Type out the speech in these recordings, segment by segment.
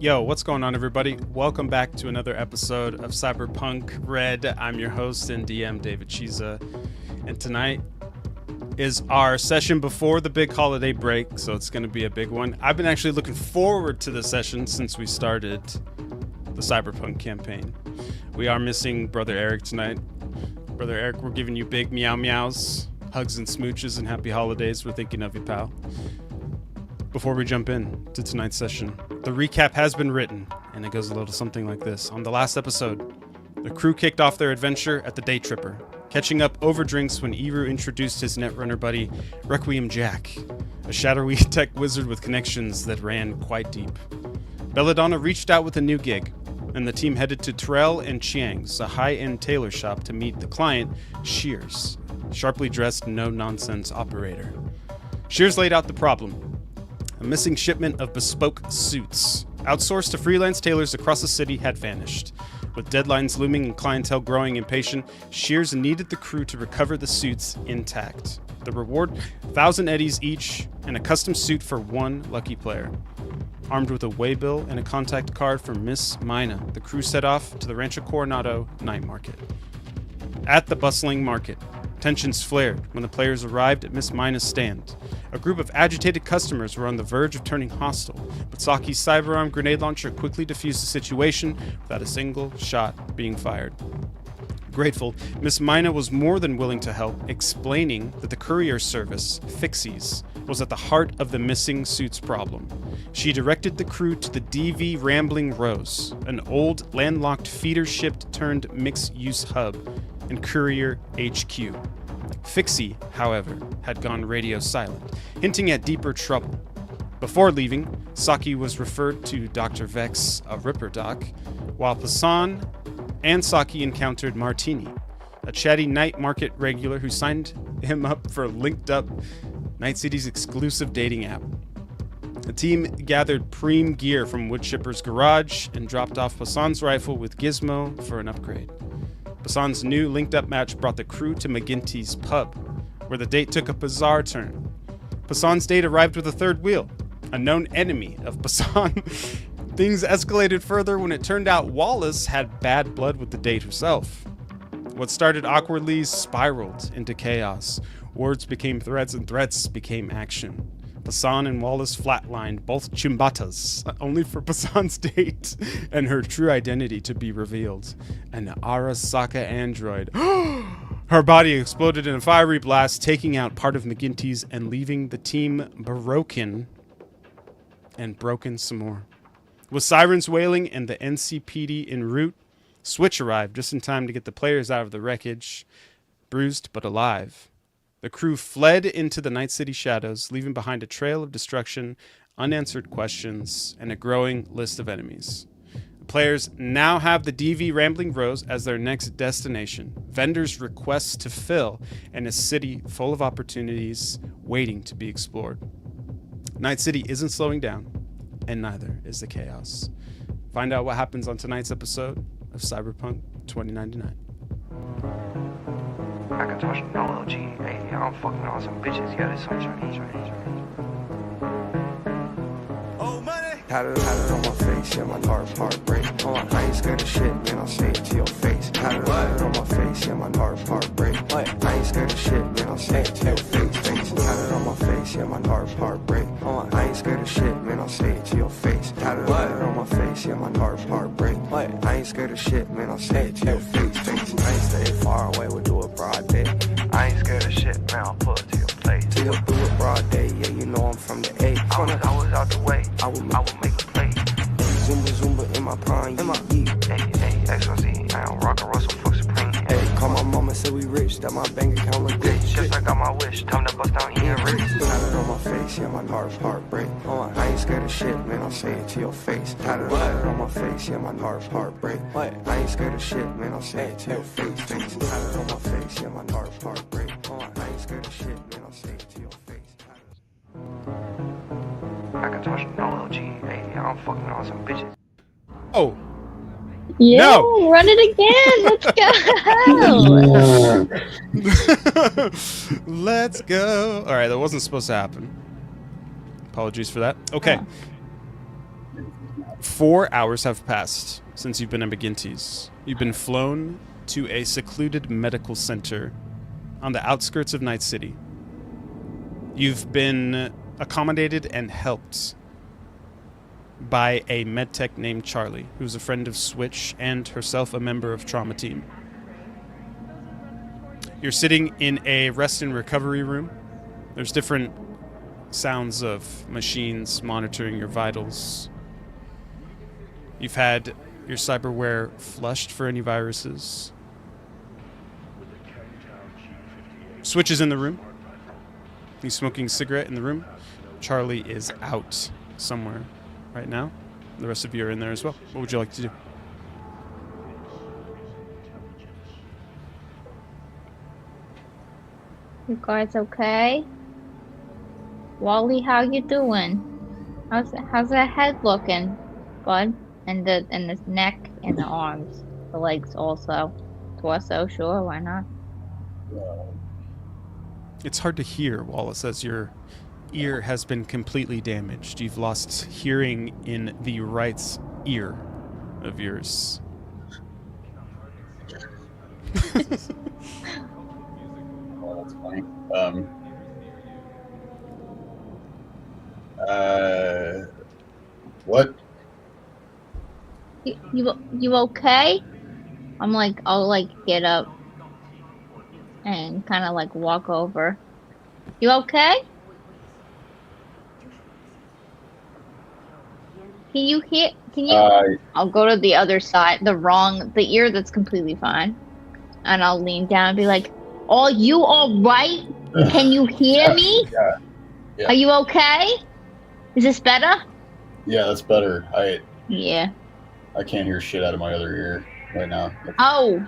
Yo, what's going on, everybody? Welcome back to another episode of Cyberpunk Red. I'm your host and DM, David Chiza, and tonight is our session before the big holiday break, so it's going to be a big one. I've been actually looking forward to this session since we started the Cyberpunk campaign. We are missing Brother Eric tonight. Brother Eric, we're giving you big meow meows, hugs and smooches, and happy holidays. We're thinking of you, pal. Before we jump in to tonight's session, the recap has been written, and it goes a little something like this. On the last episode, the crew kicked off their adventure at the Day Tripper, catching up over drinks when Eru introduced his netrunner buddy, Requiem Jack, a shadowy tech wizard with connections that ran quite deep. Belladonna reached out with a new gig, and the team headed to Terrell and Chiang's, a high-end tailor shop, to meet the client, Shears, sharply dressed, no-nonsense operator. Shears laid out the problem. A missing shipment of bespoke suits, outsourced to freelance tailors across the city, had vanished. With deadlines looming and clientele growing impatient, Shears needed the crew to recover the suits intact. The reward, 1,000 eddies each, and a custom suit for one lucky player. Armed with a waybill and a contact card from Miss Mina, the crew set off to the Rancho Coronado night market. At the bustling market, tensions flared when the players arrived at Miss Mina's stand. A group of agitated customers were on the verge of turning hostile, but Saki's cyberarm grenade launcher quickly defused the situation without a single shot being fired. Grateful, Miss Mina was more than willing to help, explaining that the courier service, Fixies, was at the heart of the missing suits problem. She directed the crew to the DV Rambling Rose, an old landlocked feeder ship turned mixed-use hub, and Courier HQ. Fixie, however, had gone radio silent, hinting at deeper trouble. Before leaving, Saki was referred to Dr. Vex, a Ripper Doc, while Passan and Saki encountered Martini, a chatty night market regular who signed him up for Linked Up, Night City's exclusive dating app. The team gathered preem gear from Woodchipper's garage and dropped off Passan's rifle with Gizmo for an upgrade. Passan's new linked-up match brought the crew to McGinty's pub, where the date took a bizarre turn. Passan's date arrived with a third wheel, a known enemy of Passan. Things escalated further when it turned out Wallace had bad blood with the date herself. What started awkwardly spiraled into chaos. Words became threats and threats became action. Passan and Wallace flatlined, both chimbatas, only for Passan's date and her true identity to be revealed. An Arasaka android. Her body exploded in a fiery blast, taking out part of McGinty's and leaving the team broken and broken some more. With sirens wailing and the NCPD en route, Switch arrived just in time to get the players out of the wreckage, bruised but alive. The crew fled into the Night City shadows, leaving behind a trail of destruction, unanswered questions, and a growing list of enemies. The players now have the DV Rambling Rose as their next destination, vendors' requests to fill, and a city full of opportunities waiting to be explored. Night City isn't slowing down, and neither is the chaos. Find out what happens on tonight's episode of Cyberpunk 2099. I can touch no LG. Hey, I'm fucking on some bitches. Yeah, this sunshine. Oh, money! Had it on my face, yeah, my heartbreak. I ain't scared of shit, man, I'll say it to your face. Had it on my face, yeah, my heartbreak. I ain't scared of shit, man, I'll say it to your face. Had it on my face, yeah, my heartbreak. I ain't scared of shit, man, I'll say it to your face. Had it on my face, yeah, my heartbreak. I ain't scared of shit, man, I'll say it to your face. I ain't stay far away, we'll do it broad day. I ain't scared of shit, man, I'll pull it to your place. We'll do it broad day, yeah, you know I'm from the A. I was out the way, I will make a play. Zumba in my prime, in my E. Hey, XOZ, I don't rock and Russell for Supreme. Hey, call my mama, say we rich, that my bank account look good. Just like I got my wish, time to bust down here and rich. Had it on my face, yeah, my heartbreak. I ain't scared of shit, man, I'll say it to your face. Had it on my face, yeah, my heartbreak. I ain't scared of shit, man, I'll say it to your face. Had it on my face, yeah, my heartbreak. I ain't scared of shit, man, I'll say it to your face. I can touch no LG. Hey, I'm fucking on some bitches. Oh. Yeah, No. Run it again. Let's go. Let's go. All right, that wasn't supposed to happen. Apologies for that. Okay. 4 hours have passed since you've been in McGinty's. You've been flown to a secluded medical center on the outskirts of Night City. You've been accommodated and helped by a medtech named Charlie, who's a friend of Switch and herself a member of Trauma Team. You're sitting in a rest and recovery room. There's different sounds of machines monitoring your vitals. You've had your cyberware flushed for any viruses. Switch is in the room. He's smoking a cigarette in the room. Charlie is out somewhere right now. The rest of you are in there as well. What would you like to do? You guys okay? Wally, how you doing? How's that head looking, bud? And the neck and the arms, the legs also, torso. Sure, why not? It's hard to hear, Wallace, as your ear has been completely damaged. You've lost hearing in the right ear of yours. Well, that's funny. What? You okay? I'll get up and kind of walk over. You okay? Can you hear? Can you? I'll go to the other side, the ear that's completely fine, and I'll lean down and be like, "Are you all right? Can you hear me? Yeah. Are you okay? Is this better?" Yeah, that's better. Yeah. I can't hear shit out of my other ear right now. Oh,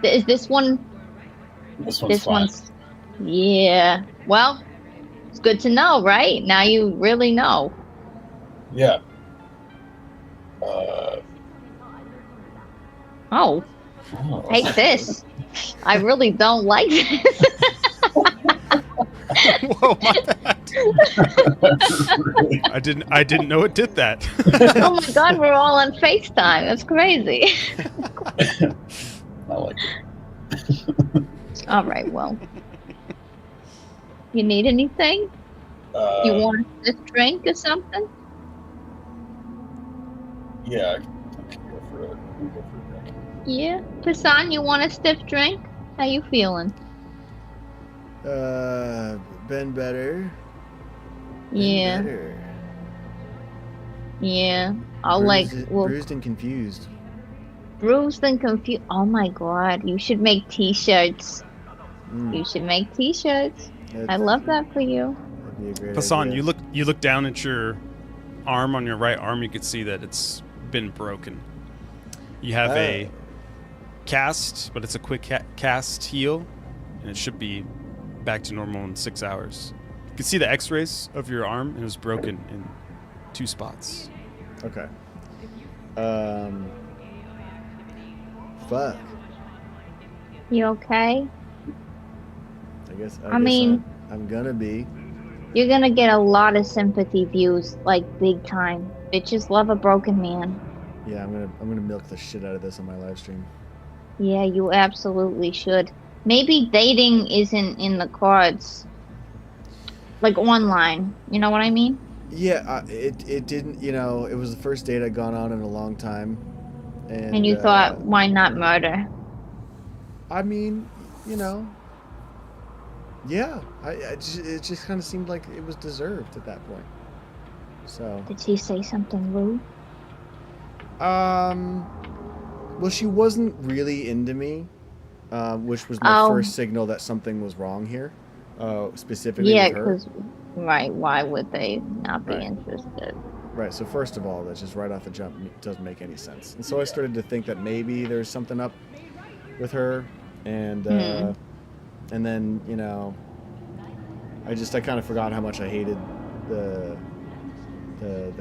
is this one? This one's fine. Yeah. Well, it's good to know, right? Now you really know. Yeah. Oh, take this. I really don't like this. Whoa, my bad. I didn't know it did that. Oh my god, we're all on FaceTime. That's crazy. I like it. All right, well. You need anything? You want a drink or something? Yeah, I can go for it. We'll go for a drink. Yeah. Hassan, you want a stiff drink? How you feeling? Been better. Yeah. Better. Yeah. I'll bruised and confused. Bruised and confused. Oh my god, you should make t-shirts. You should make t-shirts. I love that for you. That'd be a great Hassan, idea. you look down at your arm. On your right arm, you can see that it's been broken. You have a cast, but it's a quick cast heal, and it should be back to normal in 6 hours. You can see the x-rays of your arm, and it was broken in 2 spots. Okay. Fuck. You okay? I guess mean, I'm gonna be. You're gonna get a lot of sympathy views, big time. Bitches love a broken man. Yeah, I'm gonna milk the shit out of this on my live stream. Yeah, you absolutely should. Maybe dating isn't in the cards. Online. You know what I mean? Yeah, it didn't. It was the first date I'd gone on in a long time, and you thought, why not murder? I mean, yeah. It just kind of seemed like it was deserved at that point. So. Did she say something rude? Well, she wasn't really into me, which was my first signal that something was wrong here, specifically with her. Yeah, because, right, why would they not be interested? Right, so first of all, that's just right off the jump, it doesn't make any sense. And so I started to think that maybe there's something up with her, and then, I kind of forgot how much I hated the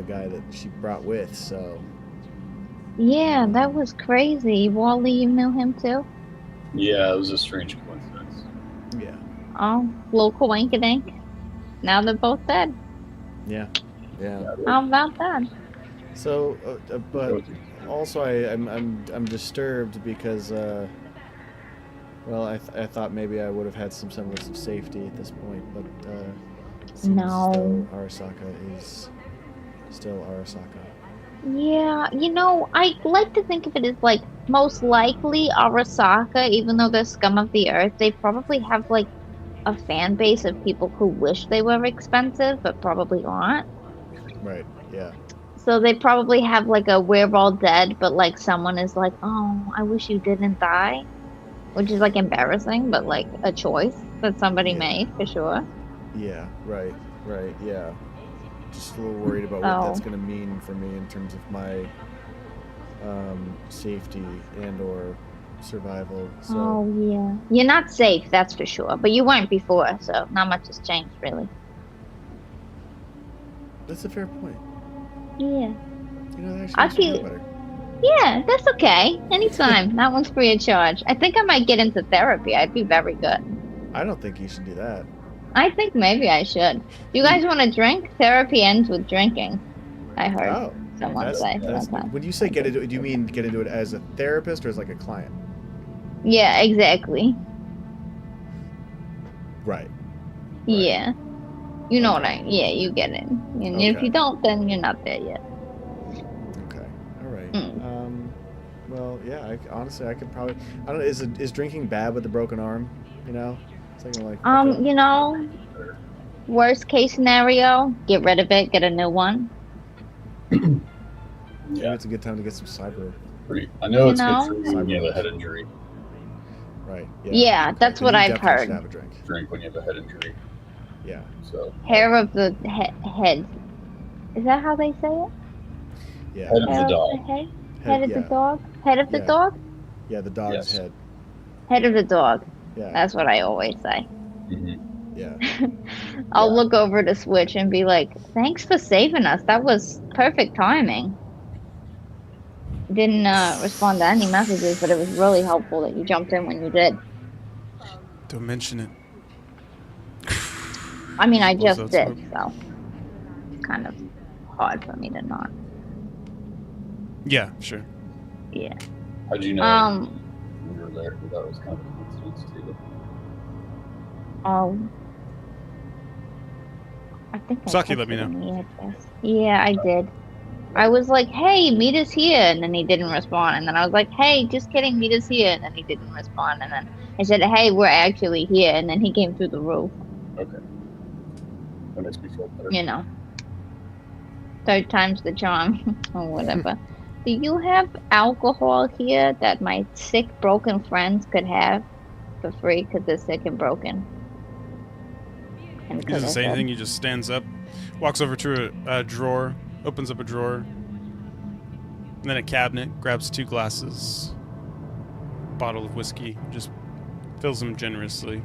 guy that she brought with, so... Yeah, that was crazy. Wally, you knew him too? Yeah, it was a strange coincidence. Yeah. Oh, little coinkydink. Now they're both dead. Yeah. How about that? So, but also I'm disturbed because well, I thought maybe I would have had some semblance of safety at this point, but it seems as though Arasaka is still Arasaka. Yeah, I like to think of it as like most likely Arasaka, even though they're scum of the earth, they probably have like a fan base of people who wish they were expensive, but probably aren't. Right. Yeah. So they probably have like a we're all dead, but like someone is like, oh, I wish you didn't die, which is like embarrassing, but like a choice that somebody made for sure. Yeah. Right. Right. Yeah. Just a little worried about what that's going to mean for me in terms of my safety and or survival. So. Oh yeah, you're not safe, that's for sure. But you weren't before, so not much has changed really. That's a fair point. Yeah. That actually makes me feel better. Yeah, that's okay. Anytime. That one's free of charge. I think I might get into therapy. I'd be very good. I don't think you should do that. I think maybe I should. Do you guys want to drink? Therapy ends with drinking. I heard someone say. When you say get into it, do you mean get into it as a therapist or as like a client? Yeah, exactly. Right. Yeah. You know what yeah, you get it. And if you don't, then you're not there yet. Okay. All right. Well, yeah, honestly, I could probably, I don't know, is drinking bad with the broken arm, It's like, worst case scenario, get rid of it, get a new one. Maybe it's a good time to get some cyber. I know it's good for when you have a head injury. Right. Yeah, that's what I've heard. Have a drink when you have a head injury. Yeah. So. Hair of the head. Is that how they say it? Yeah. Head of the dog. Head of the dog. Head of the dog. Yeah, the dog's head. Head of the dog. Yeah. That's what I always say. Mm-hmm. Yeah. I'll look over to Switch and be like, "Thanks for saving us. That was perfect timing." Didn't respond to any messages, but it was really helpful that you jumped in when you did. Don't mention it. I mean, I just did, so it's kind of hard for me to not. Yeah, sure. Yeah. How'd you know you were there? That was kind of a coincidence too. I think Saki let me know. Yeah, I did. I was like, hey, meet us here, and then he didn't respond. And then I was like, hey, just kidding, meet us here, and then he didn't respond. And then I said, hey, we're actually here, and then he came through the roof. Okay. That makes me feel better. Third time's the charm, or whatever. Do you have alcohol here that my sick, broken friends could have for free because they're sick and broken? He doesn't say anything. He just stands up, walks over to a drawer, opens up a drawer, and then a cabinet, grabs 2 glasses, bottle of whiskey, just fills them generously,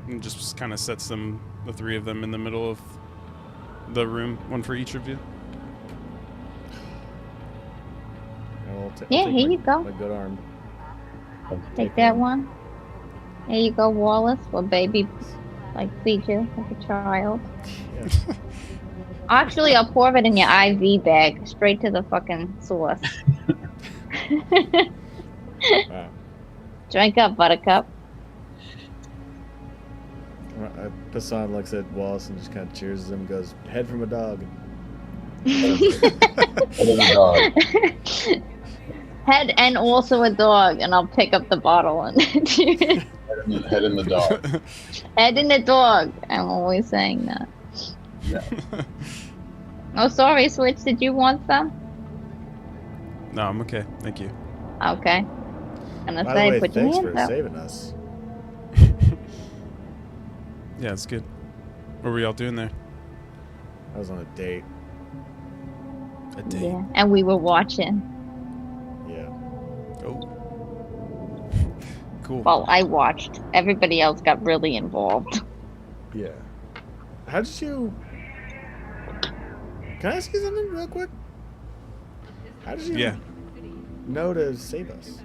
and just kind of sets them, the 3 of them, in the middle of the room, one for each of you. Here you go. My good arm. Take that one. Here you go, Wallace. Well, baby, feed you like a child. Yeah. Actually, I'll pour it in your IV bag, straight to the fucking source. Wow. Drink up, Buttercup. Hassan looks at Wallace and just kind of cheers him and goes, head from a dog. Head and also a dog, and I'll pick up the bottle and head in the dog. Head in the dog. I'm always saying that. Yeah. Oh, sorry, Switch. Did you want some? No, I'm okay. Thank you. Okay. I'm gonna By say, the way, put your thanks hands for up. saving us. Yeah, it's good. What were y'all doing there? I was on a date. A date. Yeah, and we were watching. Yeah. Oh. Cool. Well, I watched. Everybody else got really involved. Yeah. How did you... Can I ask you something real quick? How did you know to save us?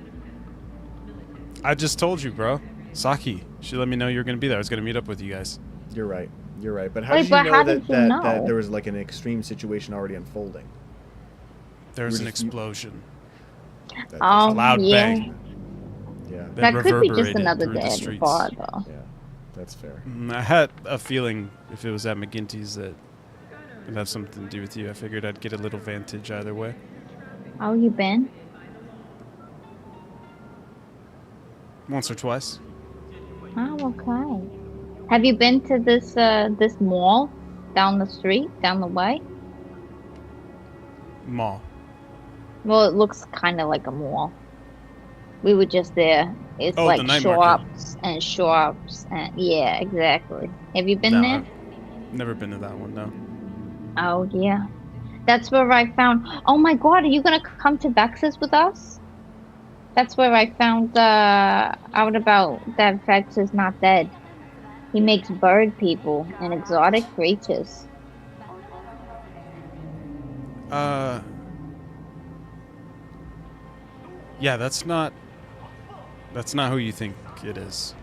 I just told you, bro. Saki, she let me know you were going to be there. I was going to meet up with you guys. You're right. You're right. But how Wait, did you but know how that, did you that, know? that there was like an extreme situation already unfolding? There was We're an just- explosion. That Oh, A loud yeah. bang yeah, That could be just reverberated another through the dead streets. father. yeah, that's fair. I had a feeling if it was at McGinty's that it'd have something to do with you. I figured I'd get a little vantage either way. How you been? Once or twice. Oh, okay. Have you been to this mall down the street, down the way? Mall. Well, it looks kind of like a mall. We were just there. It's Oh, the like night market. shops and yeah, exactly. Have you been No, there? I've never been to that one, no. Oh yeah, that's where I found. Oh my God, are you gonna come to Vex's with us? That's where I found out about that Vex is not dead. He makes bird people and exotic creatures. Yeah, that's not who you think it is.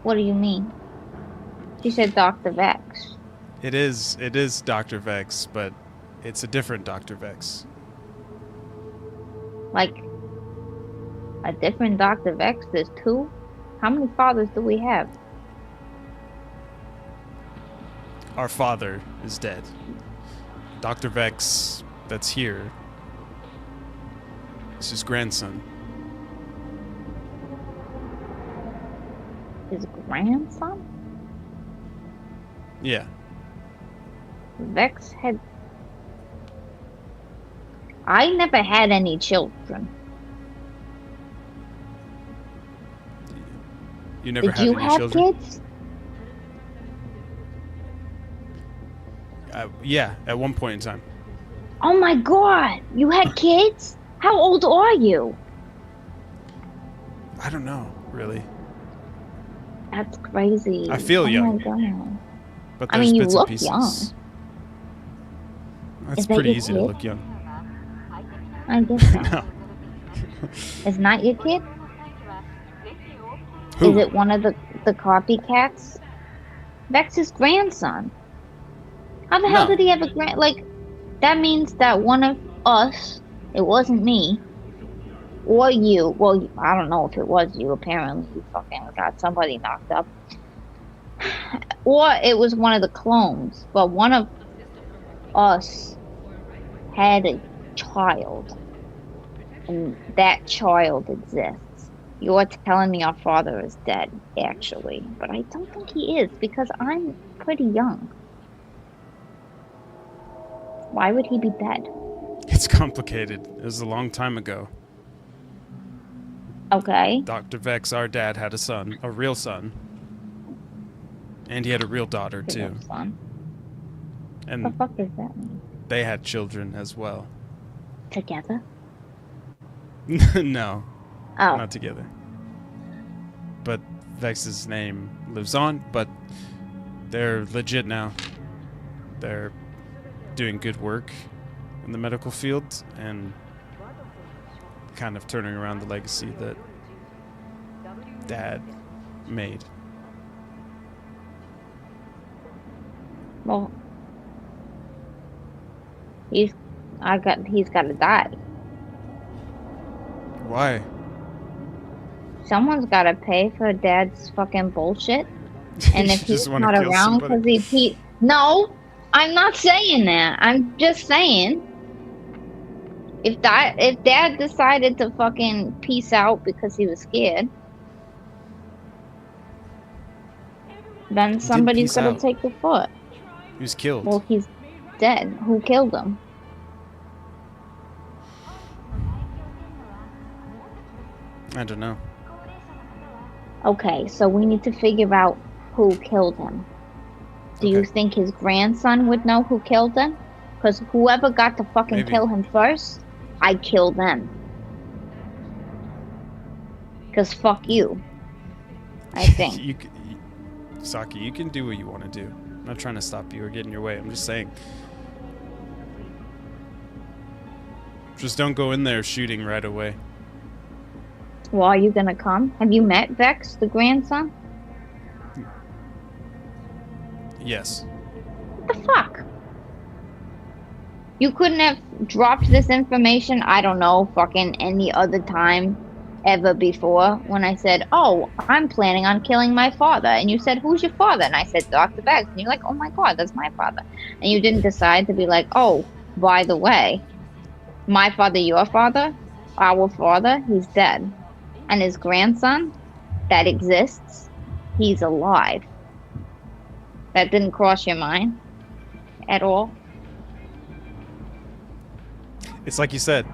What do you mean? She said Dr. Vex. It is Dr. Vex, but it's a different Dr. Vex. Like a different Dr. Vex? There's two? How many fathers do we have? Our father is dead. Dr. Vex that's here is his grandson. His grandson? Yeah. Vex had. I never had any children. You never Did had you any have children? kids? Yeah, at one point in time. Oh my God! You had kids? How old are you? I don't know, really. That's crazy. I feel young. Oh my God. But I there's mean, you bits look and pieces. young. It's Is that pretty your easy to kid? look young. I guess so. No. It's not your kid? Who? Is it one of the copycats? Vex's grandson. How the hell No. did he have a grand? Like, that means that one of us, it wasn't me, or you. Well, I don't know if it was you. Apparently, you fucking got somebody knocked up. Or it was one of the clones. But one of us had a child. And that child exists. You're telling me our father is dead, actually. But I don't think he is, because I'm pretty young. Why would he be dead? It's complicated. It was a long time ago. Okay. Dr. Vex, our dad, had a son, a real son. And he had a real daughter, too. Son. The And fuck does that mean? they had children as well. Together? No, Oh. not together. But Vex's name lives on, but they're legit now. They're doing good work in the medical field and kind of turning around the legacy that Dad made. Well, he's got to die. Why? Someone's got to pay for Dad's fucking bullshit. And You if he's just wanna not kill around somebody? because no, I'm not saying that. I'm just saying if Dad decided to fucking peace out because he was scared, then somebody's peace gonna out. take the foot. He was killed. Well, he's dead. Who killed him? I don't know. Okay, so we need to figure out who killed him. Do you Okay. think his grandson would know who killed him? Because whoever got to fucking Maybe. kill him first, I'd kill them. Because fuck you. I think. Saki, you can do what you want to do. I'm not trying to stop you or get in your way. I'm just saying. Just don't go in there shooting right away. Well, are you gonna come? Have you met Vex, the grandson? Yes. What the fuck? You couldn't have dropped this information, I don't know, fucking any other time ever before when I said, oh, I'm planning on killing my father. And you said, who's your father? And I said, Dr. Beggs. And you're like, oh my God, that's my father. And you didn't decide to be like, oh, by the way, my father, your father, our father, he's dead. And his grandson that exists, he's alive. That didn't cross your mind at all? It's like you said.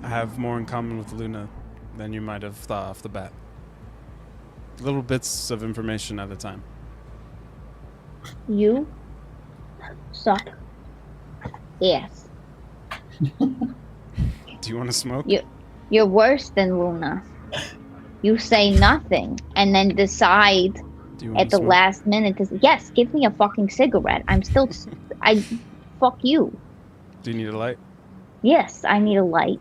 I have more in common with Luna than you might have thought off the bat. Little bits of information at a time. You suck. Yes. Do you want to smoke? You're worse than Luna. You say nothing and then decide at the last minute to yes, give me a fucking cigarette. Fuck you. Do you need a light? Yes, I need a light.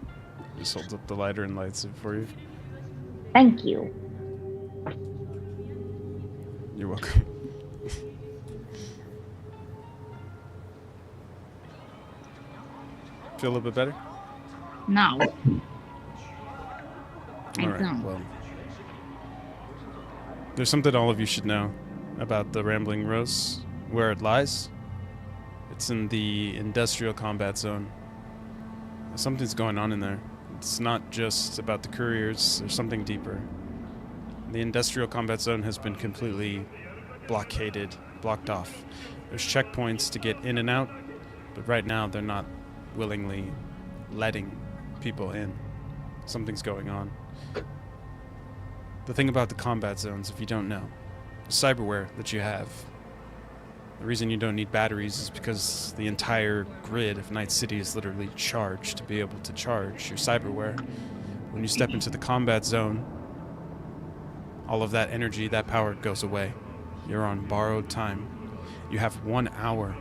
Just holds up the lighter and lights it for you. Thank you. You're welcome. Feel a little bit better? No. I Alright, don't. well. There's something all of you should know about the Rambling Rose, where it lies. It's in the industrial combat zone. Something's going on in there. It's not just about the couriers, there's something deeper. The industrial combat zone has been completely blocked off. There's checkpoints to get in and out, but right now they're not willingly letting people in. Something's going on. The thing about the combat zones, if you don't know, the cyberware that you have, the reason you don't need batteries is because the entire grid of Night City is literally charged to be able to charge your cyberware. When you step into the combat zone, all of that energy, that power goes away. You're on borrowed time. You have 1 hour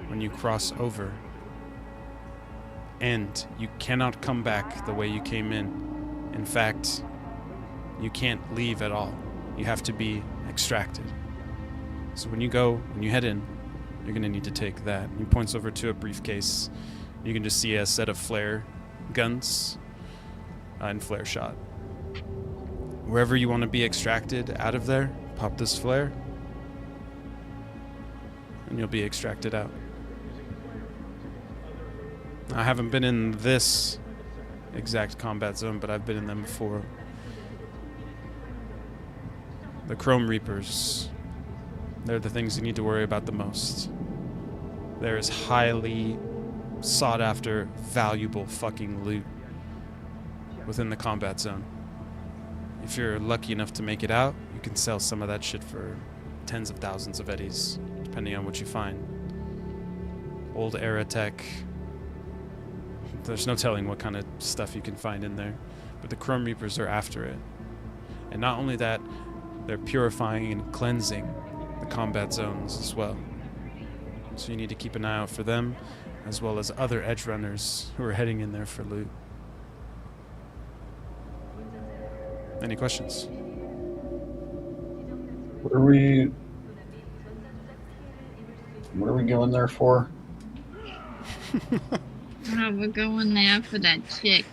when you cross over. And you cannot come back the way you came in. In fact, you can't leave at all. You have to be extracted. So when you head in, you're going to need to take that. He points over to a briefcase. You can just see a set of flare guns and flare shot. Wherever you want to be extracted out of there, pop this flare, and you'll be extracted out. I haven't been in this exact combat zone, but I've been in them before. The Chrome Reapers, they're the things you need to worry about the most. There is highly sought after, valuable fucking loot within the combat zone. If you're lucky enough to make it out, you can sell some of that shit for tens of thousands of eddies, depending on what you find. Old era tech. There's no telling what kind of stuff you can find in there. But the Chrome Reapers are after it. And not only that, they're purifying and cleansing the combat zones as well. So you need to keep an eye out for them, as well as other edge runners who are heading in there for loot. Any questions? What are we going there for? We're going there for that chick.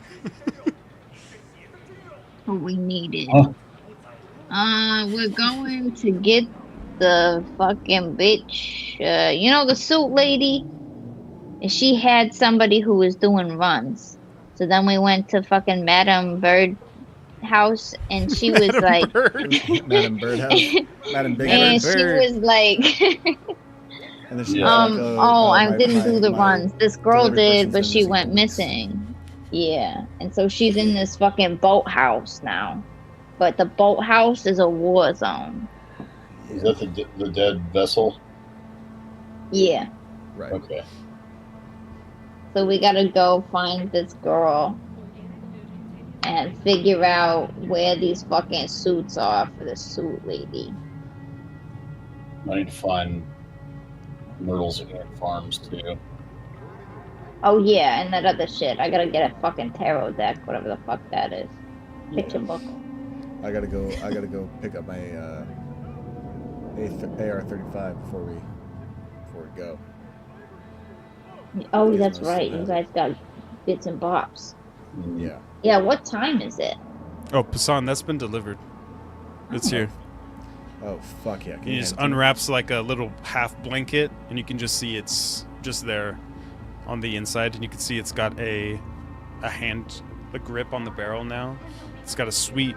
What we needed. Huh? We're going to get the fucking bitch. You know the suit lady? She had somebody who was doing runs. So then we went to fucking Madame Bird house, and she was like, Madame Birdhouse, Madame Big and Bird. she was like, And then she Yeah. was like, I didn't do the runs. This girl delivery did, person's but been she missing went for weeks." missing. Yeah, and so she's in this fucking boathouse now. But the boathouse is a war zone. Is that the dead vessel? Yeah. Right. Okay. So we gotta go find this girl and figure out where these fucking suits are for the suit lady. I need to find Myrtle's ant farms too. Oh yeah, and that other shit. I gotta get a fucking tarot deck, whatever the fuck that is. Picture book. I gotta go pick up my AR-35 before we go. Oh, Gizmos that's still right. You has guys got bits and bobs. Yeah. Yeah, what time is it? Oh, Pasan, that's been delivered. It's here. Oh, fuck yeah. Can He you just hand it to me? unwraps like a little half blanket, and you can just see it's just there on the inside, and you can see it's got a grip on the barrel now. It's got a sweet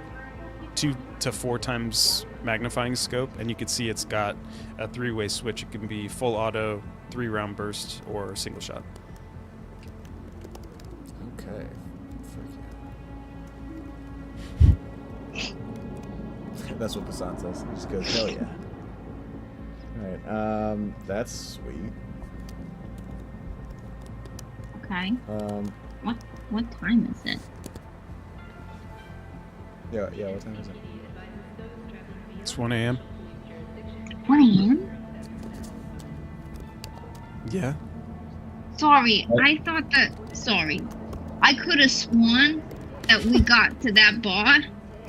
2 to 4 times magnifying scope, and you can see it's got a 3-way switch. It can be full auto, 3-round burst, or single shot. Okay. Fuck yeah. That's what Pasan says. He just goes, hell yeah. Alright, that's sweet. Okay. What time is it? Yeah, what time is it? It's 1 a.m. 1 a.m.? Yeah. Sorry, I thought that. Sorry. I could have sworn that we got to that bar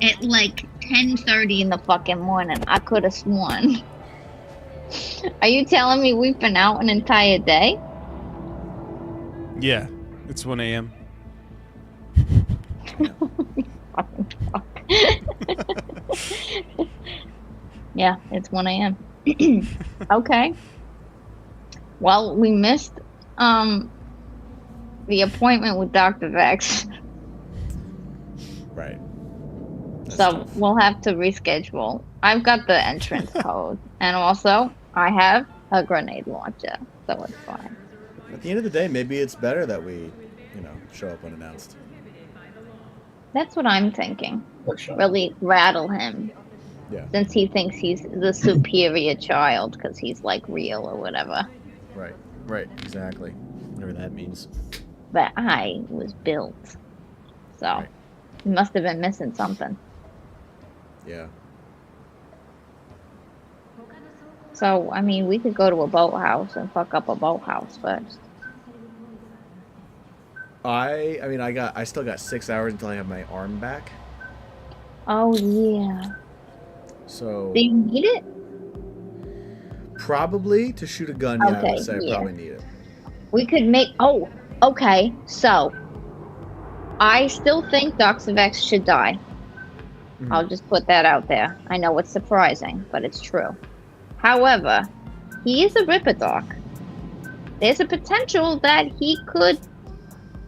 at like 10:30 in the fucking morning. I could have sworn. Are you telling me we've been out an entire day? Yeah. It's 1 a.m. Fucking fuck. Yeah, it's 1 a.m. Okay. Well, we missed the appointment with Dr. Vex. Right. That's So tough. we'll have to reschedule. I've got the entrance code, and also I have a grenade launcher, so it's fine. At the end of the day, maybe it's better that we, show up unannounced. That's what I'm thinking. Workshop. Really rattle him, Yeah. since he thinks he's the superior child because he's like real or whatever. Right, exactly. Whatever that means. But I was built, so Right. he must have been missing something. Yeah. So I mean, we could go to a boathouse and fuck up a boathouse first. I still got 6 hours until I have my arm back. Oh yeah. So Do you need it? probably to shoot a gun, yeah, I Okay, would say I yeah. probably need it. We could make. Oh, okay. So, I still think Dr. Vex should die. Mhm. I'll just put that out there. I know it's surprising, but it's true. However, he is a Ripper Doc. There's a potential that he could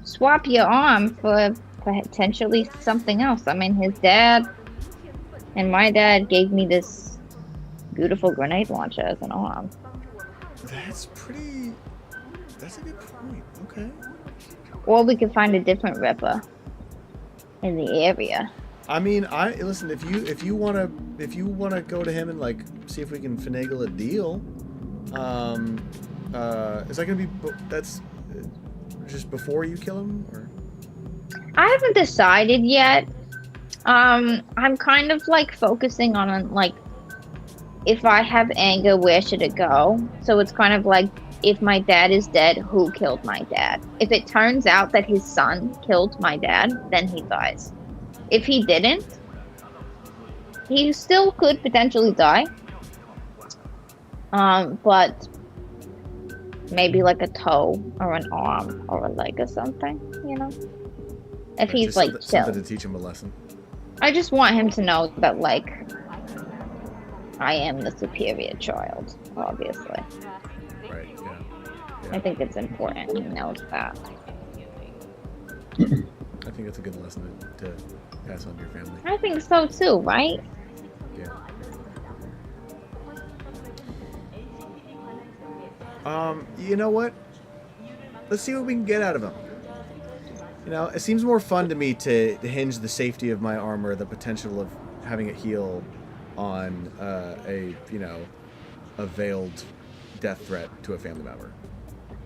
swap your arm for potentially something else. I mean, his dad and my dad gave me this beautiful grenade launcher as an arm. That's a good point. Okay. Or we could find a different Ripper in the area. I mean, listen. If you wanna go to him and like see if we can finagle a deal, is that gonna be that's just before you kill him, or? I haven't decided yet. I'm kind of like focusing on like if I have anger, where should it go? So it's kind of like if my dad is dead, who killed my dad? If it turns out that his son killed my dad, then he dies. If he didn't, he still could potentially die. But maybe like a toe or an arm or a leg or something, you know? If he's Just like something chill. to teach him a lesson. I just want him to know that like I am the superior child, obviously. Right. Yeah. I think it's important he knows that. I think that's a good lesson to pass on to your family. I think so too, right? Yeah. You know what? Let's see what we can get out of him. You know, it seems more fun to me to hinge the safety of my armor, the potential of having it heal, on a veiled death threat to a family member.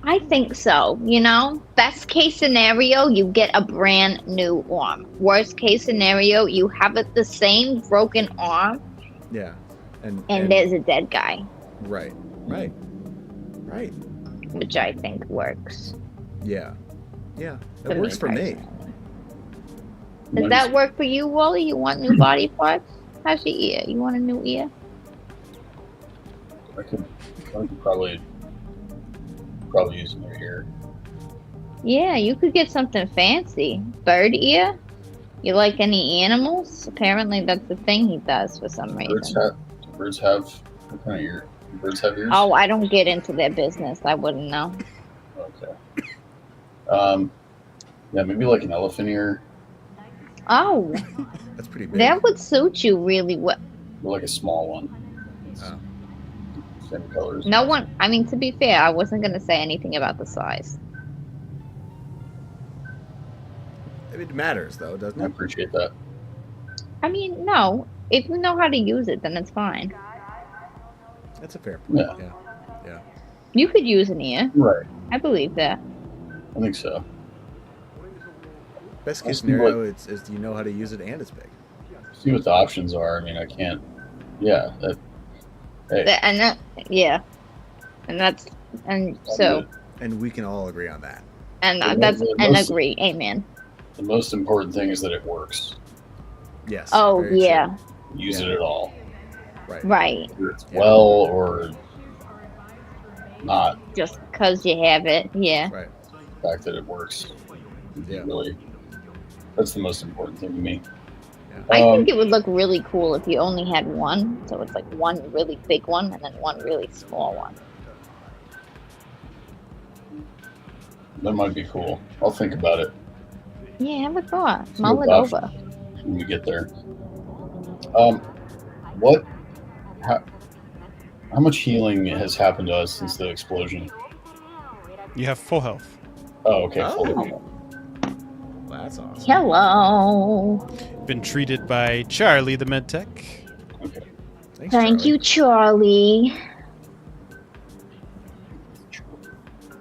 I think so, you know? Best case scenario, you get a brand new arm. Worst case scenario, you have the same broken arm Yeah. And there's a dead guy, right. which I think works. Yeah. Yeah. For That me works for me. personally. Does that work for you, Wally? You want new body parts? How's your ear? You want a new ear? I could probably use it here. Yeah, you could get something fancy. Bird ear? You like any animals? Apparently that's the thing he does for some reason. Birds have what kind of ear? Birds have ears? Oh, I don't get into their business. I wouldn't know. Okay. Yeah, maybe like an elephant ear. Oh, That's pretty big. that would suit you really well. Or like a small one. Oh. Same colors. No one, I mean, to be fair, I wasn't going to say anything about the size. It matters, though, doesn't I it? appreciate that. I mean, no. If you know how to use it, then it's fine. That's a fair point. Yeah. Yeah. You could use an ear. Right. I believe that. I think so. Best case Let's see scenario is you know how to use it and it's big. See what the options are. I mean, I can't. Yeah. Hey. And that, yeah. And that's, and so, And we can all agree on that. and Yeah, that's, the and most- agree. Amen. The most important thing is that it works. Yes. Oh, very true. yeah. Use Yeah. it at all. Right. Right. Whether it's Yeah. well or not. Just because you have it. Yeah. Right. The fact that it works. Yeah. Really. That's the most important thing to me. I Um, think it would look really cool if you only had one. So it's like one really big one and then one really small one. That might be cool. I'll think about it Yeah, have a thought. See Mull what it the over. when we get there. How much healing has happened to us since the explosion? You have full health. Oh, okay. Oh. Full. Well, that's awesome. Hello. Been treated by Charlie, the med tech. Okay. Thanks, Thank Charlie. you, Charlie.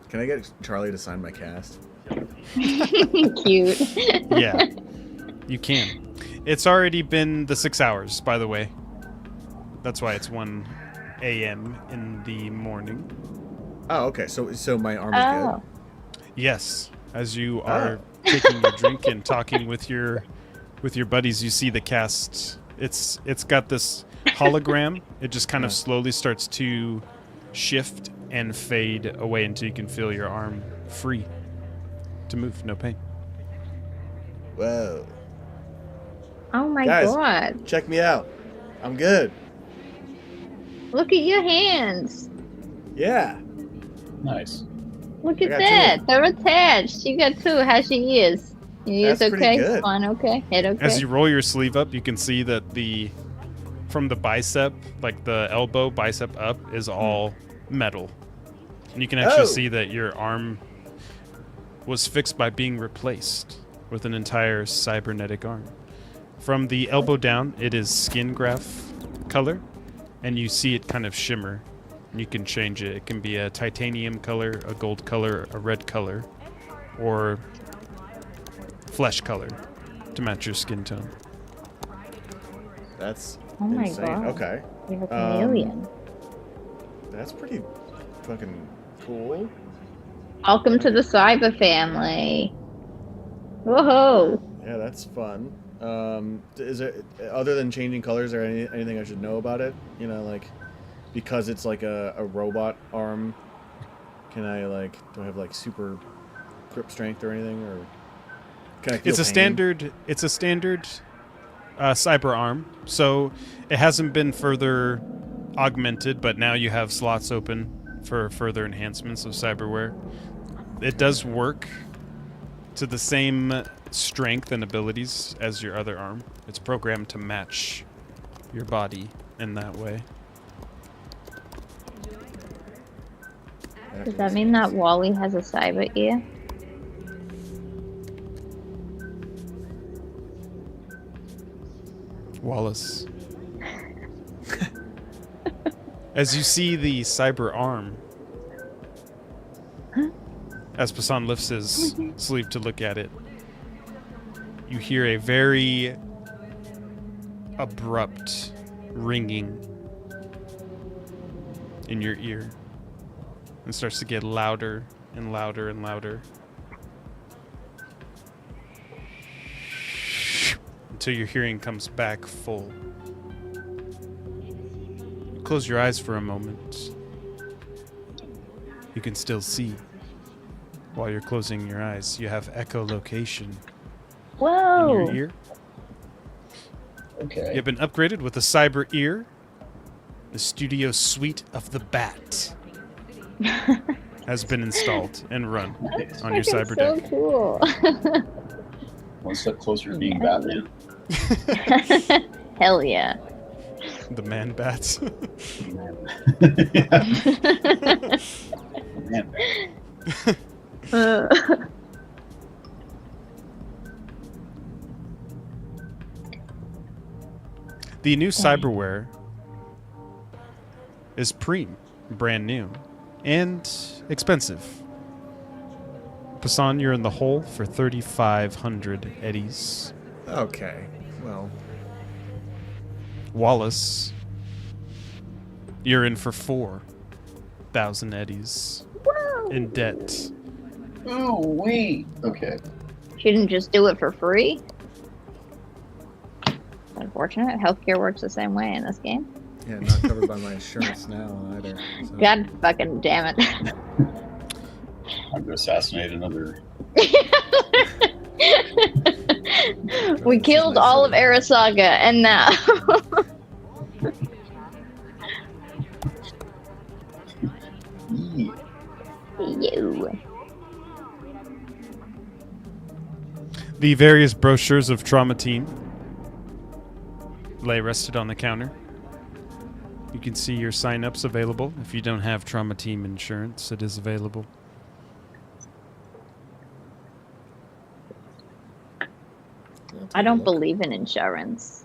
Can I get Charlie to sign my cast? Cute. Yeah, you can. It's already been the 6 hours, by the way. That's why it's 1 a.m. in the morning. Oh, okay. So my arm is Oh. Yes, as you are taking your drink and talking with your buddies, you see the cast. It's got this hologram. It just kind of Yeah. slowly starts to shift and fade away until you can feel your arm free to move, no pain. good. Whoa. Oh my Guys. god. Check me out. I'm good. Look at your hands. Yeah. Nice. Look I at got that. two. They're attached. You got two. How's your ears? Your ears That's pretty okay? good. Spine okay? Head okay? As you roll your sleeve up, you can see that from the bicep, like the elbow bicep up, is all metal. And you can actually Oh. see that your arm was fixed by being replaced with an entire cybernetic arm. From the elbow down, it is skin graft color, and you see it kind of shimmer. And you can change it. It can be a titanium color, a gold color, a red color, or flesh color to match your skin tone. That's Oh my insane. god. Okay. You're a chameleon. That's pretty fucking cool. Welcome to the cyber family. Whoa. Yeah, that's fun. Is there, other than changing colors, or anything I should know about it? You know, like, because it's like a robot arm, can I, like, do I have, like, super grip strength or anything, or can I feel It's a standard cyber arm, so it hasn't been further augmented, but now you have slots open for further enhancements of cyberware. It does work to the same strength and abilities as your other arm. It's programmed to match your body in that way. Does that mean that Wally has a cyber ear? Wallace. As you see the cyber arm, as Poussin lifts his sleeve to look at it, you hear a very abrupt ringing in your ear. And starts to get louder and louder and louder. Until your hearing comes back full. close your eyes for a moment, you can still see. While you're closing your eyes, you have echolocation in Whoa! your ear. Okay. You've been upgraded with a cyber ear. The studio suite of the Bat has been installed and run on your cyber so deck. cool. One step closer to being Batman. Hell yeah. The man bats. Man. The new cyberware is brand new, and expensive. Passan, you're in the hole for 3,500 eddies. Okay. Well, Wallace, you're in for 4,000 eddies in debt. Ooh, wait. Okay. She didn't just do it for free. Unfortunate. Healthcare works the same way in this game. yeah, not covered by my insurance now either. So. God fucking damn it. I'm gonna assassinate another. We This is killed my all of city. Arisaga, and now. Yeah. You. The various brochures of Trauma Team lay rested on the counter. You can see your sign-ups available. If you don't have Trauma Team insurance, it is available. I'll take I a don't look. believe in insurance.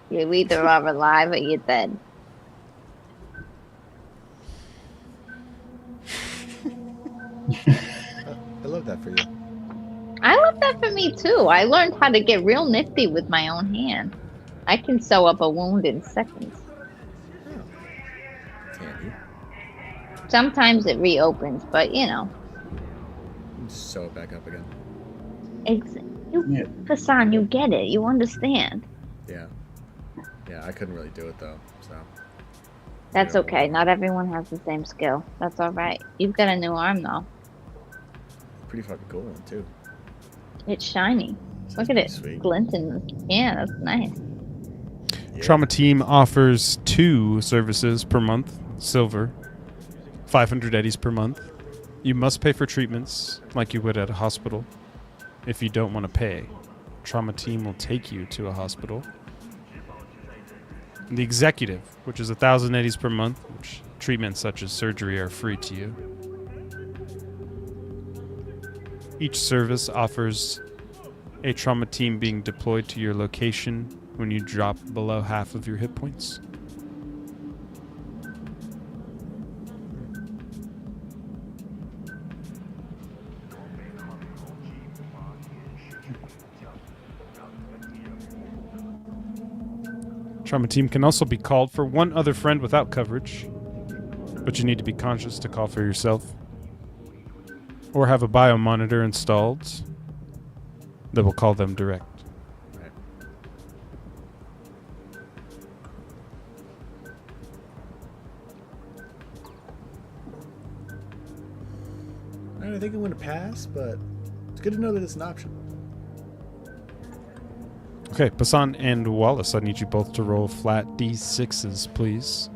You either are alive or you're dead. I love that for you. I love that for me too. I learned how to get real nifty with my own hand. I can sew up a wound in seconds. Candy. Sometimes it reopens, but you know. Just sew it back up again. Yeah. Hassan, you get it. You understand. Yeah. Yeah, I couldn't really do it though. So. That's Yeah. okay. Not everyone has the same skill. That's all right. You've got a new arm though. Pretty fucking cool one too. It's shiny. Sounds Look at pretty it Sweet. glinting. Yeah, that's nice. Yeah. Trauma Team offers 2 services per month, silver, 500 eddies per month. You must pay for treatments like you would at a hospital. If you don't want to pay, Trauma Team will take you to a hospital. The Executive, which is 1,000 eddies per month, which treatments such as surgery are free to you. Each service offers a Trauma Team being deployed to your location when you drop below half of your hit points. Trauma Team can also be called for one other friend without coverage, but you need to be conscious to call for yourself. Or have a biomonitor installed that will call them direct. Right. Alright, I think I'm gonna pass, but it's good to know that it's an option. Okay, Passan and Wallace, I need you both to roll flat D6s, please.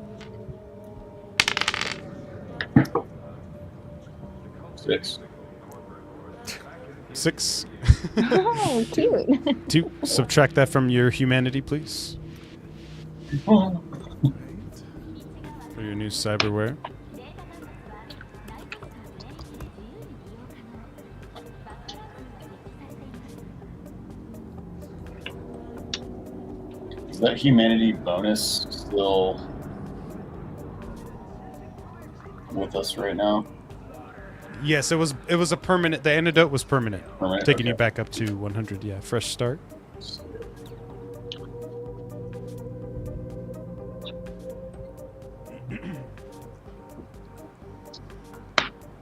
6. 6. Oh, cute. 2. Subtract that from your humanity, please. For your new cyberware. Is that humanity bonus still with us right now? Yes, it was a permanent. The antidote was permanent, Permanent? taking you Okay. back up to 100. Yeah, fresh start.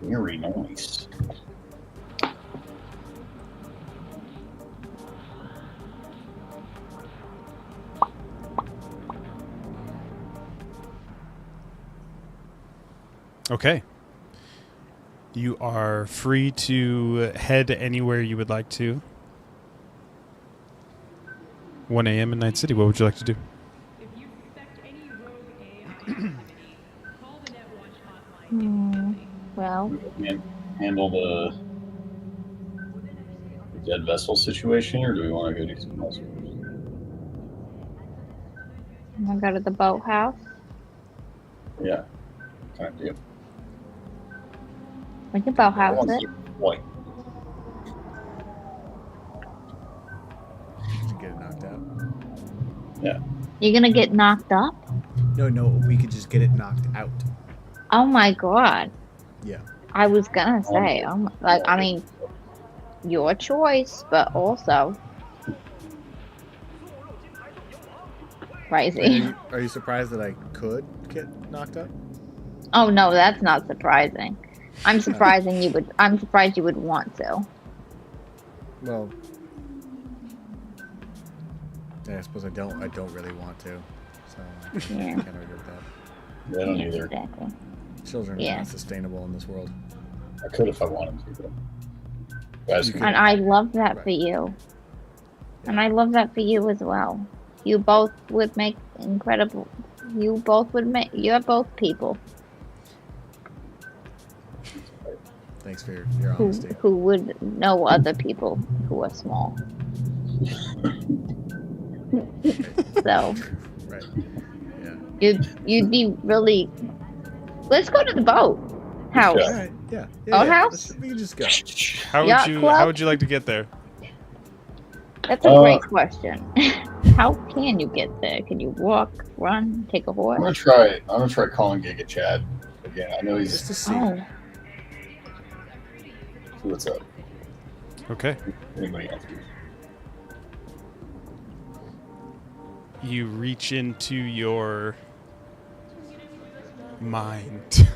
Very nice. Okay. You are free to head anywhere you would like to. 1 a.m. in Night City. What would you like to do? Well, Handle the dead vessel situation, or do we want to go do something else? I go to the boathouse. Yeah, kind of do. We can boathouse it. Point. Get it knocked out. Yeah. You're gonna get knocked up? No, we could just get it knocked out. Oh my god. Yeah. I was gonna say, I mean, your choice, but also. Crazy. Are you surprised that I could get knocked up? Oh no, that's not surprising. I'm surprised you would want to. Well, yeah, I suppose I don't really want to. So I Yeah. can't argue with that. Yeah, I don't either. Exactly. Children Yeah. are not sustainable in this world. I could if I wanted to, but guys, And I love that for you. And I love that for you as well. You both would make incredible. You're both people Thanks for your honesty. who would know other people who are small. So Right. Yeah. you'd be really. Let's go to the boat house. All right. Yeah. Boathouse? We can just go. Yacht club? How would you like to get there? That's a great question. How can you get there? Can you walk, run, take a horse? I'm gonna try calling Giga Chad again. I know he's Just to see. Oh, see what's up. Okay. Anybody else? You reach into your mind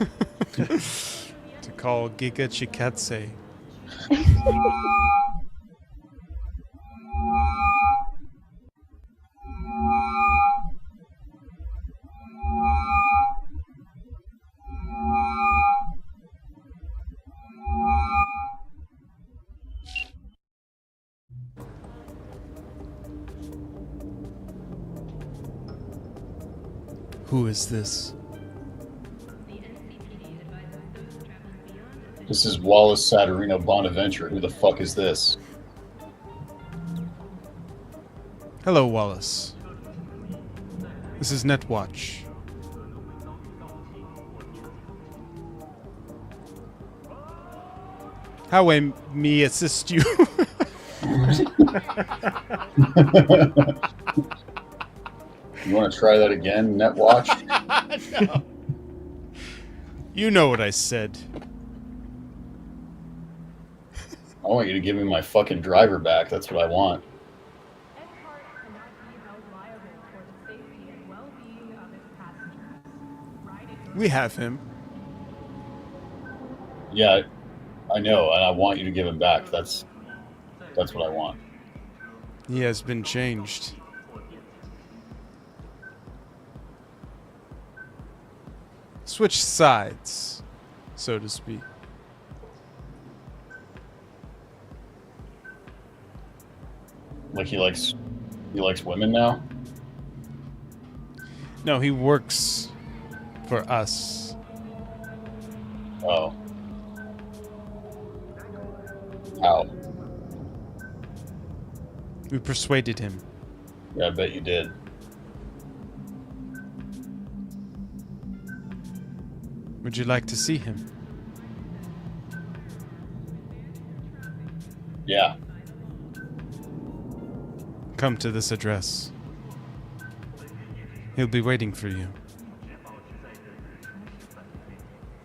to call Giga Chikatse. Who is this? This is Wallace Saturino Bonaventure. Who the fuck is this? Hello, Wallace. This is Netwatch. How may me assist you? You want to try that again, Netwatch? No. You know what I said. I want you to give me my fucking driver back. That's what I want. We have him. Yeah, I know, and I want you to give him back. That's what I want. He has been changed. Switch sides, so to speak. Like he likes women now? No, he works for us. Oh. How? We persuaded him. Yeah, I bet you did. Would you like to see him? Yeah. Come to this address. He'll be waiting for you.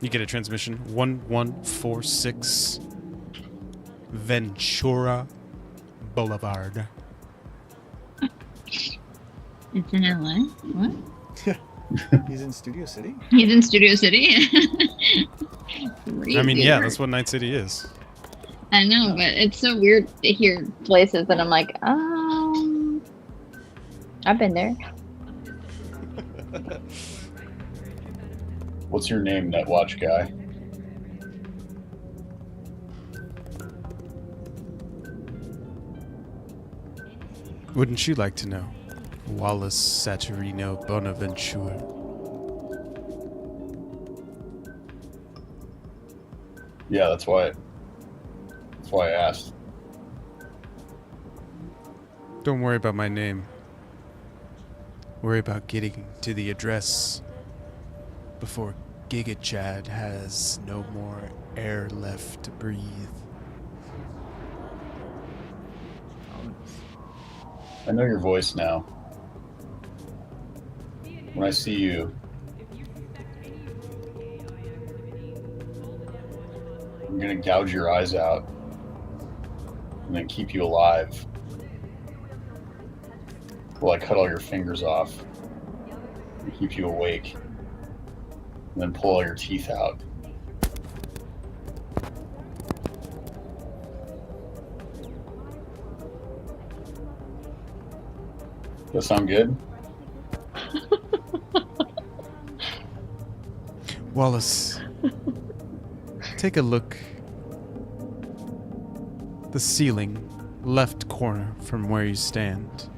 You get a transmission. 1146 Ventura Boulevard. It's in LA. What? He's in Studio City? He's in Studio City. I mean, yeah, that's what Night City is. I know, but it's so weird to hear places that I'm like, I've been there. What's your name, Netwatch guy? Wouldn't you like to know? Wallace Saturino Bonaventure. Yeah, that's why I asked. Don't worry about my name. Worry about getting to the address before Giga Chad has no more air left to breathe. I know your voice now. When I see you, I'm gonna gouge your eyes out and then keep you alive while I cut all your fingers off and keep you awake and then pull all your teeth out. Does that sound good? Wallace, take a look. The ceiling, left corner from where you stand.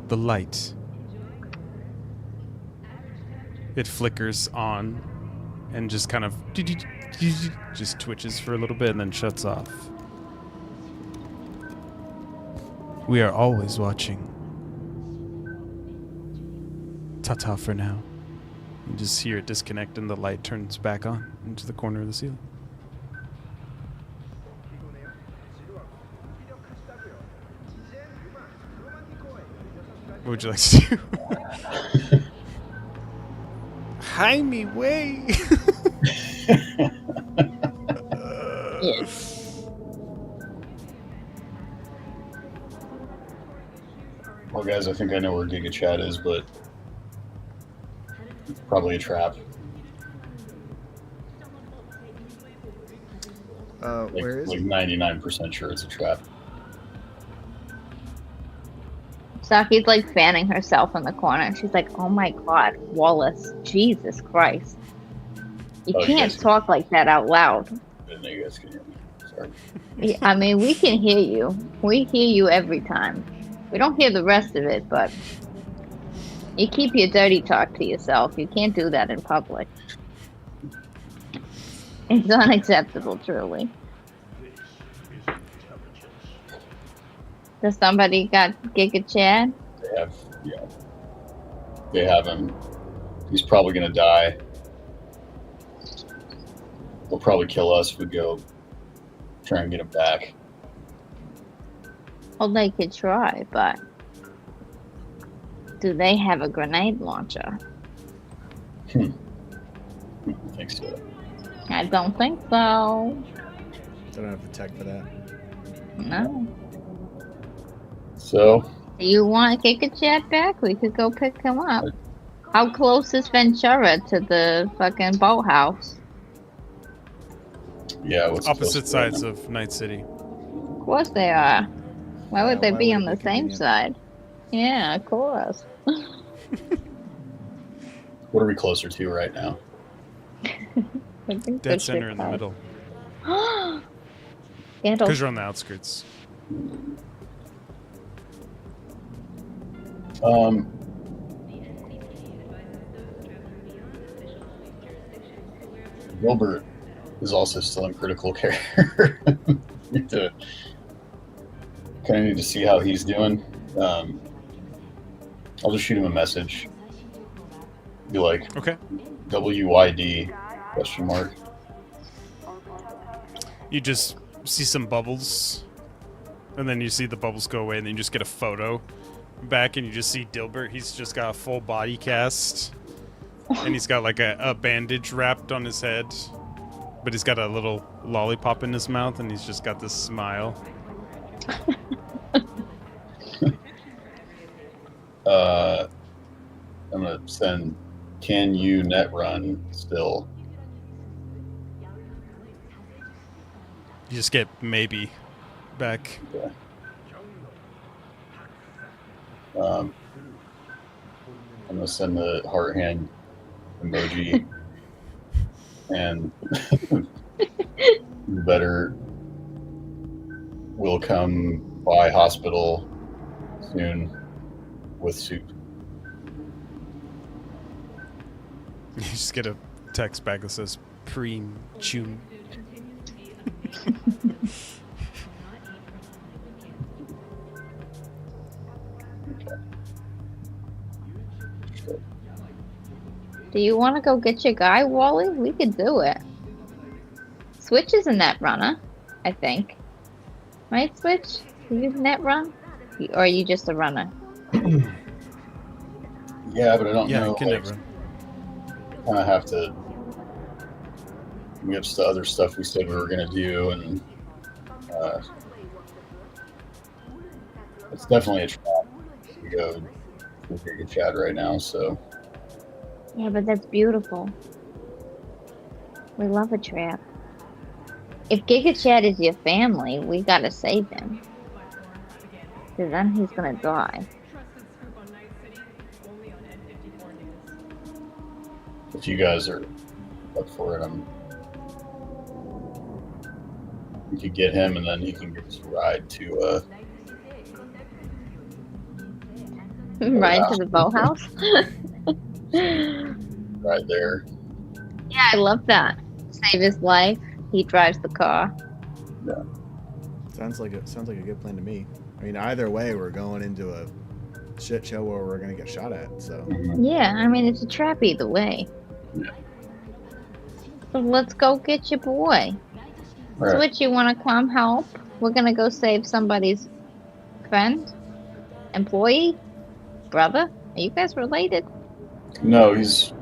The light. It flickers on and just kind of just twitches for a little bit and then shuts off. We are always watching. Ta-ta for now. You just hear it disconnect and the light turns back on into the corner of the ceiling. What would you like to do? Hide me way. Yes. Well, guys, I think I know where Giga Chad is, but it's probably a trap. Where is like he? 99% sure it's a trap. Saki's like fanning herself in the corner. She's like, "Oh my God, Wallace, Jesus Christ! You Oh, you can't guys can- talk like that out loud." I didn't know you guys could hear me. Sorry. I mean, we can hear you. We hear you every time. We don't hear the rest of it, but you keep your dirty talk to yourself. You can't do that in public. It's unacceptable, truly. Does somebody got Giga Chad? They have, yeah. They have him. He's probably gonna die. They'll probably kill us if we go try and get him back. Well, they could try, but do they have a grenade launcher? I don't think so. I don't think so. Don't have the tech for that. No. So, Do you want Giga Chad back? We could go pick him up. How close is Ventura to the fucking boathouse? yeah, what's Opposite close to right sides now? of Night City. Of course they are. Why would they why be would on it the be same convenient? side? Yeah, of course. What are we closer to right now? I think Dead they're center in the shit middle. house. Because you're on the outskirts. Gilbert is also still in critical care. Kind of need to see how he's doing. I'll just shoot him a message. Be like, Okay. WYD, question mark. You just see some bubbles, and then you see the bubbles go away, and then you just get a photo back, and you just see Dilbert. He's just got a full body cast, and he's got like a bandage wrapped on his head, but he's got a little lollipop in his mouth, and he's just got this smile. I'm gonna send, can you net run still? You just get maybe back. Yeah. I'm gonna send the heart hand emoji. And better will come by hospital soon with soup. You just get a text back that says "Preem Chun." Do you want to go get your guy, Wally? We could do it. Switch is a net runner, I think. Right, Switch? Are you net run? Or are you just a runner? Yeah, but I don't Yeah, know. you can like, never. Kind of have to. We have some other stuff we said we were going to do, and it's definitely a trap to go to Giga Chad right now. So Yeah, but that's beautiful. We love a trap. If Giga Chad is your family, we gotta save him. Because then he's gonna die. if you guys are up for it, we could get him, and then he can give us a ride to. Right to the boathouse? Right there. Yeah, I love that. Save his life. He drives the car. Yeah. Sounds like a good plan to me. I mean, either way, we're going into a shit show where we're gonna get shot at. So Yeah, I mean, it's a trap either way. Yeah. So let's go get your boy. Right. Switch, you want to come help? We're gonna go save somebody's friend, employee, brother. Are you guys related? No, he's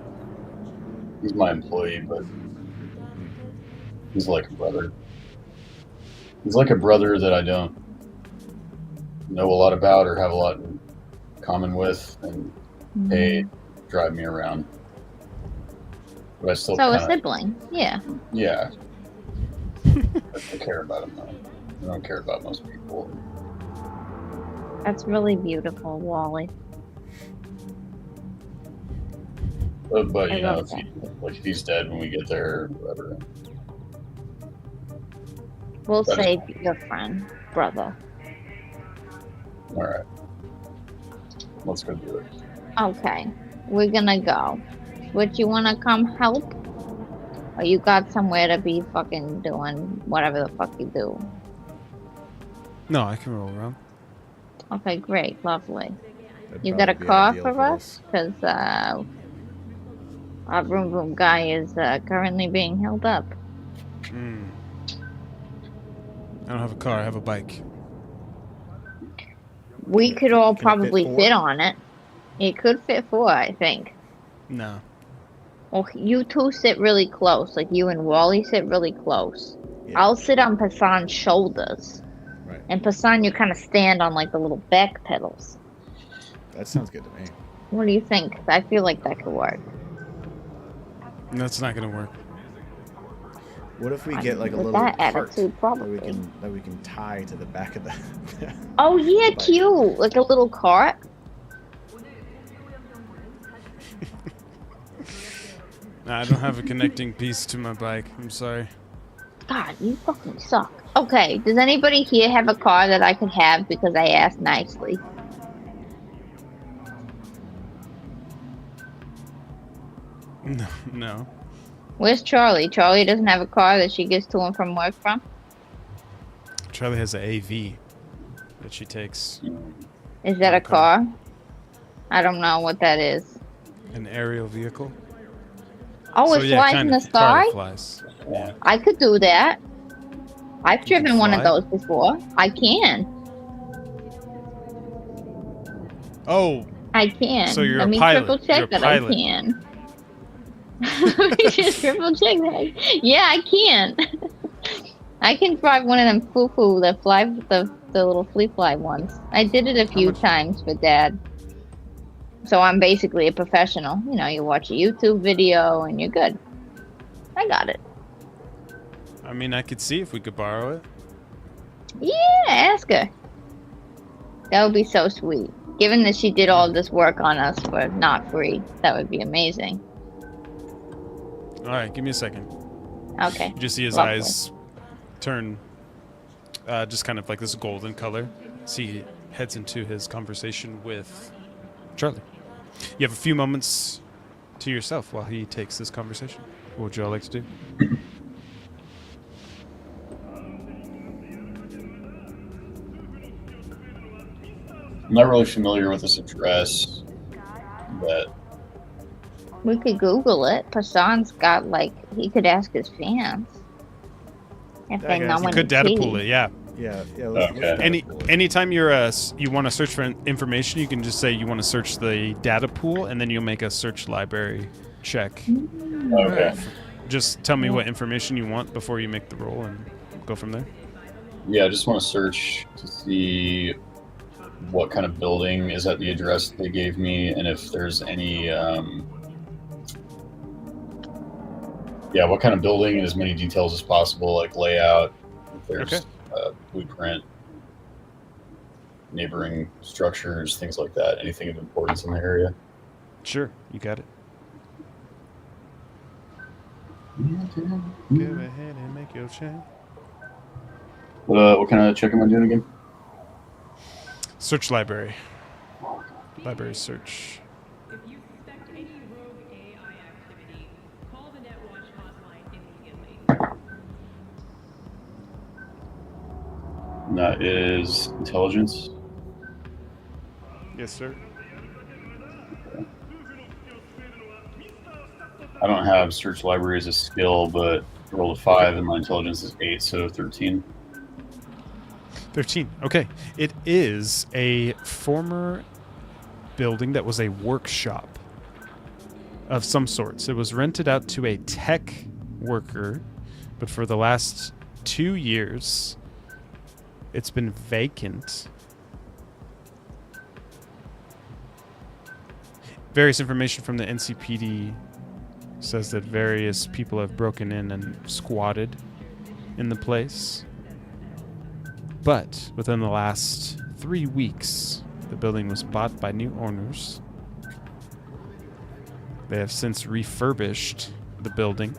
my employee, but he's like a brother. He's like a brother that I don't know a lot about or have a lot in common with, and pay drive me around. But I still So a kinda, sibling, yeah. yeah. I care about him though. I don't care about most people. That's really beautiful, Wally. But I you know, love if he's dead when we get there, or whatever. We'll That's save your friend, brother. All right, let's go do it. Okay, we're gonna go. Would you wanna come help? Or you got somewhere to be fucking doing whatever the fuck you do? No, I can roll around. Okay, great, lovely. that'd You got a probably be car ideal for us? Because our Vroom Vroom guy is currently being held up. I don't have a car. I have a bike. We could all Can it fit probably four? fit on it. It could fit four, I think. No. Well, you two sit really close. Like you and Wally sit really close. Yeah. I'll sit on Passan's shoulders. Right. And Passan, you kind of stand on like the little back pedals. That sounds good to me. What do you think? I feel like that could work. That's not gonna work. What if we I get like a with little that cart attitude, that probably. we can tie to the back of the? Oh yeah, Bike. cute. Like a little cart. Nah, I don't have a connecting piece to my bike. I'm sorry. God, you fucking suck. Okay, does anybody here have a car that I could have because I asked nicely? No, no. Where's Charlie? Charlie doesn't have a car that she gets to and from work from? Charlie has an AV that she takes. Is that a Okay. car? I don't know what that is. An aerial vehicle. Oh, it flies in the sky? Flies. Yeah. I could do that. I've You can driven one of fly? those before. I can. Oh, I can. So you're Let a me pilot. triple check You're a that pilot. I can. Let me just triple check that. Yeah, I can. I can drive one of them foo-foo that fly the little flea fly ones. I did it a few much- times for Dad. So I'm basically a professional. You know, you watch a YouTube video and you're good. I got it. I mean, I could see if we could borrow it. Yeah, ask her. That would be so sweet. Given that she did all this work on us for not free, that would be amazing. All right, give me a second. Okay. You just see his Lovely. eyes turn just kind of like this golden color as he heads into his conversation with Charlie. You have a few moments to yourself while he takes this conversation. What would you all like to do? I'm not really familiar with this address, but We could Google it. Hassan's got he could ask his fans if I they guess. know You You any could data key. pool it, yeah. Yeah. Okay. Anytime you're you want to search for information, you can just say you want to search the data pool, and then you'll make a search library check. Okay. Just tell me what information you want before you make the roll, and go from there. Yeah, I just want to search to see what kind of building is at the address they gave me, and if there's any, what kind of building and as many details as possible, like layout, if there's Okay. blueprint, neighboring structures, things like that. Anything of importance in the area. Sure, you got it. Go ahead and make your check. What kind of check am I doing again? Search library. Library search. If you suspect any rogue AI activity, call the NetWatch hotline immediately. And that is intelligence. Yes, sir. I don't have search library as a skill, but I rolled a 5 and my intelligence is 8, so 13. 13. Okay. It is a former building that was a workshop of some sorts. It was rented out to a tech worker, but for the last 2 years, it's been vacant. Various information from the NCPD says that various people have broken in and squatted in the place. But within the last 3 weeks, the building was bought by new owners. They have since refurbished the building.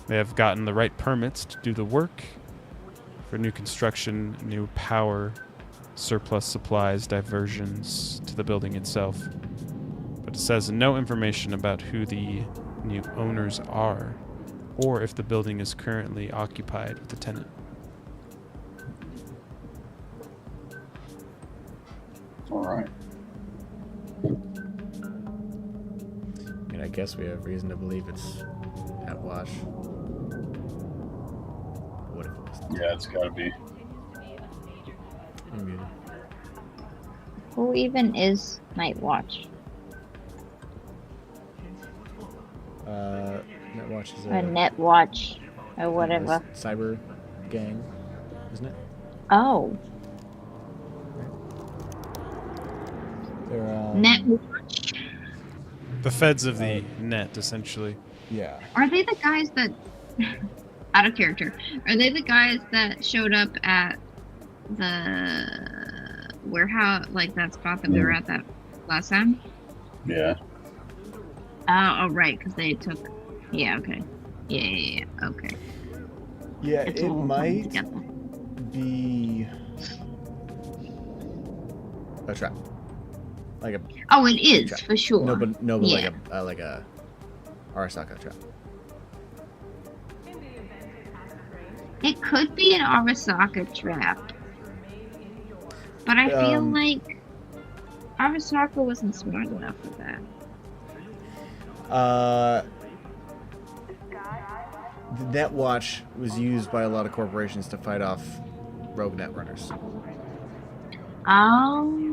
They have gotten the right permits to do the work for new construction, new power, surplus supplies, diversions to the building itself. But it says no information about who the new owners are or if the building is currently occupied with a tenant. All right. I mean, I guess we have reason to believe it's at Wash. What if it was? Yeah, it's got to be. I mean, Who even is Night Watch? Netwatch is Or Net Watch, or whatever. cyber gang, isn't it? Oh, They're Net Watch. The feds of the net, essentially. Yeah. Are they the guys that, out of character, are they the guys that showed up at the warehouse, like that spot that we were at that last time? Yeah. Oh, right, because they took. Yeah, okay. Yeah, okay. Yeah, It's it all coming might together. be a trap. Like a Oh, it is trap. for sure. No, but Yeah. like a Arasaka trap. It could be an Arasaka trap, but I feel like Arasaka wasn't smart enough for that. The Netwatch was used by a lot of corporations to fight off rogue netrunners. Oh,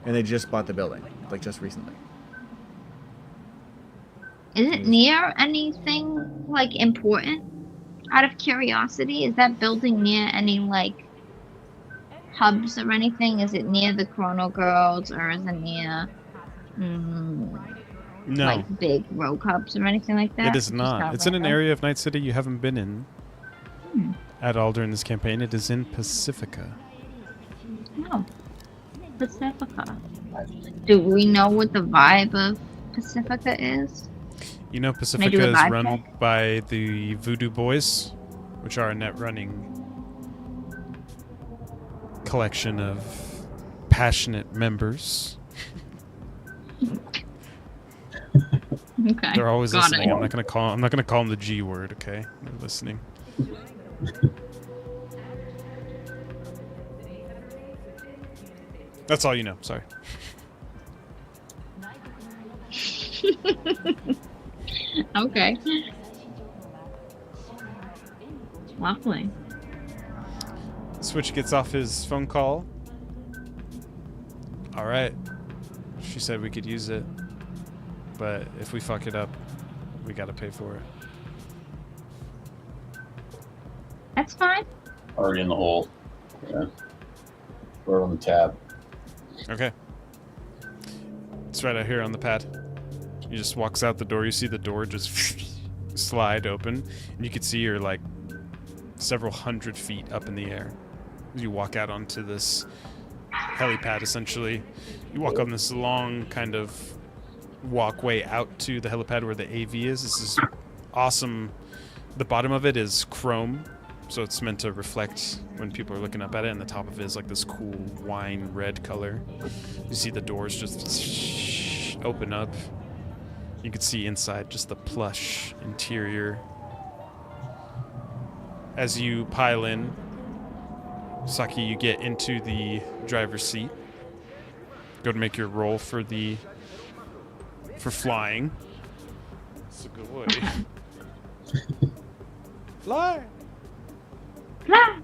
And they just bought the building, like just recently. is it near anything like important? Out of curiosity, is that building near any like hubs or anything? Is it near the Chrono Girls, or is it near No, like big rogue hubs or anything like that? it is Just not. It's in an random? area of Night City you haven't been in Hmm. at all during this campaign. It is in Pacifica. Oh, Pacifica. Do we know what the vibe of Pacifica is? You know, do Pacifica a is vibe run check? by the Voodoo Boys, which are a net running collection of passionate members. Okay. They're always got listening. It. I'm not gonna call them the G word. Okay, they're listening. That's all you know. Sorry. Okay. Lovely. Switch gets off his phone call. All right. She said we could use it, but if we fuck it up, we gotta pay for it. That's fine. Already in the hole. Yeah. We're on the tab. Okay. It's right out here on the pad. He just walks out the door. You see the door just slide open, and you can see you're like several hundred feet up in the air. You walk out onto this helipad, essentially. You walk on this long kind of walkway out to the helipad where the AV is. This is awesome. The bottom of it is chrome, so it's meant to reflect when people are looking up at it, and the top of it is like this cool wine red color. You see the doors just open up. You can see inside just the plush interior. As you pile in, Saki, you get into the driver's seat. Go to make your roll for flying. It's a good way. Fly! Fly.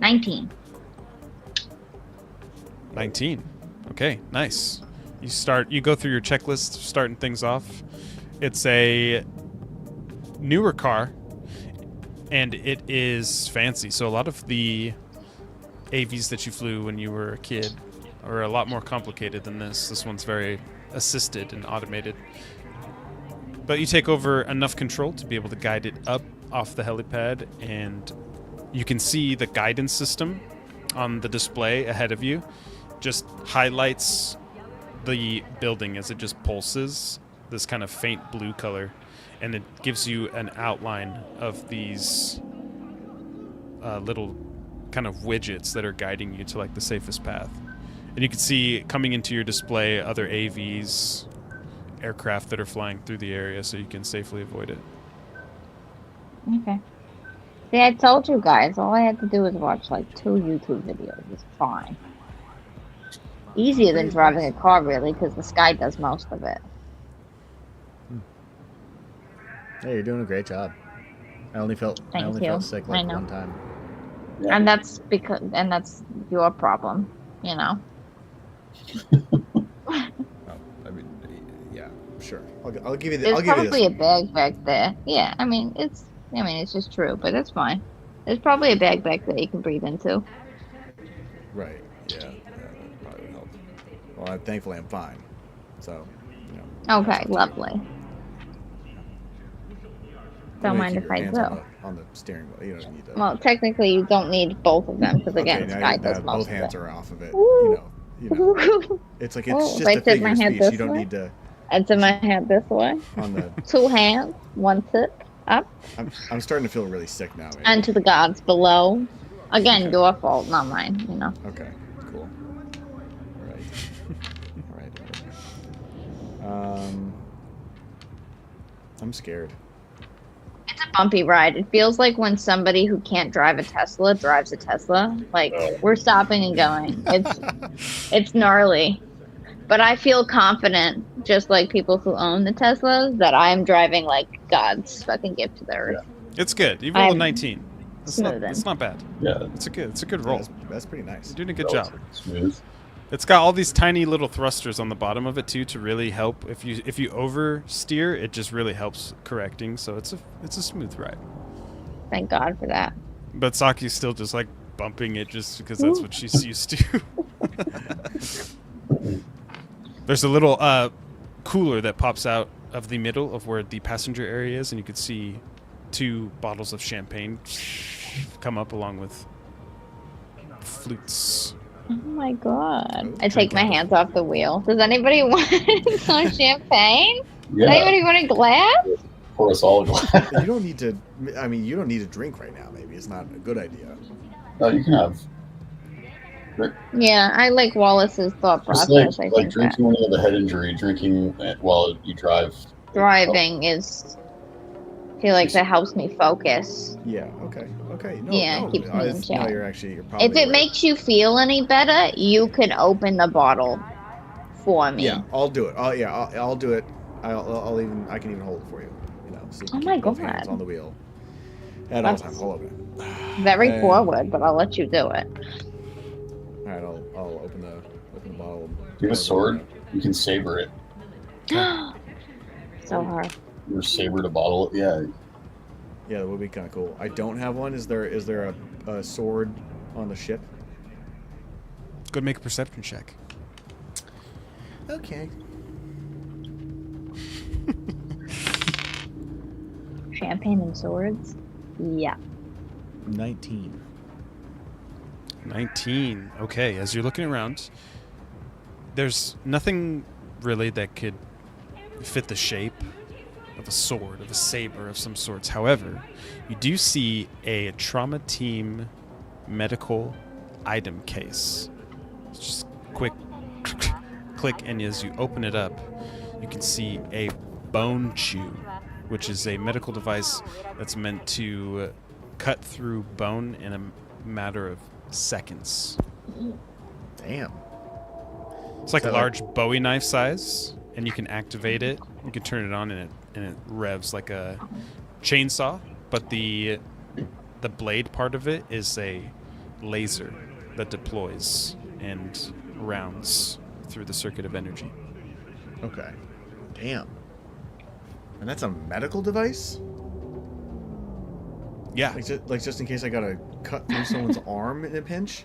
19. 19. Okay, nice. You go through your checklist, starting things off. It's a newer car, and it is fancy. So a lot of the AVs that you flew when you were a kid are a lot more complicated than this. This one's very assisted and automated. But you take over enough control to be able to guide it up off the helipad, and you can see the guidance system on the display ahead of you just highlights the building as it just pulses, this kind of faint blue color, and it gives you an outline of these little kind of widgets that are guiding you to like the safest path. And you can see coming into your display other AVs, aircraft that are flying through the area, so you can safely avoid it. Okay. See, I told you guys, all I had to do was watch like 2 YouTube videos. It's fine. Easier than driving a car, really, because the sky does most of it. Hey, you're doing a great job. I only felt Thank you. sick I like know. one time. Yeah. And that's your problem, you know. Oh, I mean, yeah, sure. I'll give you the. There's I'll give you probably this. a bag back there. Yeah, I mean it's just true, but it's fine. There's probably a bag back there you can breathe into. Right. Yeah. That probably would help. Well, thankfully I'm fine. So, you know. Okay, lovely. Don't mind keep if your I hands do. on the steering wheel. You don't need to. Well, technically you don't need both of them because again, okay, Sky now does both most of hands it. are off of it. Woo. You know. It's like it's Oh, if just I a tip figure my of hand speech. this You don't way? need to. I tip my hand this way. On the. 2 hands, 1 tip up, I'm starting to feel really sick now. Amy. and to the gods below. Again, Okay. your fault, not mine. You know. Okay. Cool. All right. All right. I'm scared. It's a bumpy ride. It feels like when somebody who can't drive a Tesla drives a Tesla. Like we're stopping and going. It's gnarly. But I feel confident, just like people who own the Teslas, that I'm driving like God's fucking gift to the earth. It's good. You rolled a I'm 19. It's not bad. Yeah. It's a good roll. That's pretty nice. You're doing a good job. Smooth. It's got all these tiny little thrusters on the bottom of it too to really help. If you oversteer, it just really helps correcting. So it's a smooth ride. Thank God for that. But Saki's still just like bumping it just because that's what she's used to. There's a little cooler that pops out of the middle of where the passenger area is, and you could see 2 bottles of champagne come up along with flutes. Oh my god. Ooh, I take my hands off the wheel. Does anybody want some champagne? Yeah. Does anybody want a glass? Pour us all a glass. You don't need to. I mean, you don't need to drink right now. Maybe it's not a good idea. No, you can have. Yeah, I like Wallace's thought Just process. I like think that drinking when you have a head injury, drinking while you drive. driving is. I feel like that helps me focus. Yeah. Okay. Okay. No. Yeah, no, keeps me in no, check. you're probably. If it right. makes you feel any better, you can open the bottle for me. Yeah, I'll do it. I'll do it. I can even hold it for you. You know. So you can Oh keep my both God. hands on the wheel. At all That's times. Hold it. Very And- forward, but I'll let you do it. All right. I'll open the bottle. Do you have a sword? You can saber it. So hard. Or saber to bottle it. Yeah. Yeah, that would be kind of cool. I don't have one. Is there a sword on the ship? Go make a perception check. Okay. Champagne and swords? Yeah. 19. 19. Okay, as you're looking around, there's nothing really that could fit the shape of a sword, of a saber of some sorts. However, you do see a trauma team medical item case. It's just quick click, and as you open it up, you can see a bone chew, which is a medical device that's meant to cut through bone in a matter of seconds. Damn. It's like So a like- large Bowie knife size, and you can activate it. You can turn it on, and it revs like a chainsaw. But the blade part of it is a laser that deploys and rounds through the circuit of energy. Okay. Damn. And that's a medical device? Yeah, Like just in case I gotta cut through someone's arm in a pinch?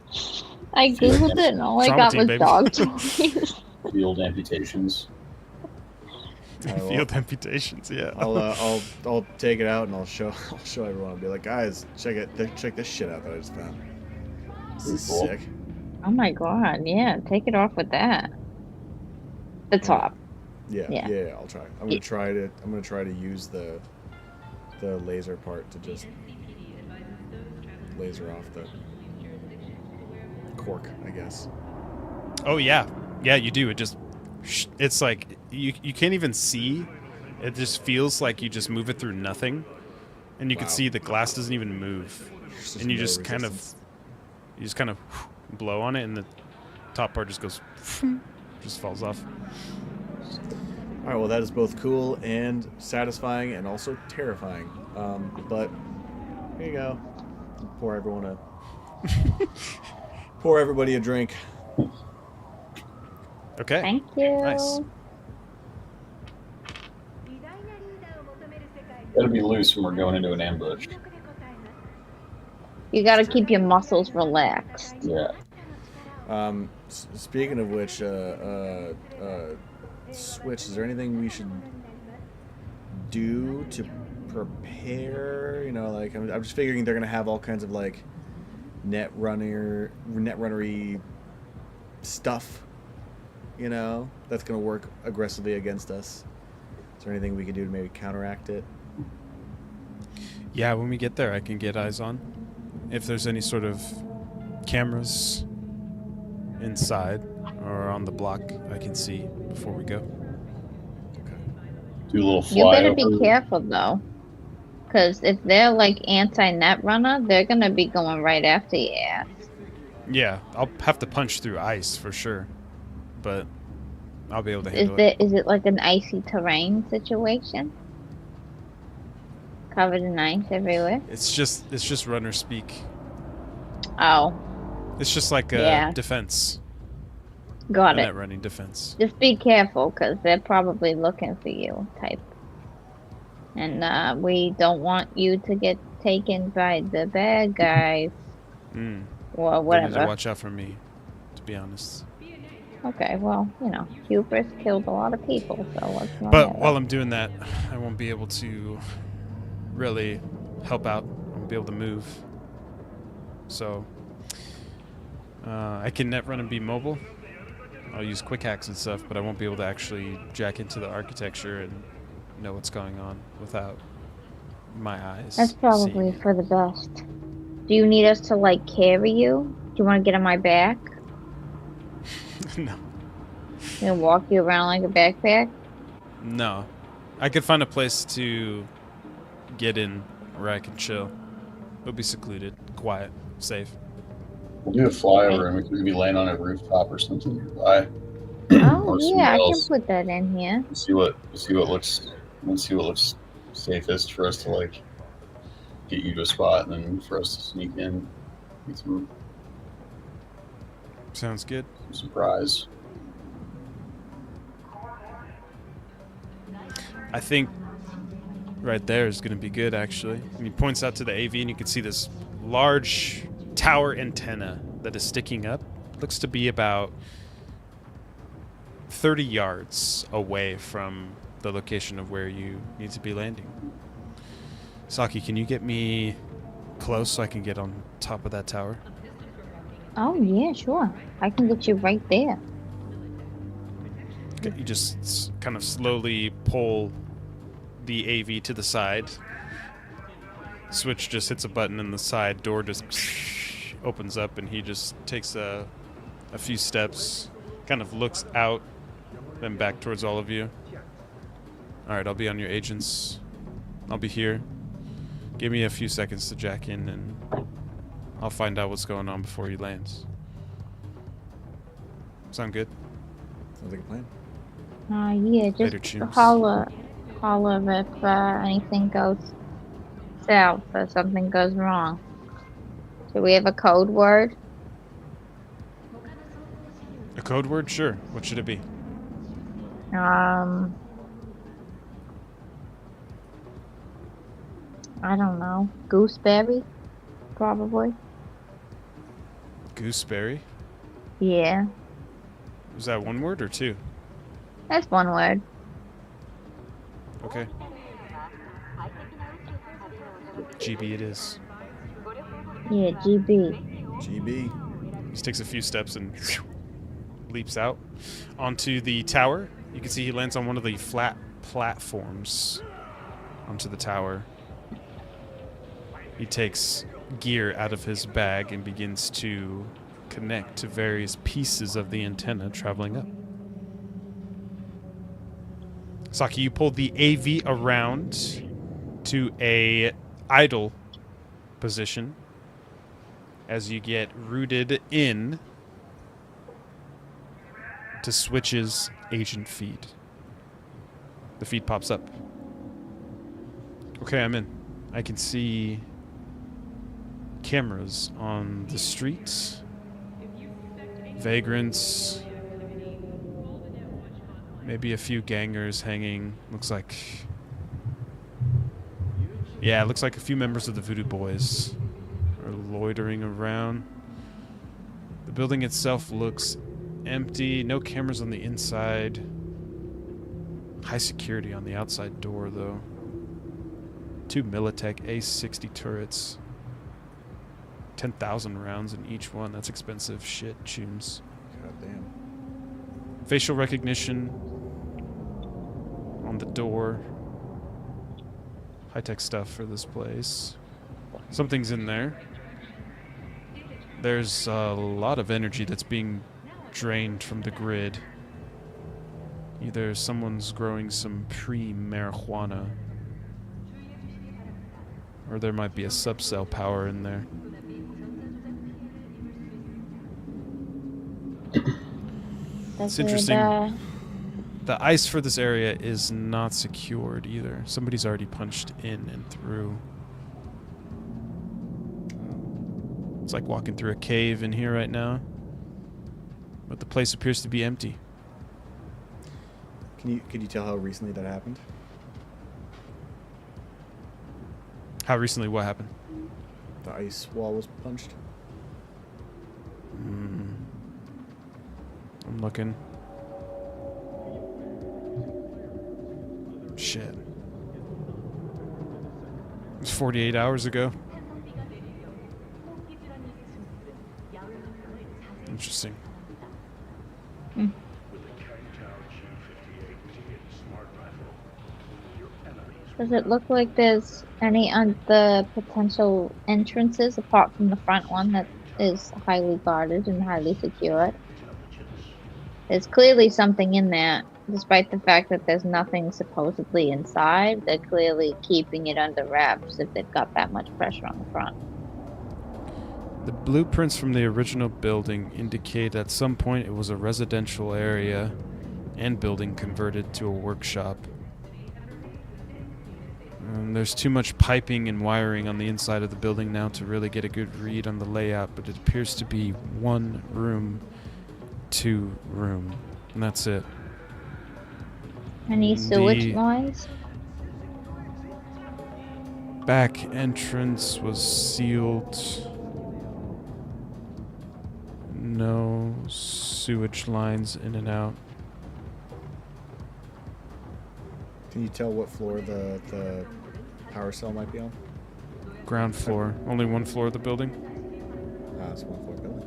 I googled it and all I Trauma got team, was baby. dog toys. Field amputations. Alright, well, field amputations. Yeah. I'll take it out and I'll show everyone. I'll be like, guys, check this shit out that I just found. This is Pretty cool. sick. Oh my god, yeah, take it off with that. The top. Yeah, Yeah. yeah, I'll try. I'm gonna try to use the laser part to just laser off the cork, I guess. Oh yeah, yeah. You do. It just. It's like you can't even see. It just feels like you just move it through nothing, and you can Wow. see the glass doesn't even move, There's and you no just kind resistance. of blow on it, and the top part just goes, just falls off. All right, well, that is both cool and satisfying, and also terrifying. But here you go. Pour everybody a drink. Okay. Thank you. Nice. Gotta be loose when we're going into an ambush. You gotta keep your muscles relaxed. Yeah. Speaking of which, Switch, is there anything we should do to prepare? You know, like I'm just figuring they're gonna have all kinds of like netrunnery stuff. You know, that's gonna work aggressively against us. Is there anything we can do to maybe counteract it? Yeah, when we get there, I can get eyes on. If there's any sort of cameras inside or on the block, I can see before we go. Do a little You flyover. better be careful though. Because if they're like anti-net runner, they're gonna be going right after your ass. Yeah, I'll have to punch through ice for sure, but I'll be able to handle Is it like an icy terrain situation? Covered in ice everywhere? It's just runner speak. Oh, It's just like a Yeah. defense. got a it. net running defense. Just be careful, because they're probably looking for you, type. And we don't want you to get taken by the bad guys, Mm. or They need to whatever. watch out for me, to be honest. Okay, well, you know, hubris killed a lot of people, so let's not But have while it. I'm doing that, I won't be able to really help out. I won't be able to move. So I can net run and be mobile. I'll use quick hacks and stuff, but I won't be able to actually jack into the architecture and know what's going on without my eyes. That's probably seeing it. for the best. Do you need us to like carry you? Do you want to get on my back? No. And walk you around like a backpack? No. I could find a place to get in where I can chill. It'll be secluded, quiet, safe. We'll do a flyover and we can maybe land on a rooftop or something nearby. Oh Or yeah, somewhere I can else. put that in here. See what looks safest for us to like get you to a spot and then for us to sneak in, get some Sounds good. surprise. I think right there is going to be good, actually. And he points out to the AV, and you can see this large tower antenna that is sticking up. Looks to be about 30 yards away from the location of where you need to be landing. Saki, can you get me close so I can get on top of that tower? Oh yeah, sure. I can get you right there. Okay, you just kind of slowly pull the AV to the side. Switch just hits a button and the side door just opens up, and he just takes a few steps, kind of looks out, then back towards all of you. Alright, I'll be on your agents. I'll be here. Give me a few seconds to jack in, and I'll find out what's going on before he lands. Sound good? Sounds like a plan. Yeah, Later, just chums. holler if anything goes south or something goes wrong. Do we have a code word? A code word? Sure. What should it be? I don't know. Gooseberry? Probably. Gooseberry? Yeah. Was that one word or two? That's one word. Okay. GB it is. Yeah, GB. GB. Just takes a few steps and leaps out onto the tower. You can see he lands on one of the flat platforms onto the tower. He takes gear out of his bag and begins to connect to various pieces of the antenna traveling up. Saki, you pull the AV around to a idle position as you get rooted in to Switch's agent feed. The feed pops up. Okay, I'm in. I can see cameras on the streets, vagrants, maybe a few gangers hanging. Looks like... Yeah, it looks like a few members of the Voodoo Boys are loitering around. The building itself looks empty. No cameras on the inside. High security on the outside door, though. 2 Militech A60 turrets. 10,000 rounds in each one. That's expensive shit, chooms. God damn. Facial recognition on the door. High-tech stuff for this place. Something's in there. There's a lot of energy that's being drained from the grid. Either someone's growing some pre-marijuana, or there might be a subcell power in there. It's interesting. The ice for this area is not secured either. Somebody's already punched in and through. It's like walking through a cave in here right now. But the place appears to be empty. Could you tell how recently that happened? How recently what happened? The ice wall was punched. I'm looking. Shit. It was 48 hours ago. Interesting. Does it look like there's any other potential entrances apart from the front one that is highly guarded and highly secured? There's clearly something in there, despite the fact that there's nothing supposedly inside. They're clearly keeping it under wraps if they've got that much pressure on the front. The blueprints from the original building indicate at some point it was a residential area and building converted to a workshop. There's too much piping and wiring on the inside of the building now to really get a good read on the layout, but it appears to be 1 room, 2 room, and that's it. Any sewage lines? Back entrance was sealed. No sewage lines in and out. Can you tell what floor the power cell might be on? Ground floor. Only 1 floor of the building. Ah, it's 1 floor building.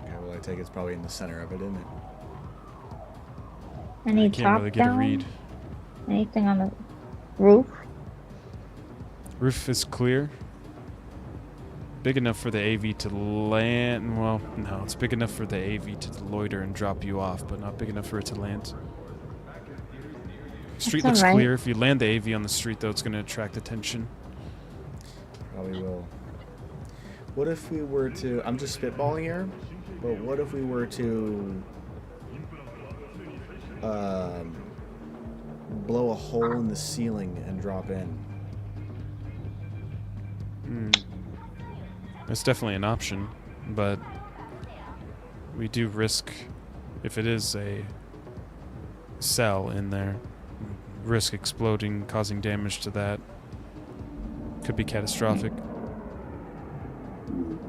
Okay, well I take it's probably in the center of it, isn't it? Any I can't top really get a down? read. Anything on the roof? Roof is clear. Big enough for the AV to land. Well, no, it's big enough for the AV to loiter and drop you off, but not big enough for it to land. Street looks alright. clear. If you land the AV on the street, though, it's going to attract attention. Probably will. What if we were to... I'm just spitballing here, but what if we were to... blow a hole in the ceiling and drop in? It's definitely an option, but we do risk, if it is a cell in there, risk exploding, causing damage to that. Could be catastrophic.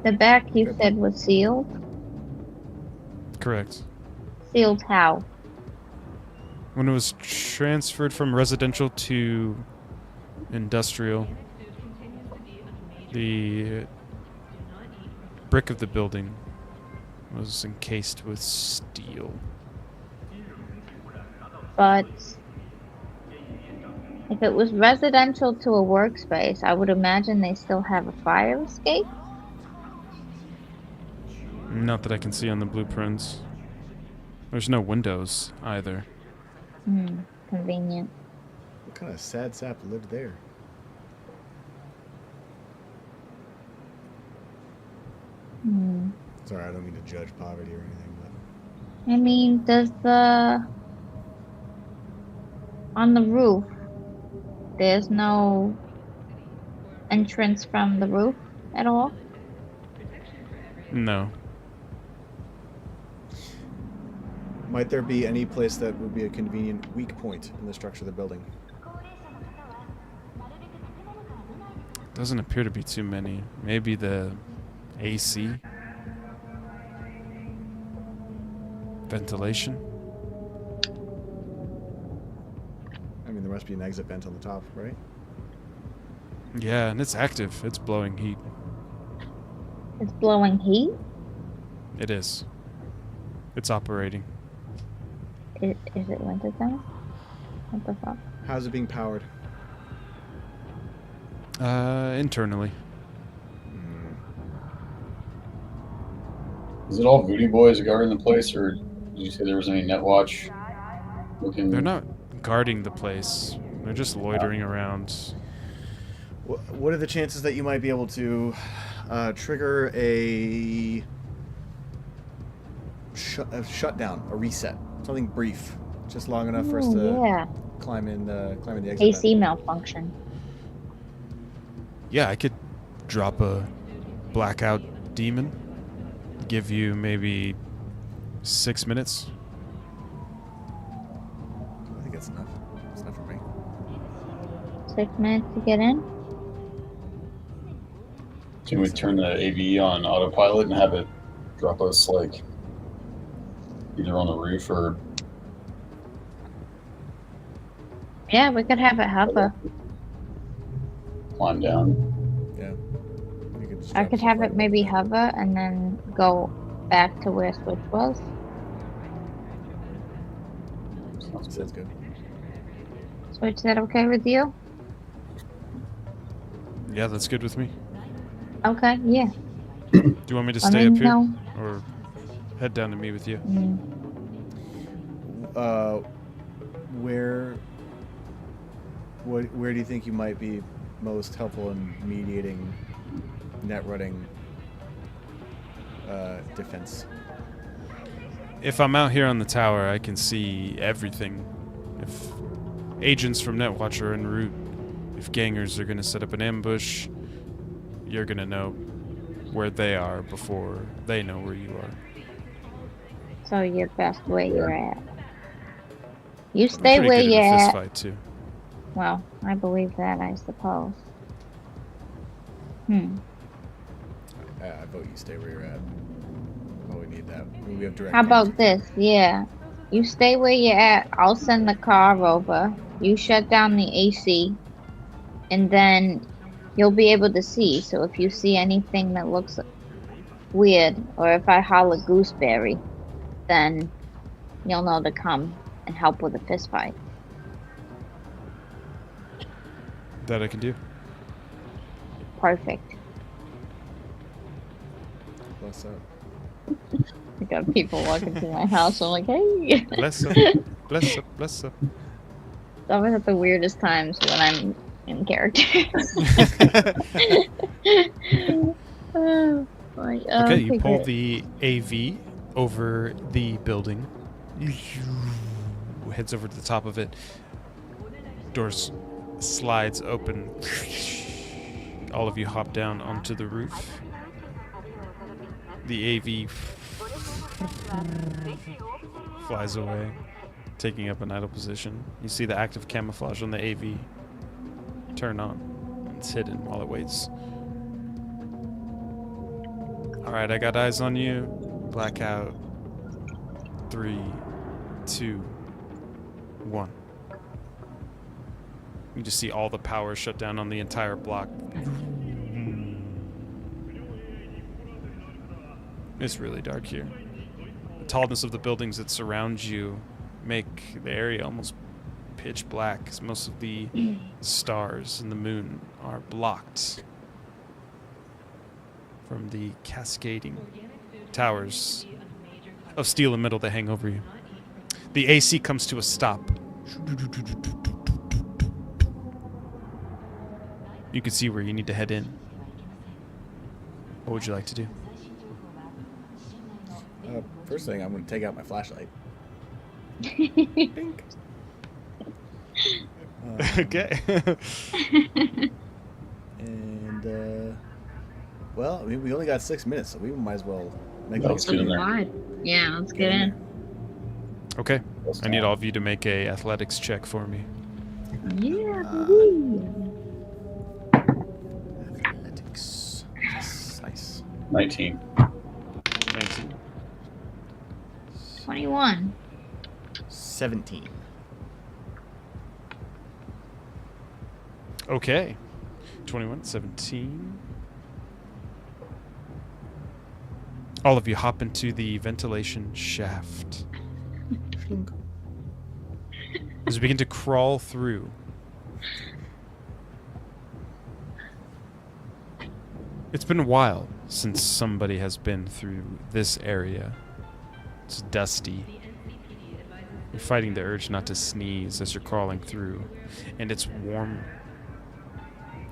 The back you said was sealed? Correct. Sealed how? When it was transferred from residential to industrial, the brick of the building was encased with steel. But if it was residential to a workspace, I would imagine they still have a fire escape. Not that I can see on the blueprints. There's no windows either. Convenient. What kind of sad sap lived there? Sorry, I don't mean to judge poverty or anything, but... I mean, does the... On the roof, there's no entrance from the roof at all? No. Might there be any place that would be a convenient weak point in the structure of the building? Doesn't appear to be too many. Maybe the AC? Ventilation? I mean, there must be an exit vent on the top, right? Yeah, and it's active. It's blowing heat. It's blowing heat? It is. It's operating. Is it wintertime? What the fuck? How's it being powered? Internally. Is it all voodoo boys guarding the place, or did you say there was any net watch looking? They're not guarding the place. They're just loitering around. What are the chances that you might be able to trigger a shutdown, a reset, something brief, just long enough for us to climb in the exit AC vent? malfunction. Yeah, I could drop a blackout demon. Give you maybe 6 minutes. I think that's enough. That's enough for me. 6 minutes to get in? Can we turn the AV on autopilot and have it drop us, like, either on the roof or... Yeah, we could have it hover. climb down? Yeah, you could I could have it maybe hover and then go back to where Switch was. Sounds good. Switch, is that okay with you? Yeah, that's good with me. Okay, yeah. Do you want me to Let stay me up here know. or head down to meet with you? Where do you think you might be most helpful in mediating net running defense? If I'm out here on the tower, I can see everything. If agents from Netwatch are en route, if gangers are going to set up an ambush, you're going to know where they are before they know where you are. So you're best where you're at. You I'm stay pretty where good in you're a fist at. fight too. Well, I believe that, I suppose. I vote you stay where you're at. Oh, we need that. We have direct. How about this? Yeah. You stay where you're at. I'll send the car over. You shut down the AC. And then you'll be able to see. So if you see anything that looks weird, or if I holler gooseberry, then you'll know to come and help with a fist fight. That I can do. Perfect. Bless up. I got people walking through my house. I'm like, hey. Bless up, bless up, bless up. It's always at the weirdest times when I'm in character. Oh, boy. Okay, you pull great. the AV over the building. Heads over to the top of it. Doors slides open. All of you hop down onto the roof. The AV flies away, taking up an idle position. You see the active camouflage on the AV turn on. It's hidden while it waits. Alright, I got eyes on you. Blackout. 3, 2, 1. You just see all the power shut down on the entire block. It's really dark here. The tallness of the buildings that surround you make the area almost pitch black, as most of the stars and the moon are blocked from the cascading towers of steel and metal that hang over you. The AC comes to a stop. You can see where you need to head in. What would you like to do? First thing, I'm going to take out my flashlight. Bink. Okay. And, well, I mean, we only got 6 minutes, so we might as well make Let's get in there. Yeah, let's get in. Okay. I need all of you to make a athletics check for me. Yeah, baby. Athletics. Nice. 19. 19. 21. 17. Okay. 21, 17. All of you hop into the ventilation shaft. As we begin to crawl through, it's been a while since somebody has been through this area. It's dusty. You're fighting the urge not to sneeze as you're crawling through, and it's warm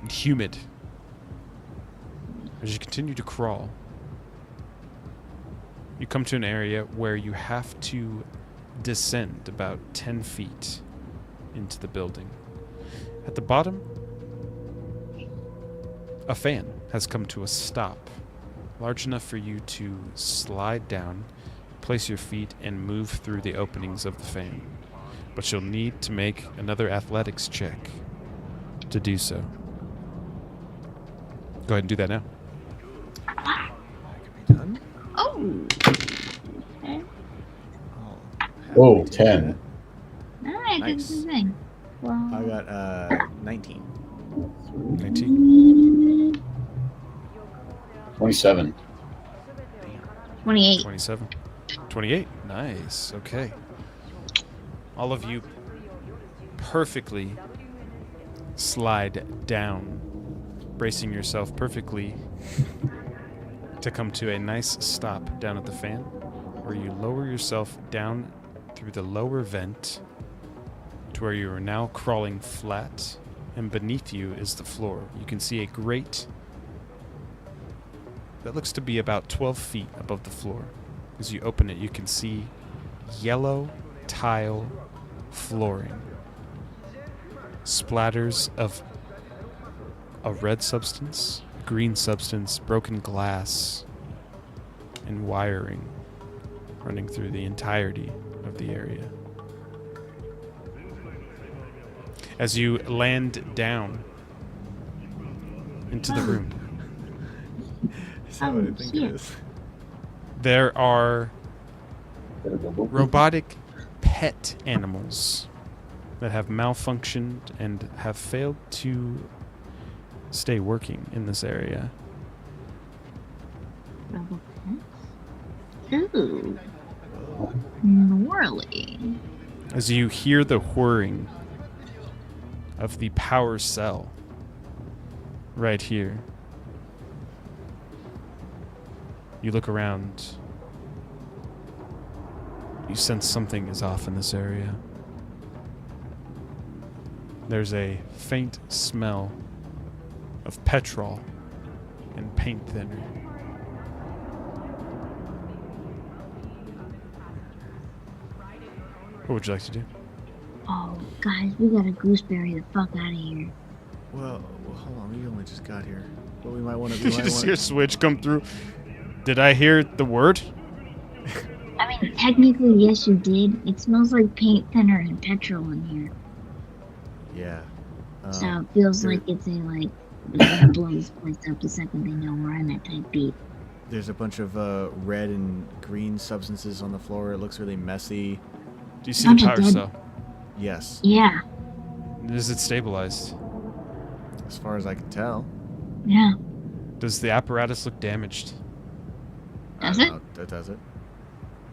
and humid. As you continue to crawl, you come to an area where you have to descend about 10 feet into the building. At the bottom, a fan has come to a stop, large enough for you to slide down, place your feet, and move through the openings of the fan. But you'll need to make another athletics check to do so. Go ahead and do that now. That could be done. Oh, Oh, 10. I did Nice. the thing. Well, I got 19. 19. 27. 28. 27. 28. Nice. Okay. All of you perfectly slide down, bracing yourself perfectly to come to a nice stop down at the fan, where you lower yourself down through the lower vent to where you are now crawling flat, and beneath you is the floor. You can see a grate that looks to be about 12 feet above the floor. As you open it, you can see yellow tile flooring, splatters of a red substance, green substance, broken glass, and wiring running through the entirety of the area. As you land down into the room, Is that what I think it is? there are robotic pet animals that have malfunctioned and have failed to stay working in this area. Ooh. Gnarly. As you hear the whirring of the power cell right here, you look around. You sense something is off in this area. There's a faint smell of petrol and paint thinner. What would you like to do? Oh, guys, we gotta gooseberry the fuck out of here. Well, hold on. We only just got here. But we might want to. Did you just hear Switch come through? Did I hear the word? I mean, technically, yes, you did. It smells like paint thinner and petrol in here. Yeah. So it feels like it's a, like, they're gonna blow this place up the second they know we're in that type beat. There's a bunch of red and green substances on the floor. It looks really messy. Do you see the power dead. cell? Yes. Yeah, Is it stabilized? As far as I can tell. yeah. Does the apparatus look damaged? Does I it? don't know. That does it.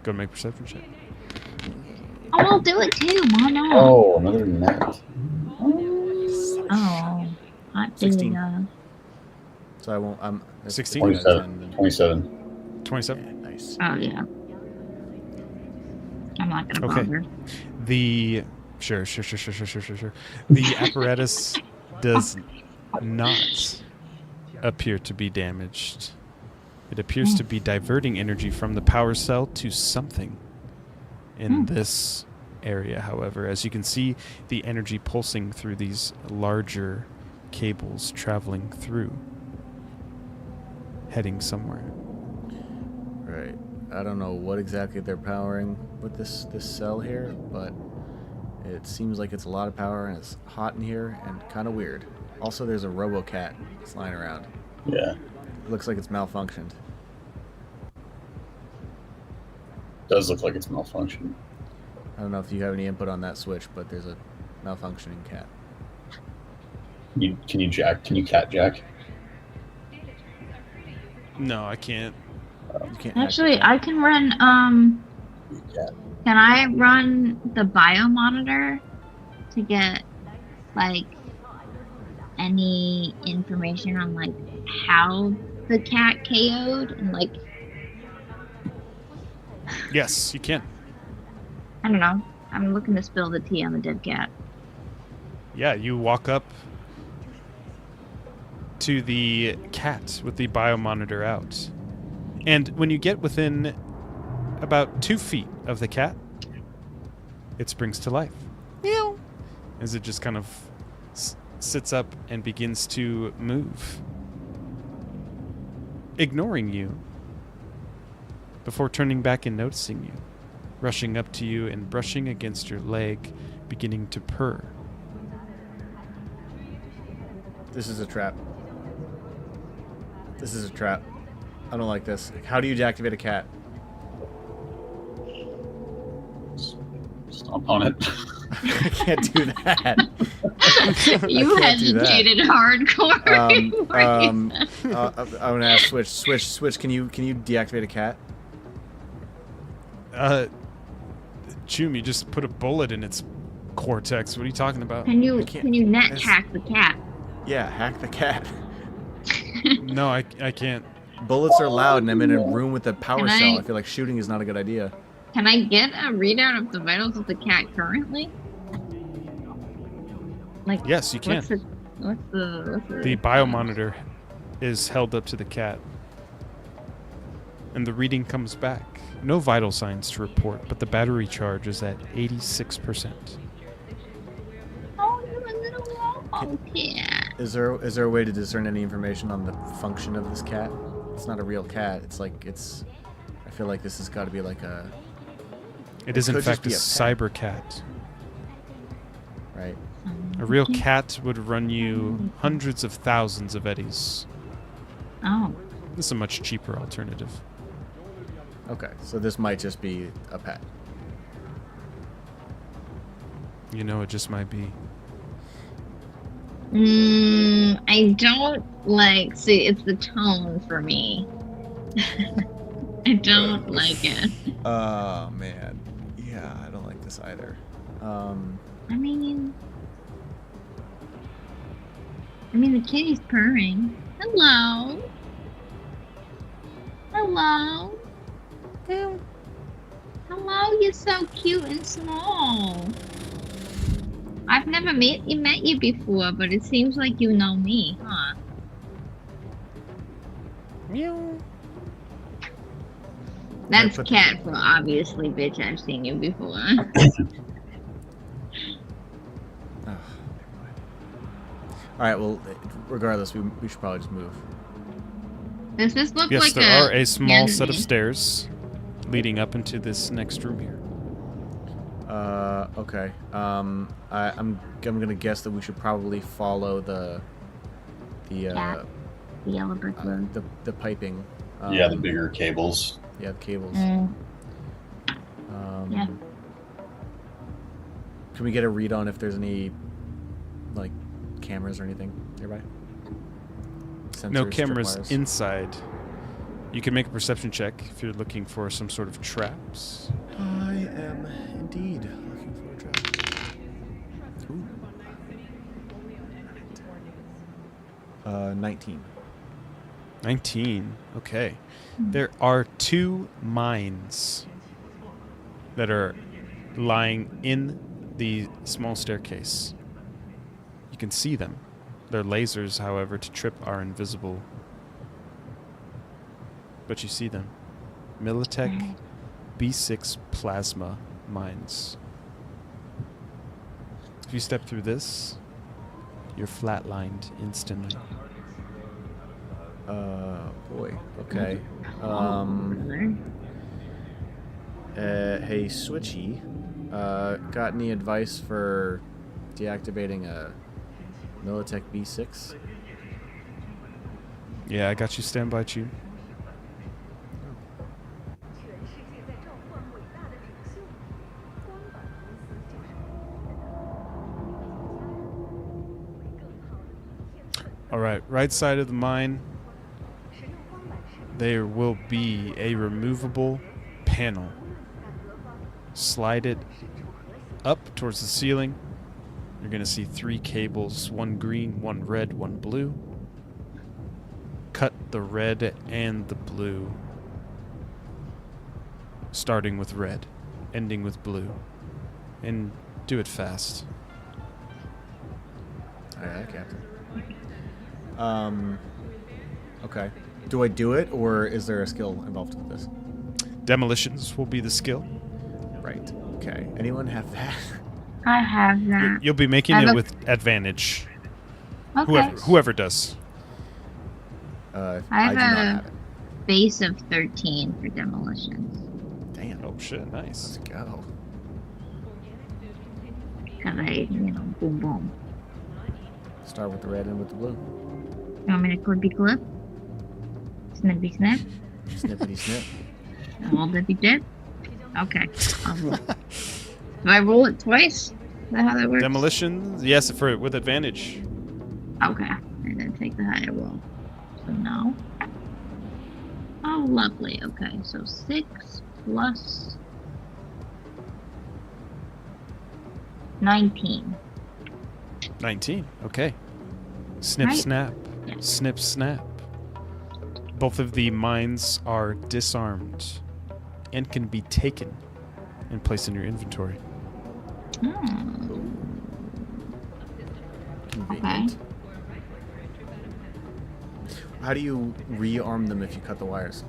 Go make perception check. Oh, I'll do it too. Why not? Oh, another net. Oh, hot 16. dude. So I won't. I'm 16? 27. 27. 27. Nice. Oh yeah. I'm not gonna Okay. bother. The sure. The apparatus does not appear to be damaged. It appears to be diverting energy from the power cell to something in this area, however. As you can see, the energy pulsing through these larger cables traveling through, heading somewhere. Right. I don't know what exactly they're powering with this cell here, but it seems like it's a lot of power and it's hot in here and kind of weird. Also, there's a RoboCat flying around. Yeah. It looks like it's malfunctioned. Does look like it's malfunctioned. I don't know if you have any input on that switch, but there's a malfunctioning cat. Can you cat jack? No, I can't. You can't hack Actually, the cat. I can run. Yeah. Can I run the biomonitor to get like any information on like how the cat KO'd and like Yes, you can. I don't know. I'm looking to spill the tea on the dead cat. Yeah, you walk up to the cat with the biomonitor out. And when you get within about 2 feet of the cat, it springs to life. Meow. As it just kind of sits up and begins to move, ignoring you, before turning back and noticing you, rushing up to you and brushing against your leg, beginning to purr. This is a trap. This is a trap. I don't like this. How do you deactivate a cat? Stomp on it. I can't do that. You can't do that. hesitated hardcore. before you said- I'm gonna ask Switch. Can you deactivate a cat? Choom, you just put a bullet in its cortex. What are you talking about? Can you can't- net it's- hack the cat? Yeah, hack the cat. No, I can't. Bullets are loud, and I'm in a room with a power Can cell. I- I feel like shooting is not a good idea. Can I get a readout of the vitals of the cat currently? Like, Yes, you can. what's the The biomonitor is held up to the cat, and the reading comes back. No vital signs to report, but the battery charge is at 86%. Oh, you're a little wall cat. Is there a way to discern any information on the function of this cat? It's not a real cat. It's like I feel like this has got to be like a. It is in could just fact a be a cyber cat. Right. A real cat would run you hundreds of thousands of eddies. Oh, This is a much cheaper alternative. Okay, so this might just be a pet. You know, it just might be. I don't like. See, it's the tone for me. I don't like it. Oh man. Yeah, I don't like this either. I mean, the kitty's purring. Hello. Hello. Hello, you're so cute and small. I've never met you before, but it seems like you know me, huh? Meow. That's put cat for obviously, bitch. I've seen you before. All right. Well, regardless, we should probably just move. Does this look Yes, like there are a small set of dungeon? stairs leading up into this next room here. Okay. I'm gonna guess that we should probably follow the Cat. The yellow brick road. the piping. Yeah, the bigger cables. Yeah, the cables. Yeah. Can we get a read on if there's any like cameras or anything nearby? No Sensors, cameras tripwires? inside. You can make a perception check if you're looking for some sort of traps. I am indeed looking for a trap. Ooh. 19. 19. Okay. There are 2 mines that are lying in the small staircase. You can see them. Their lasers, however, to trip are invisible. But you see them. Militech B6 plasma mines. If you step through this, you're flatlined instantly. Boy. Okay. Hey, Switchy. Got any advice for deactivating a Militech B6? Yeah, I got you. Stand by, Chew. All right, right side of the mine, there will be a removable panel. Slide it up towards the ceiling. You're going to see 3 cables, 1 green, 1 red, 1 blue. Cut the red and the blue, starting with red, ending with blue. And do it fast. Aye, Captain. Okay. Do I do it, or is there a skill involved with this? Demolitions will be the skill. Right. Okay. Anyone have that? I have that. You'll be making I have it a- with advantage. Okay. Whoever does. I I do not have have a it. base of 13 for demolitions. Damn. Oh shit, nice. Let's go. Because boom boom. Start with the red and with the blue. You want me to clippy clip? Snippy snip? Snippity snip. All dippy dip? Okay. I'll roll it. Do I roll it twice? Is that how that works? Demolitions, yes, with advantage. Okay. And then take the higher roll. So no. Oh, lovely. Okay, so 6 plus 19. 19. Okay. Snip, Right. snap. Yeah. Snip, snap. Both of the mines are disarmed and can be taken and placed in your inventory. Oh. Convenient. How do you rearm them if you cut the wires?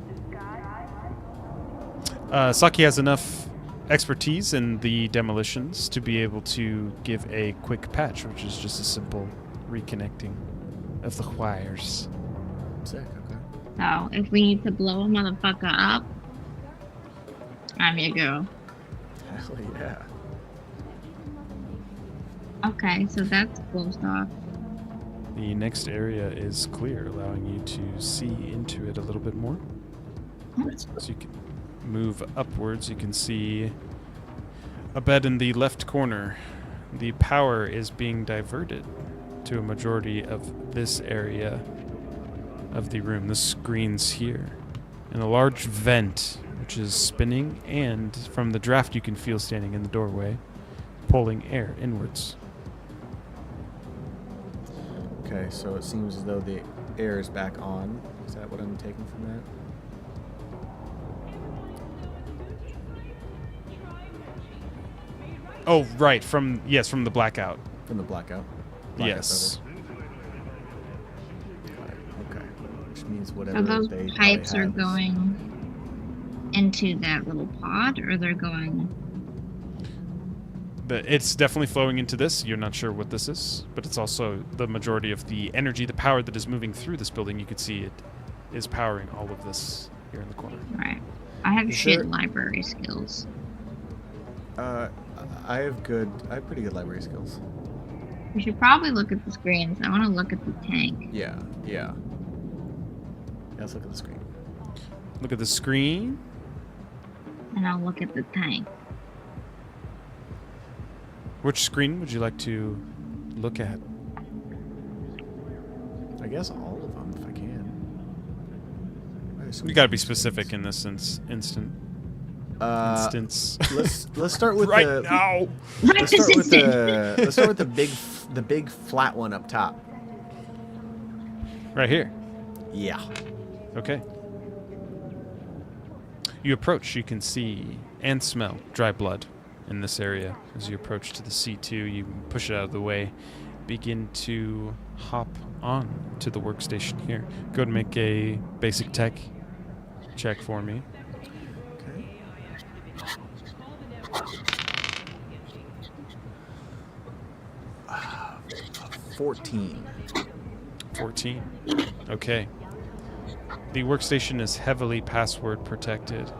Saki has enough expertise in the demolitions to be able to give a quick patch, which is just a simple reconnecting of the wires. Sick, okay. So, if we need to blow a motherfucker up, I'm your girl. Hell yeah. Okay, so that's closed off. The next area is clear, allowing you to see into it a little bit more. So you can move upwards. You can see a bed in the left corner. The power is being diverted to a majority of this area of the room. The screen's here. And a large vent, which is spinning, and from the draft you can feel standing in the doorway, pulling air inwards. Okay, so it seems as though the air is back on. Is that what I'm taking from that? Oh, right, from the blackout. From the blackout? Yes. Okay. Which means whatever So those they pipes are have is- going into that little pod, or they're going... It's definitely flowing into this. You're not sure what this is, but it's also the majority of the energy, the power that is moving through this building. You could see it is powering all of this here in the corner. Right. I have Is shit there- library skills. I have pretty good library skills. We should probably look at the screens. I want to look at the tank. Yeah. Yeah, let's look at the screen. Look at the screen. And I'll look at the tank. Which screen would you like to look at? I guess all of them, if I can. You got to be specific in this instance. Let's start with right the now. let's start with the big flat one up top. Right here. Yeah. Okay. You approach. You can see and smell dry blood in this area. As you approach to the C2, you push it out of the way, begin to hop on to the workstation here. Go and make a basic tech check for me. Okay. 14. 14. Okay. The workstation is heavily password protected.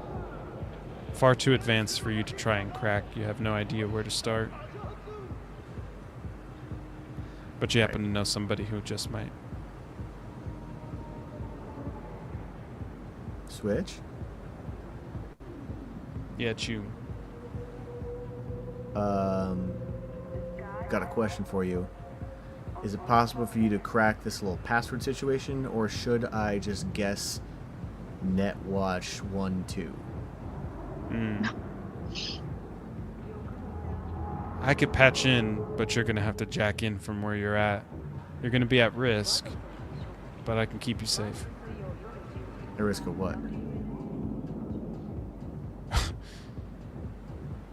Far too advanced for you to try and crack. You have no idea where to start. But you happen to know somebody who just might. Switch. Yeah, it's you. Got a question for you. Is it possible for you to crack this little password situation, or should I just guess NetWatch 1-2? I could patch in, but you're going to have to jack in from where you're at. You're going to be at risk, but I can keep you safe. At risk of what?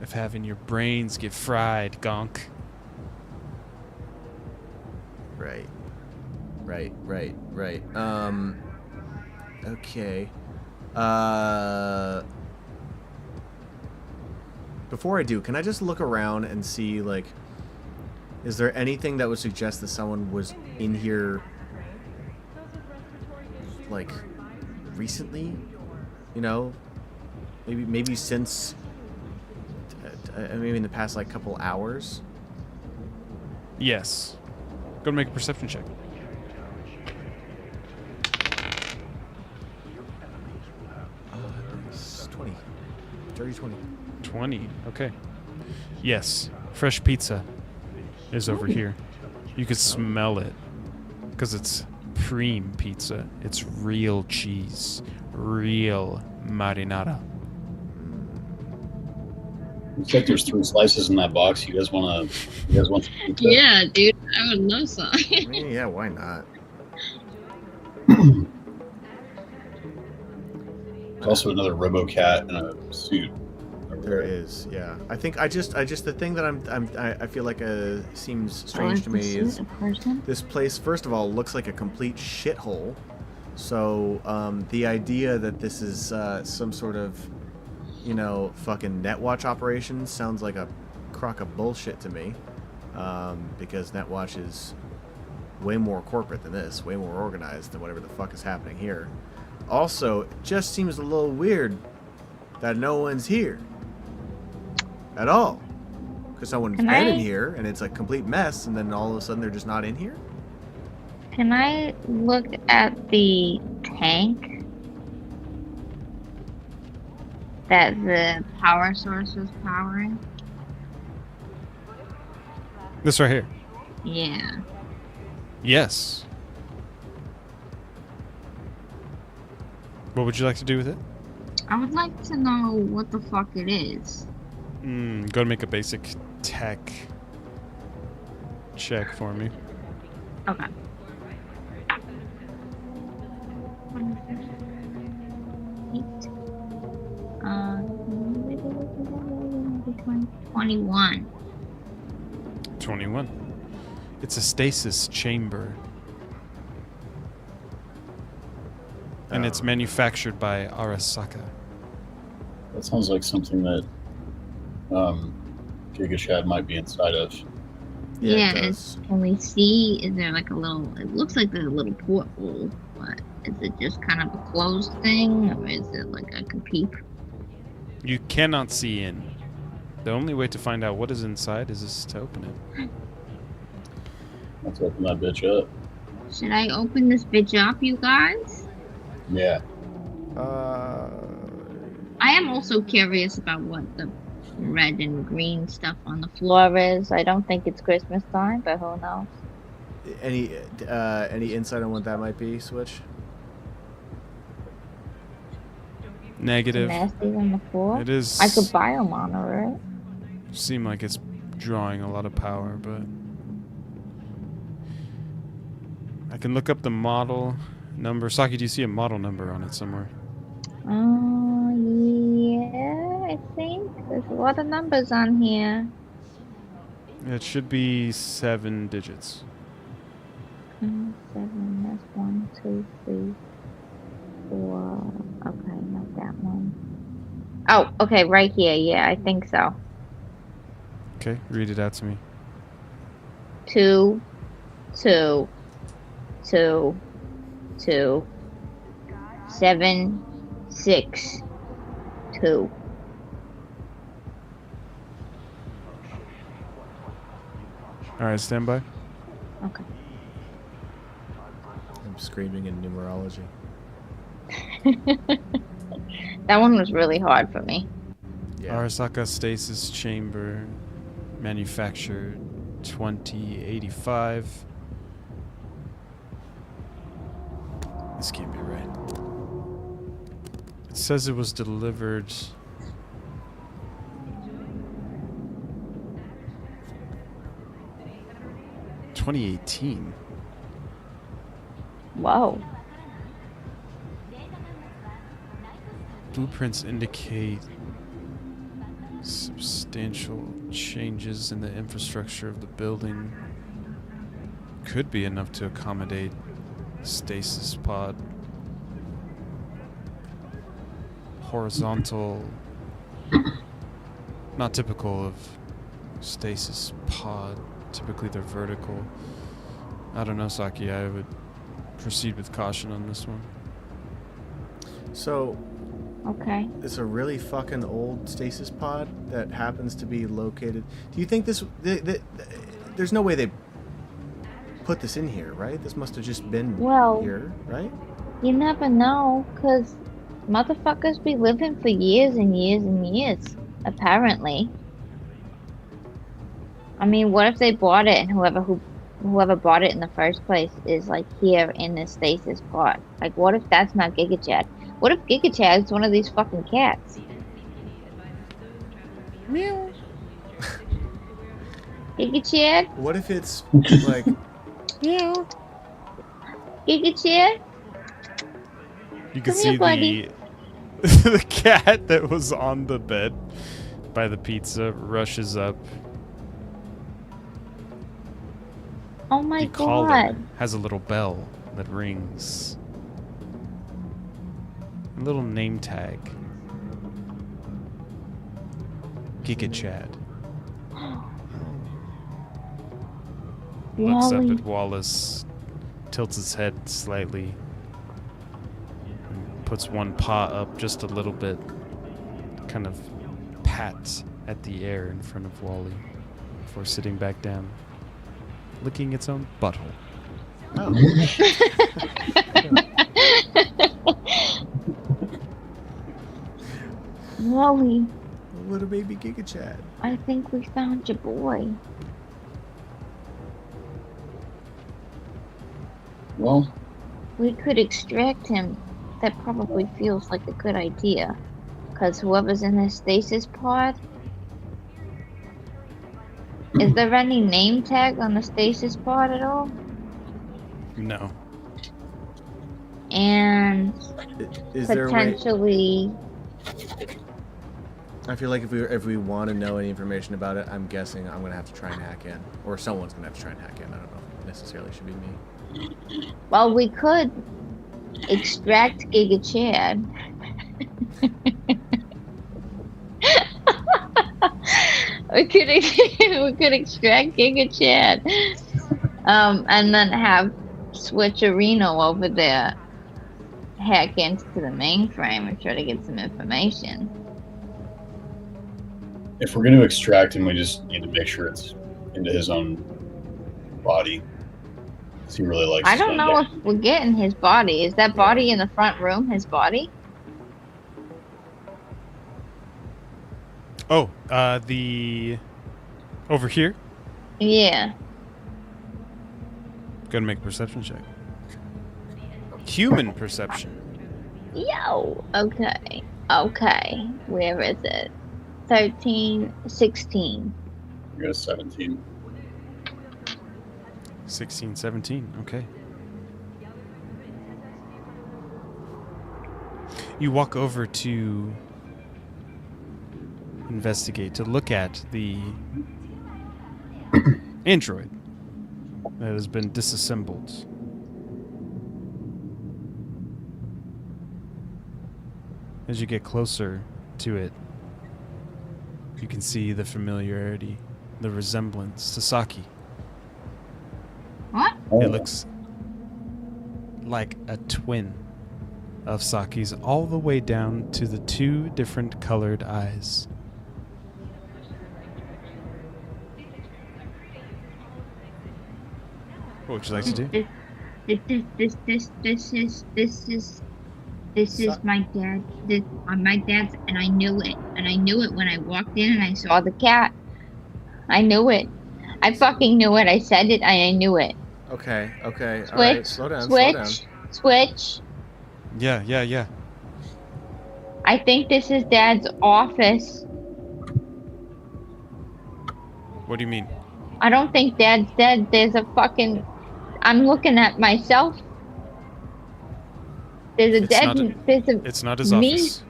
Of having your brains get fried, gonk. Right. Okay. Before I do, can I just look around and see, like, is there anything that would suggest that someone was in here, like, recently? You know? Maybe since, maybe in the past, like, couple hours? Yes. Go and make a perception check. It's 20. Dirty 20. 20. Okay. Yes. Fresh pizza. is over here. You could smell it because it's Prime pizza. It's real cheese, real marinara. Looks like there's 3 slices in that box. You guys want some pizza? Yeah, dude, I would love some. I mean, yeah, why not? There's also another RoboCat in a suit. There is, yeah. I think I just the thing that I feel like seems strange to me is this place. First of all, looks like a complete shithole. So the idea that this is some sort of, you know, fucking Netwatch operation sounds like a crock of bullshit to me. Because Netwatch is way more corporate than this, way more organized than whatever the fuck is happening here. Also, it just seems a little weird that no one's here at all, because someone's been in here and it's a complete mess, and then all of a sudden they're just not in here. Can I look at the tank that the power source was powering? This right here. Yeah. Yes. What would you like to do with it? I would like to know what the fuck it is. Go and make a basic tech check for me. Okay. Uh, 21. 21. It's a stasis chamber. And it's manufactured by Arasaka. That sounds like something that Giga Chad might be inside of. Yeah, can we see, is there like a little, it looks like there's a little porthole, but is it just kind of a closed thing, or is it like I can peep? You cannot see in. The only way to find out what is inside is just to open it. Let's open that bitch up. Should I open this bitch up, you guys? Yeah. I am also curious about what the red and green stuff on the floor is. I don't think it's Christmas time, but who knows? Any insight on what that might be, Switch? Negative. Nasty on the floor? It is. I could biomonitor it. Seem like it's drawing a lot of power, but I can look up the model number. Saki, do you see a model number on it somewhere? Yeah, I think there's a lot of numbers on here. It should be 7 digits. 7, that's 1, 2, 3, 4. Okay, not that one. Oh, okay, right here. Yeah, I think so. Okay, read it out to me. 2, 2, 2, 2, 7, 6, 2. All right, stand by. Okay. I'm screaming in numerology. That one was really hard for me. Yeah. Arasaka Stasis Chamber, manufactured 2085. This can't be right. It says it was delivered 2018. Whoa. Blueprints indicate substantial changes in the infrastructure of the building. Could be enough to accommodate stasis pod. Horizontal, not typical of stasis pod. Typically they're vertical. I don't know, Saki. I would proceed with caution on this one. So, Okay. it's a really fucking old stasis pod that happens to be located. Do you think this? There's no way they put this in here, right? This must have just been Well- here, right? You never know, because motherfuckers be living for years and years and years, apparently. I mean, what if they bought it and whoever bought it in the first place is like here in the stasis pod? Like, what if that's not Giga Chad? What if Giga Chad's one of these fucking cats? Meow. Giga Chad? What if it's like, meow? Giga Chad? You can Come see here, buddy. the cat that was on the bed by the pizza rushes up. Oh my The collar god. has a little bell that rings. A little name tag. Giga Chad. Looks up Wally. at Wallace, tilts his head slightly, and puts one paw up just a little bit, kind of pats at the air in front of Wally before sitting back down, licking its own butthole. Oh. Wally, Little baby Giga Chad. I think we found your boy. Well, We could extract him. That probably feels like a good idea. Because whoever's in this stasis pod. Is there any name tag on the stasis pod at all? No. And Is there a way? potentially. I feel like if we want to know any information about it, I'm guessing I'm gonna have to try and hack in, or someone's gonna have to try and hack in. I don't know if it necessarily should be me. Well, we could extract Giga Chad. we could extract Giga Chad. And then have Switcherino over there hack into the mainframe and try to get some information. if we're going to extract him, we just need to make sure it's into his own body. 'Cause he really likes. I don't know if we're getting his body. Is that body in the front room his body? Oh, the over here. Yeah. Gonna make a perception check. Human perception. Yo. Okay. Okay. Where is it? 13, 16. I got a 17. 16, 17. Okay. You walk over to investigate, to look at the android that has been disassembled. As you get closer to it, you can see the familiarity, the resemblance to Saki. What? It looks like a twin of Saki's, all the way down to the two different colored eyes. What would you like to do? This is my dad. This my dad's, and I knew it. And I knew it when I walked in and I saw the cat. I knew it. I fucking knew it. I said it. I knew it. Okay, okay, Switch. alright, slow down, switch. slow down. Switch. Yeah. I think this is Dad's office. What do you mean? I don't think Dad's dead. There's a fucking. I'm looking at myself. There's a It's dead. not a- There's a. It's not his Me? office.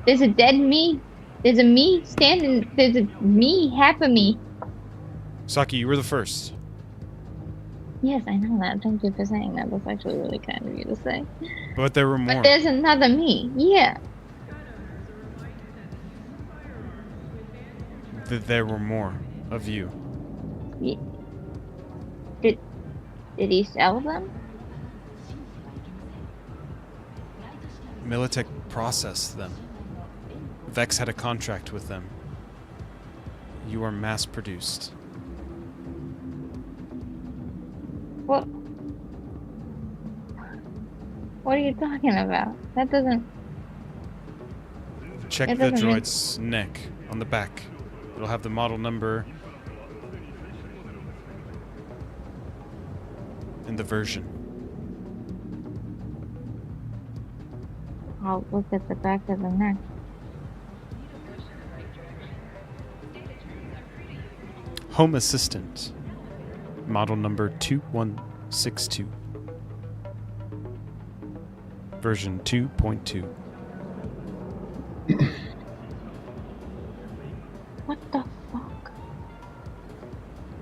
There's a dead me. There's a me standing. There's a me, half of me. Saki, you were the first. Yes, I know that. Thank you for saying that. That's actually really kind of you to say. But there were more. But there's another me. Yeah. There were more of you. Did he sell them? Militech processed them. Vex had a contract with them. You are mass produced. What? What are you talking about? That doesn't. Check It the doesn't make- droid's neck on the back. It'll have the model number in the version. I'll look at the back of the neck. Home Assistant, model number 2162, version 2.2. What the fuck?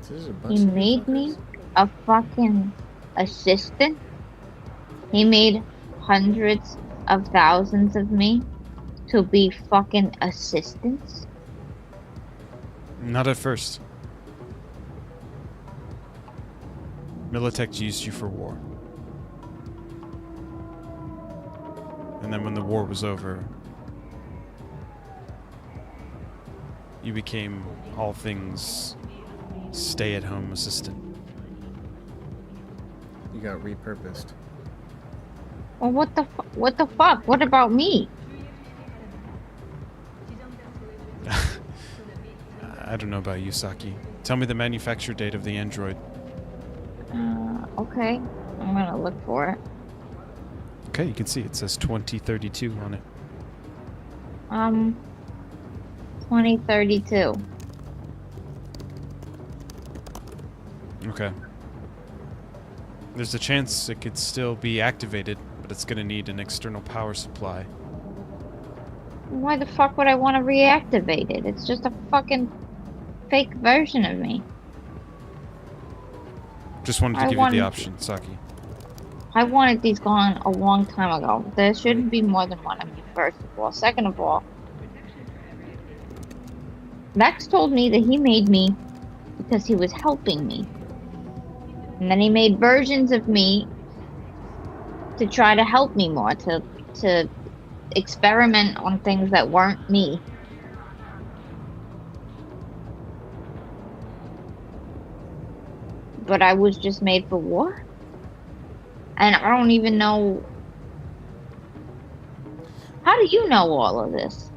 This is a bunch He of made me fuckers. a fucking assistant. He made hundreds of thousands of me to be fucking assistants. Not at first. Militech used you for war. And then when the war was over, you became all things stay-at-home assistant. You got repurposed. Well, what the fuck? What about me? I don't know about you, Saki. Tell me the manufacture date of the android. Okay. I'm gonna look for it. Okay, you can see it says 2032 on it. 2032. Okay. There's a chance it could still be activated, but it's gonna need an external power supply. Why the fuck would I want to reactivate it? It's just a fucking fake version of me. Just wanted to I give you wanted- the option, Saki. I wanted these gone a long time ago. There shouldn't be more than one of me, first of all. Second of all, Vex told me that he made me because he was helping me. And then he made versions of me to try to help me more, to experiment on things that weren't me. But I was just made for war? And I don't even know... How do you know all of this?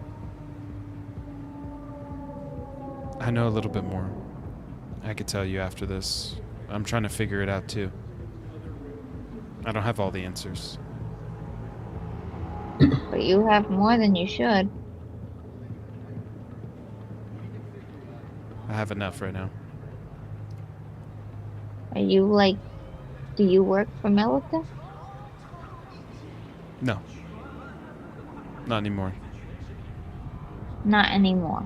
I know a little bit more. I could tell you after this. I'm trying to figure it out too. I don't have all the answers. But you have more than you should. I have enough right now. Are you like... Do you work for Milita? No. Not anymore. Not anymore.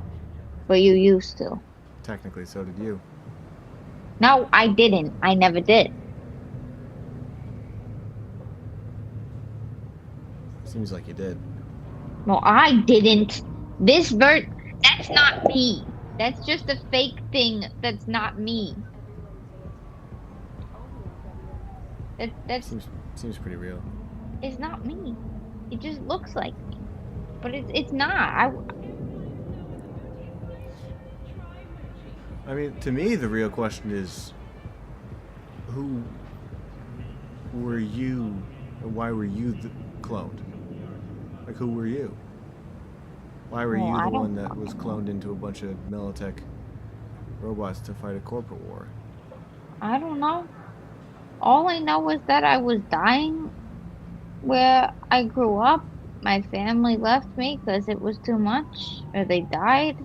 But you used to. Technically, so did you. No, I didn't. I never did. Seems like you did. No, I didn't. That's not me. That's just a fake thing that's not me. That's Seems pretty real. it's not me. It just looks like me. But it's not. I mean, to me, the real question is, who were you, or why were you cloned? Like, who were you? Why were Well, you I the don't one that was cloned into a bunch of Militech robots to fight a corporate war? I don't know. All I know is that I was dying where I grew up. My family left me because it was too much, or they died.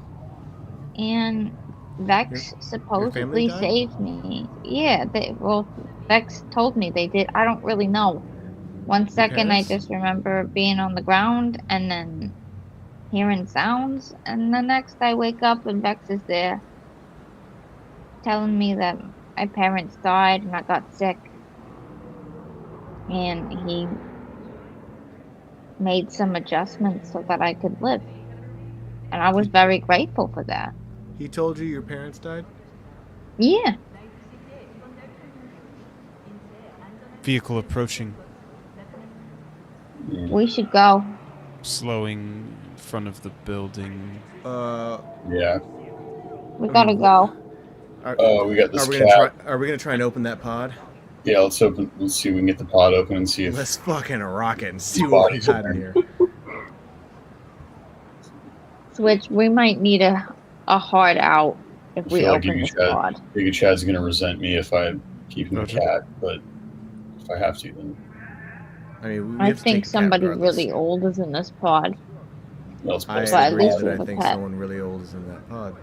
And Vex supposedly died? saved me. Yeah, Vex told me they did. I don't really know. One second, I parents? just remember being on the ground and then hearing sounds, and the next I wake up and Vex is there telling me that my parents died and I got sick. And he made some adjustments so that I could live. And I was very grateful for that. He told you your parents died? Yeah. Vehicle approaching, We should go. slowing in front of the building. Yeah. We gotta go. We got this Are we cat. gonna try and open that pod? Yeah, let's see if we can get the pod open and see if Let's fucking rock it and see what we got in here. Switch, we might need a hard out if I we feel like open this Giga pod. Chad's gonna resent me if I keep him a Roger. cat, but if I have to, then I mean, we I have to think take a cat somebody regardless. really old is in this pod. well, it's I supposed But to at agree least that we I have a think pet. someone really old is in that pod.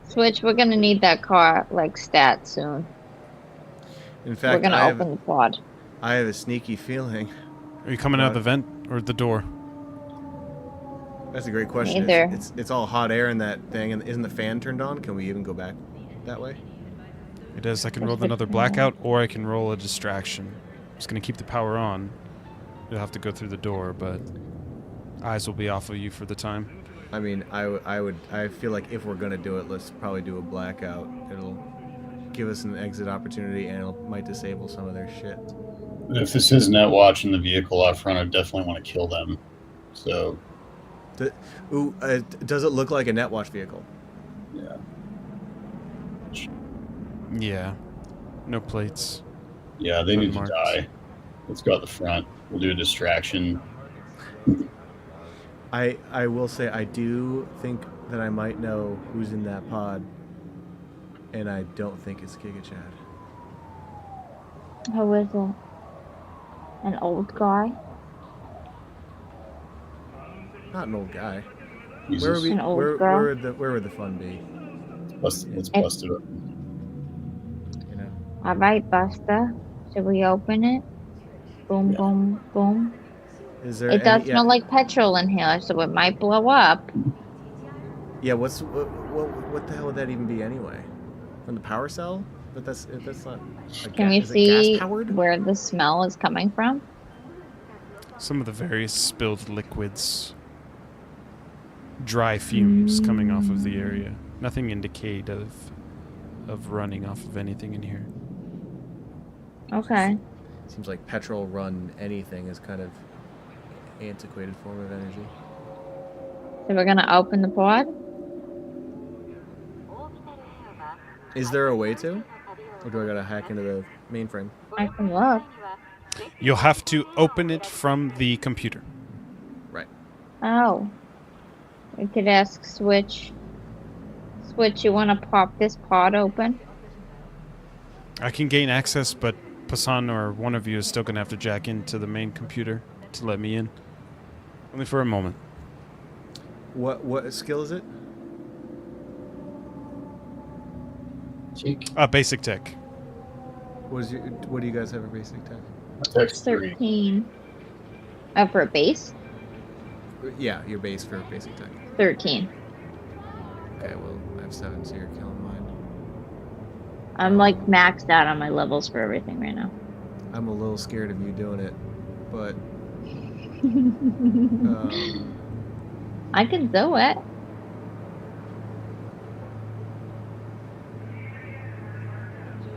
Switch, we're gonna need that car like stat soon. In We're fact, gonna open the pod. I have a sneaky feeling. Are you coming out of the vent or the door? That's a great question. Neither. It's all hot air in that thing, and isn't the fan turned on? Can we even go back that way? It is. I can There's roll the another fan. blackout, or I can roll a distraction. I'm just gonna keep the power on. You'll have to go through the door, but eyes will be off of you for the time. I mean, I feel like if we're gonna do it, let's probably do a blackout. It'll give us an exit opportunity, and it might disable some of their shit. if this is net watch in the vehicle out front, I definitely want to kill them. So Does it look like a Netwatch vehicle? yeah, Yeah. No plates. yeah, they need Unmarked. to die. Let's go out the front. We'll do a distraction. I will say I do think that I might know who's in that pod, and I don't think it's Giga Chad. Who is it? An old guy? Not an old guy. Use Where this. would we? An old Where girl? would the fun be? Let's bust it up. You know. All right, Buster. Should we open it? Boom, Yeah. boom, boom. Is there? It does any, smell like petrol in here, so it might blow up. Yeah. What the hell would that even be anyway? From the power cell? But that's not. Can we is it see gas powered? where the smell is coming from? Some of the various spilled liquids. Dry fumes coming off of the area. Nothing indicative of running off of anything in here. Okay. Seems like petrol run anything is kind of antiquated form of energy. So we're gonna open the pod? Is there a way to? Or do I gotta hack into the mainframe? I can look. You'll have to open it from the computer. Right. Oh. We could ask Switch. Switch, you wanna pop this pod open? I can gain access, but Pasan or one of you is still going to have to jack into the main computer to let me in. Only for a moment. What skill is it? Cheek. Basic tech. What do you guys have a basic tech? Text 3. 13. Oh, for a base? Yeah, your base for basic tech. 13. Okay, well I have 7, so you're killing mine. I'm like maxed out on my levels for everything right now. I'm a little scared of you doing it, but I can do it.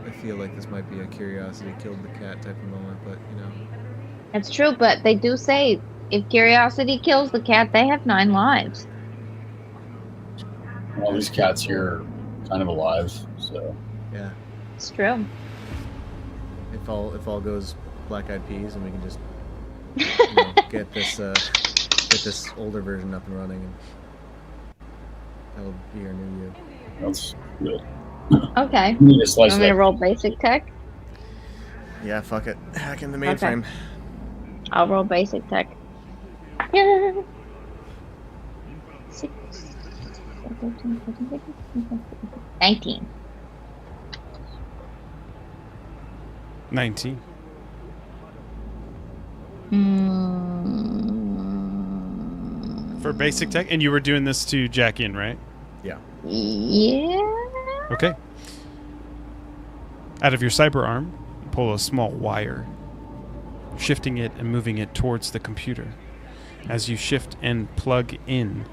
I feel like this might be a curiosity killed the cat type of moment, but you know. It's true, but they do say if curiosity kills the cat, they have 9 lives. Well, these cats here are kind of alive, so Yeah. It's true. If all goes black eyed peas and we can just get this older version up and running, and that'll be our new you. that's good. Okay. You need to slice Want me to that. roll basic tech? Yeah, fuck it. Hack in the Okay. mainframe. I'll roll basic tech. Yeah. 6, 13, 14, 15, 19. 19. For basic tech? And you were doing this to jack in, right? Yeah. Yeah. Okay. Out of your cyber arm, you pull a small wire, shifting it and moving it towards the computer. As you shift and plug in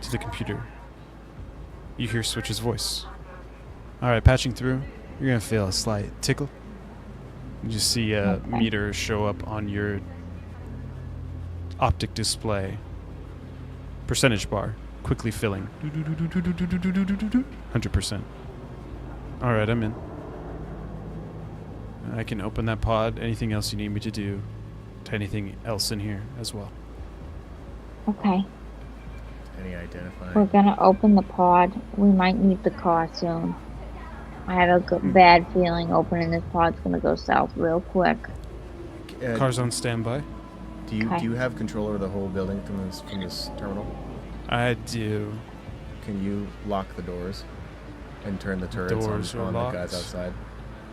to the computer, you hear Switch's voice. Alright, patching through. You're going to feel a slight tickle. You just see a Okay. meter show up on your optic display. Percentage bar quickly filling. 100%. Alright, I'm in. I can open that pod. Anything else you need me to do? To anything else in here as well. Okay. Any identifying? We're gonna open the pod. We might need the car soon. I have a bad feeling opening this pod's gonna go south real quick. Cars on standby. Do you Okay. do you have control over the whole building from this terminal? I do. Can you lock the doors and turn the turrets Doors are on the locked. guys outside?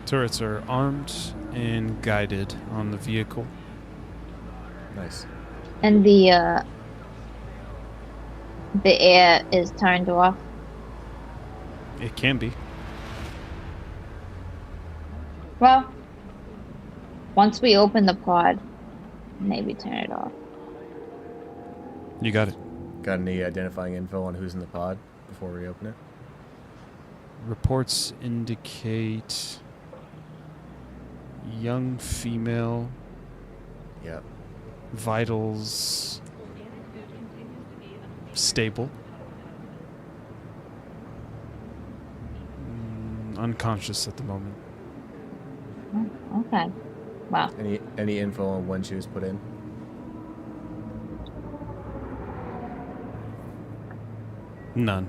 Turrets are armed and guided on the vehicle. Nice. And the air is turned off. It can be. Well, once we open the pod, maybe turn it off. You got it. Got any identifying info on who's in the pod before we open it? Reports indicate young female, Yep. vitals stable, unconscious at the moment. Oh, okay. Wow. Any info on when she was put in? None.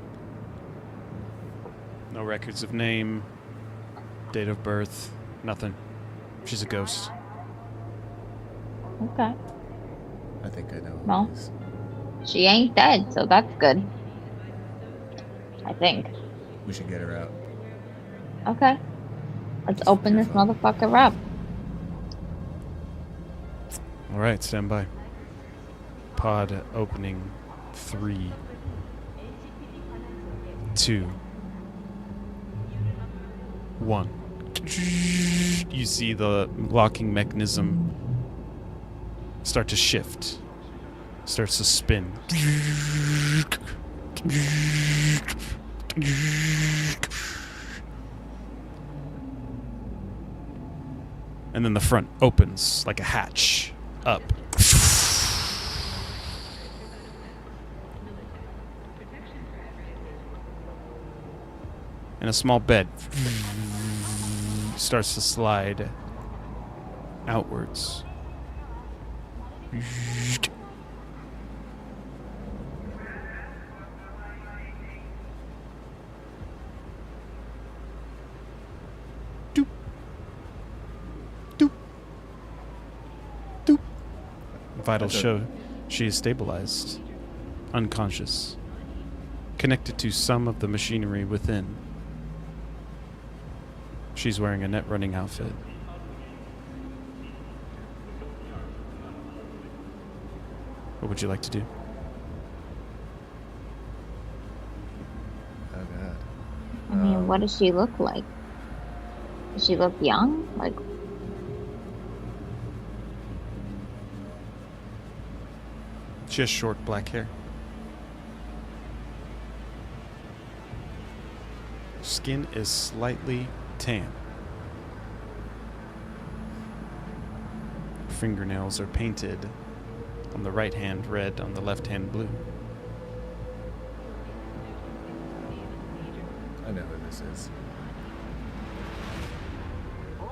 No records of name, date of birth, nothing. She's a ghost. Okay. I think I know who Well. it is. She ain't dead, so that's good. I think. We should get her out. Okay. Let's open this motherfucker up. All right, stand by. Pod opening 3, 2, 1. You see the locking mechanism start to shift. Starts to spin. And then the front opens like a hatch up. And a small bed starts to slide outwards. Doop. Doop. Doop. Vitals show she is stabilized, unconscious, connected to some of the machinery within. She's wearing a net running outfit. What would you like to do? Oh god. I mean, what does she look like? Does she look young? Like, She has short black hair. Skin is slightly tan. Fingernails are painted on the right hand red, on the left hand blue. I know who this is.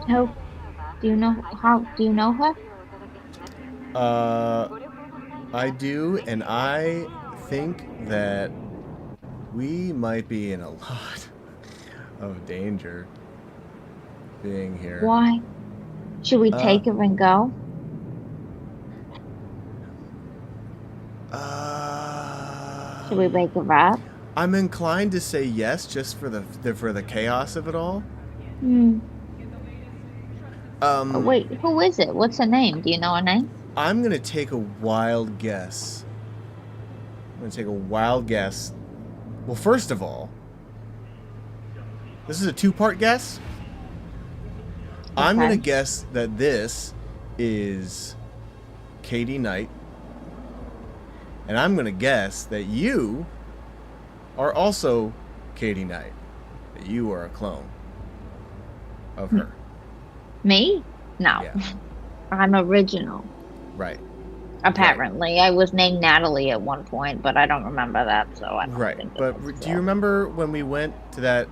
oh, do you know her? I do, and I think that we might be in a lot of danger being here. Why? Should we take her and go? Should we wake her up? I'm inclined to say yes, just for the chaos of it all. Hmm. Wait, who is it? What's her name? Do you know her name? I'm gonna take a wild guess. Well, first of all, this is a two-part guess. I'm Okay. gonna guess that this is Katie Knight, and I'm gonna guess that you are also Katie Knight. That you are a clone of her. Me? No. Yeah. I'm original. Right. Apparently, I was named Natalie at one point, but I don't remember that, so I don't Right. think But that was do you remember when we went to that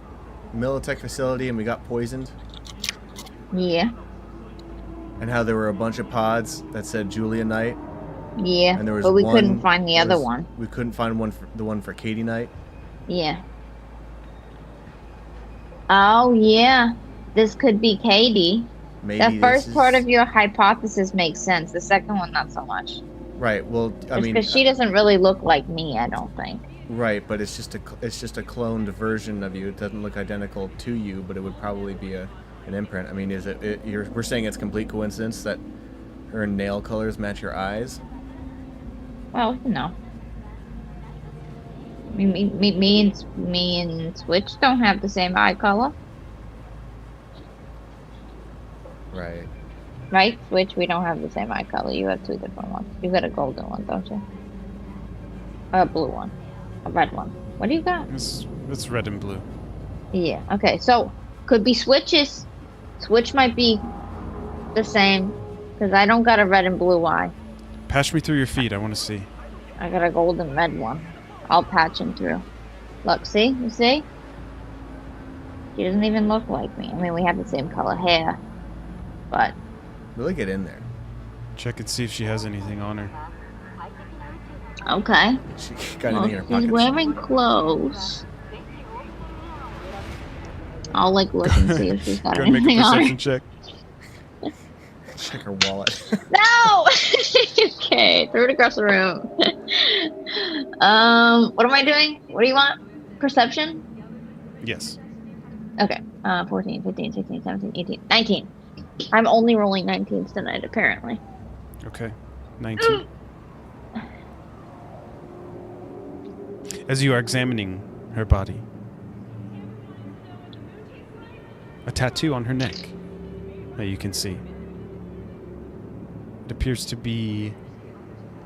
Militech facility and we got poisoned? Yeah, And how there were a bunch of pods that said Julia Knight? yeah, And there was but we one, couldn't find the there other was- one. We couldn't find the one for Katie Knight. Yeah. Oh yeah, this could be Katie. Maybe The first this part is... of your hypothesis makes sense. The second one, not so much. Right. Well, I mean, Because she doesn't really look like me, I don't think. right, but it's just a cloned version of you. It doesn't look identical to you, but it would probably be an imprint. I mean, we're saying it's complete coincidence that her nail colors match your eyes? Well, you know. Me and Switch don't have the same eye color, Right. right? Switch, we don't have the same eye color. You have two different ones. You got a golden one, don't you? Or a blue one. A red one. What do you got? It's red and blue. Yeah, okay. So, could be Switches. Switch might be the same, because I don't got a red and blue eye. Patch me through your feet. I want to see. I got a golden red one. I'll patch him through. Look, see? You see? She doesn't even look like me. I mean, we have the same color hair, but... Really get in there. Check and see if she has anything on her. Okay. She got Well, anything in her she's pockets. wearing clothes. I'll, like, look and see if she's got Go and make a anything on her. perception check. Check her wallet. No! Okay, throw it across the room. What am I doing? What do you want? Perception? Yes. Okay. 14, 15, 16, 17, 18, 19. I'm only rolling 19s tonight, apparently. Okay. 19. As you are examining her body, a tattoo on her neck that you can see. It appears to be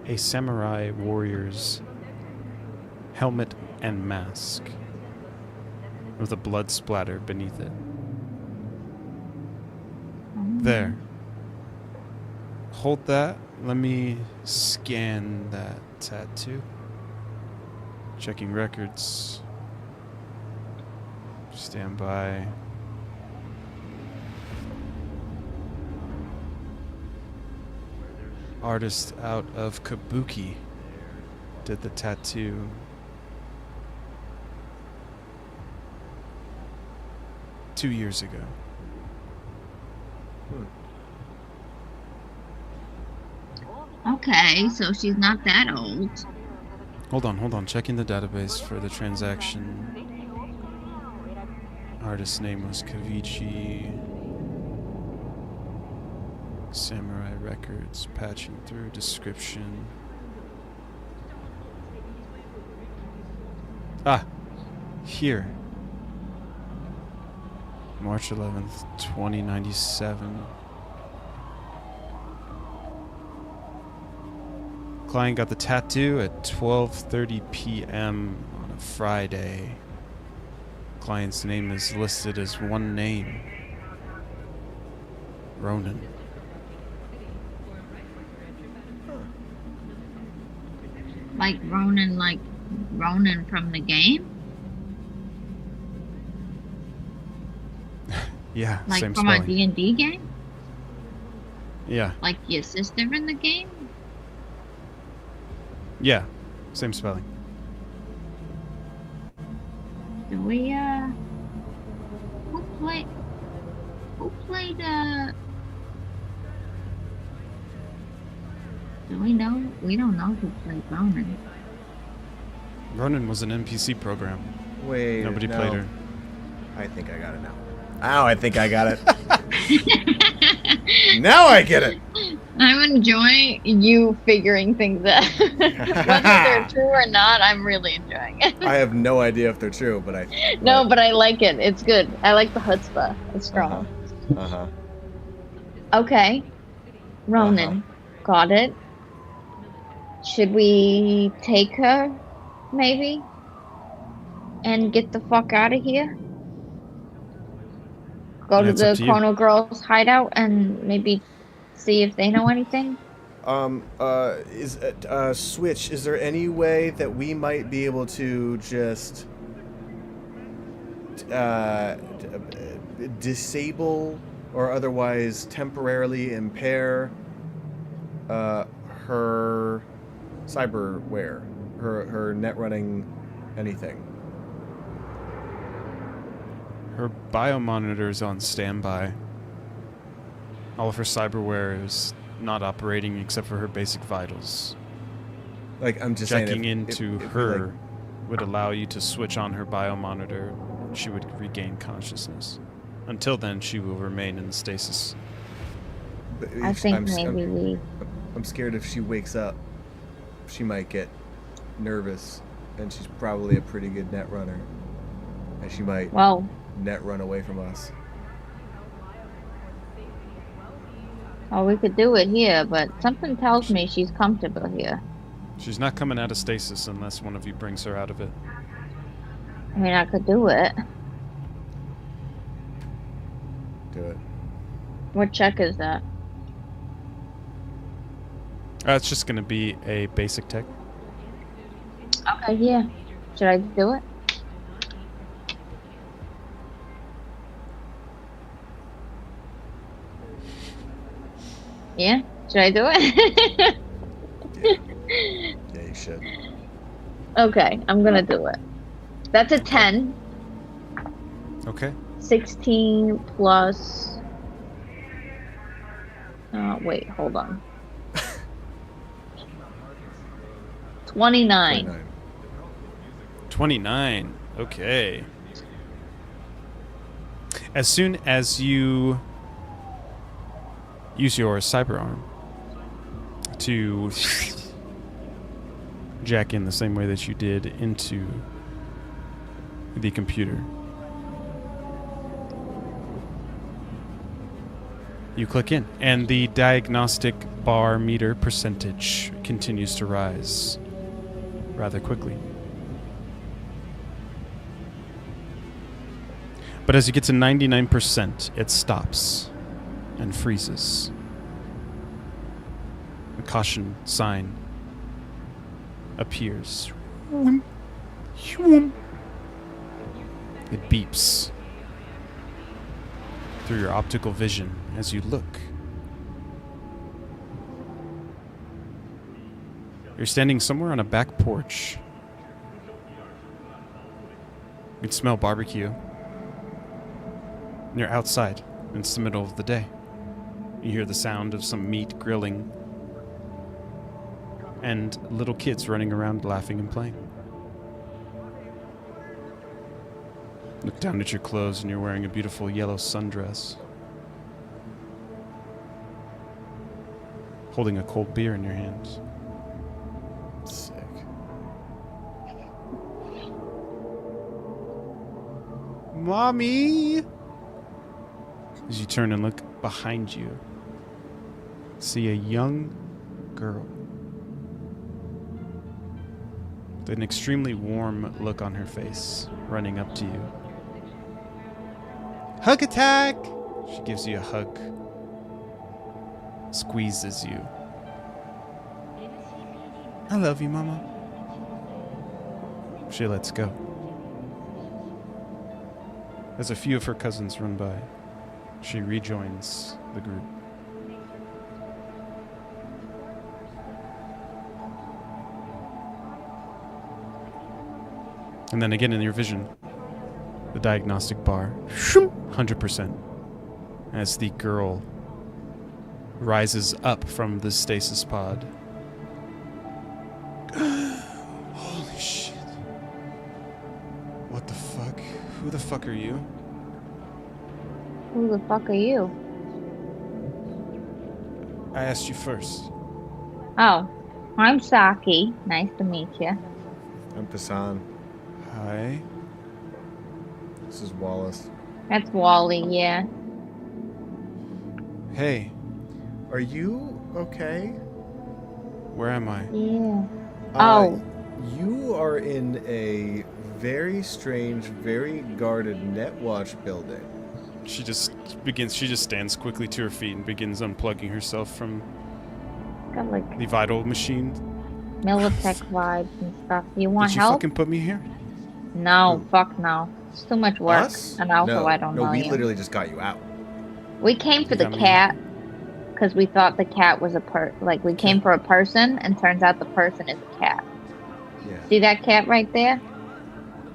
a samurai warrior's helmet and mask with a blood splatter beneath it. There. Hold that. Let me scan that tattoo. Checking records. Stand by. Artist out of Kabuki did the tattoo. Two years ago. Okay, so she's not that old. Hold on. Checking the database for the transaction. Artist's name was Kavichi. Samurai records, patching through description. Ah, here. March 11th, 2097. Client got the tattoo at 12:30 p.m. on a Friday. Client's name is listed as one name. Ronan. Like Ronan from the game? Yeah, Like same from our spelling. D&D game? Yeah, Like your sister in the game? yeah, same spelling. Do we, who played, do we know? We don't know who played Ronan. Ronan was an NPC program. Wait. Nobody no. played her. I think I got it now. Ow, I think I got it. Now I get it. I'm enjoying you figuring things out. Whether they're true or not, I'm really enjoying it. I have no idea if they're true, but I... No, but I like it. It's good. I like the chutzpah. It's strong. Uh-huh. Okay. Ronan. Got it. Should we take her, maybe? And get the fuck out of here? Go to That's up the to you. Chrono Girls hideout and maybe see if they know anything? Switch, is there any way that we might be able to just disable or otherwise temporarily impair her cyberware, her net running anything? Her biomonitor is on standby. All of her cyberware is not operating except for her basic vitals. Like, I'm just Checking saying, into if we, her like, would allow you to switch on her biomonitor. She would regain consciousness. Until then, she will remain in stasis. but I if- think I'm- maybe we. I'm scared if she wakes up, she might get nervous, and she's probably a pretty good net runner, and she might Well, net run away from us. we could do it here, but something tells me she's comfortable here. She's not coming out of stasis unless one of you brings her out of it. I mean, I could do it. Do it. What check is that? It's just going to be a basic tech. Okay, yeah. Should I do it? Yeah? Should I do it? Yeah, you should. Okay, I'm gonna do it. That's a 10. Okay. 16 plus. Wait, hold on. 29. 29. 29. Okay. As soon as you use your cyber arm to jack in the same way that you did into the computer, you click in, and the diagnostic bar meter percentage continues to rise rather quickly. But as you get to 99%, it stops and freezes. A caution sign appears. It beeps through your optical vision as you look. You're standing somewhere on a back porch. You can smell barbecue. And you're outside, and it's the middle of the day. You hear the sound of some meat grilling and little kids running around laughing and playing. Look down at your clothes and you're wearing a beautiful yellow sundress. Holding a cold beer in your hands. Sick. Mommy! As you turn and look behind you, see a young girl with an extremely warm look on her face running up to you. Hug attack! She gives you a hug, squeezes you. I love you, Mama. She lets go. As a few of her cousins run by, she rejoins the group. And then again in your vision, the diagnostic bar, 100%, as the girl rises up from the stasis pod. Holy shit. What the fuck? Who the fuck are you? Who the fuck are you? I asked you first. Oh, I'm Saki. Nice to meet you. I'm Passan. Hi. This is Wallace. That's Wally, yeah. Hey, Are you okay? where am I? Yeah. Uh, Oh. You are in a very strange, very guarded Netwatch building. She just stands quickly to her feet and begins unplugging herself from Got like the vital machine. Militech vibes and stuff. You want Did you help? fucking put me here? No, Who? fuck no. It's too much work. Us? And also, no, I don't no, know we you. literally just got you out. We came for You the got me. cat because we thought the cat was we came for a person, and turns out the person is a cat. Yeah. See that cat right there?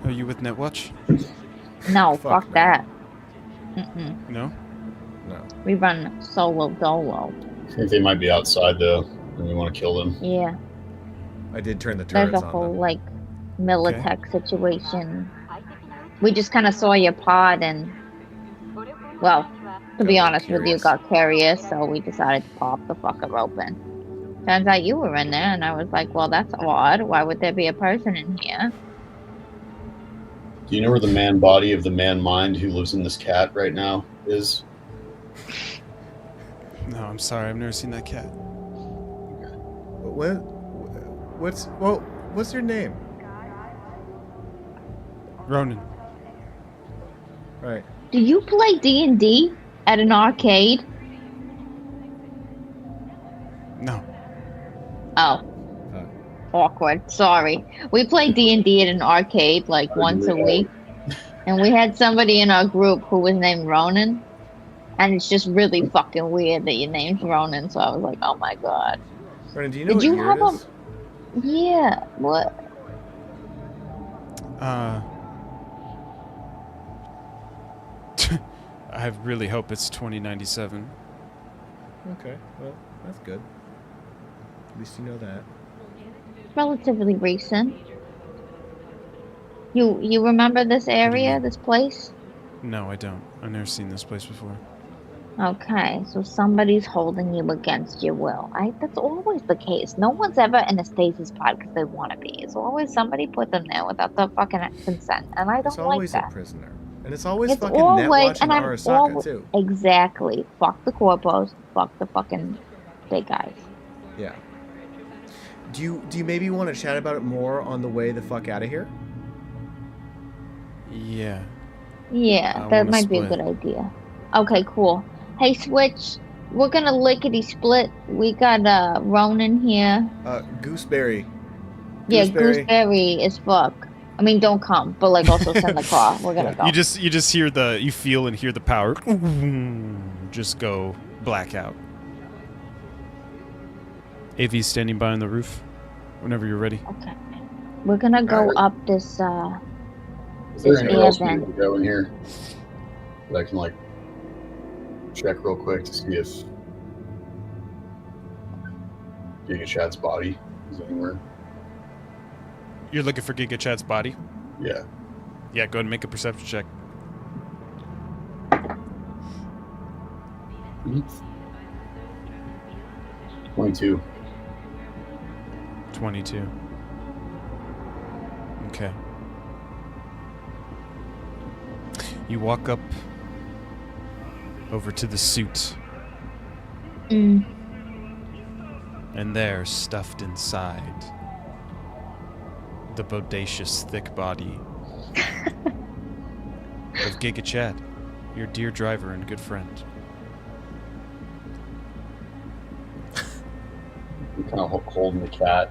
Are you with Netwatch? No, Fuck fuck no. that. Mm-mm. No? No. We run solo dolo. I think they might be outside though, and we want to kill them. Yeah, I did turn the there's turrets a on whole them. like Militech situation. We just kind of saw your pod and, well, to Got be a little honest with you, curious. got curious, so we decided to pop the fucker open. Turns out you were in there, and I was like, well, that's odd. Why would there be a person in here? Do you know where the man body of the man mind who lives in this cat right now is? No, I'm sorry. I've never seen that cat. What's your name? Ronan. Right. Do you play D&D at an arcade? No. Oh. Awkward. Sorry. We play D&D at an arcade like once a week. And we had somebody in our group who was named Ronan. And it's just really fucking weird that your name's Ronan. So I was like, oh my god. Brennan, do you know Did what you year have it is? Yeah. What? I really hope it's 2097. Okay, well, that's good. At least you know that. Relatively recent. You remember this area, mean? this place? No, I don't. I've never seen this place before. Okay, so somebody's holding you against your will. That's always the case. No one's ever in a stasis pod because they want to be. It's always somebody put them there without the fucking consent, and I It's don't like always that. a prisoner. And it's always It's fucking always, Netwatch and and I'm Arasaka, always too. exactly. Fuck the corpos. Fuck the fucking big guys. Yeah. Do you maybe want to chat about it more on the way the fuck out of here? Yeah. Yeah, I that wanna might be a split. good idea. Okay, cool. Hey, Switch, we're gonna lickety split. We got Ronan here. Gooseberry. Yeah, gooseberry is fuck. I mean, don't come, but like also send the car. We're gonna go. You just hear you feel and hear the power just go blackout. AV's standing by on the roof. Whenever you're ready. Okay. We're gonna go Alright. up this Is there this anywhere air else we vent. need to go in here that I can like check real quick to see if Giga Chad's body is anywhere? You're looking for Giga Chad's body? Yeah. Yeah, go ahead and make a perception check. Mhm. 22. 22. Okay. You walk up over to the suit, Mm. and there, stuffed inside, the bodacious, thick body of Giga Chad, your dear driver and good friend. I'm kind of holding the cat.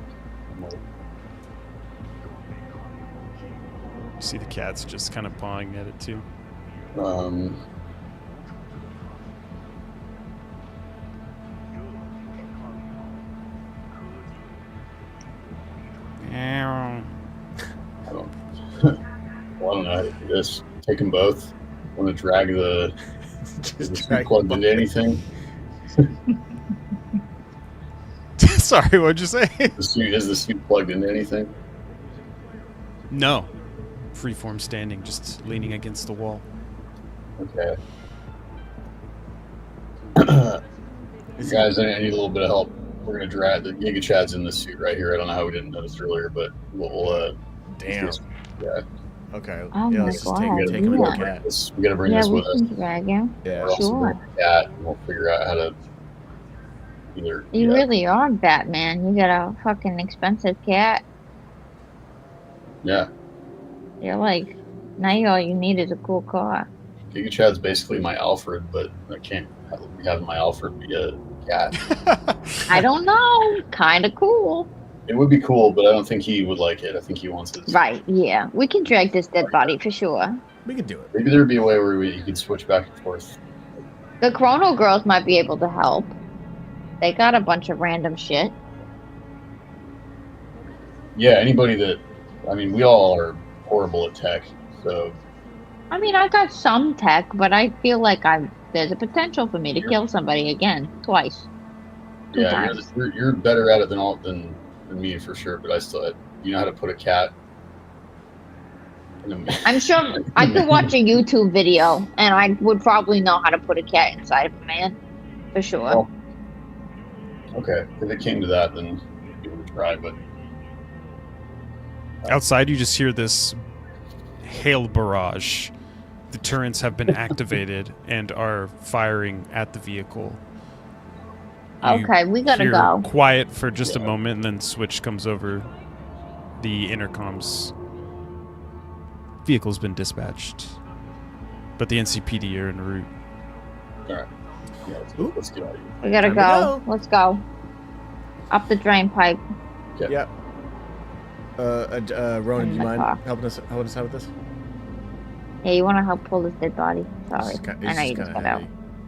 I'm like, You see the cat's just kind of pawing at it too. I don't, well, I don't know how to do this. Take them both. Want to drag the is the suit plugged into anything? Sorry, what'd you say? Is the suit plugged into anything? No. Freeform standing, just leaning against the wall. Okay. Guys, I need a little bit of help. We're gonna drag the Giga Chad's in this suit right here. I don't know how we didn't notice earlier, but we'll Damn. yeah. Okay. Oh yeah, my let's just God, take him yeah. with the cat. We gotta bring Yeah, this we with us. can drag him. Yeah. We're also Sure. bringing the cat, and we'll figure out how to either. You yeah. really are Batman. You got a fucking expensive cat. Yeah. You're like, now all you need is a cool car. Giga Chad's basically my Alfred, but I can't have my Alfred be a cat. I don't know. Kind of cool. It would be cool, but I don't think he would like it. I think he wants it. Right, yeah. We can drag this dead body for sure. We can do it. Maybe there'd be a way where you could switch back and forth. The Chrono Girls might be able to help. They got a bunch of random shit. Yeah, anybody that, I mean, we all are horrible at tech, so I mean, I got some tech, but I feel like there's a potential for me to kill somebody again, twice. Two Yeah, times. you're better at it than me for sure. But I still, you know how to put a cat. I'm sure I could watch a YouTube video, and I would probably know how to put a cat inside of a man, for sure. Well, okay, if it came to that, then give it a try. But Outside, you just hear this hail barrage. The turrets have been activated and are firing at the vehicle. You Okay, we gotta hear go. quiet for just a moment, and then switch comes over the intercoms. Vehicle's been dispatched, but the NCPD are en route. all right, yeah, let's get out of here. We gotta Time to go. go. Let's go. Up the drain pipe. Yep. Ronan, do you In the mind car. helping us out with this? Yeah, you wanna help pull this dead body? Sorry. I know you just got out.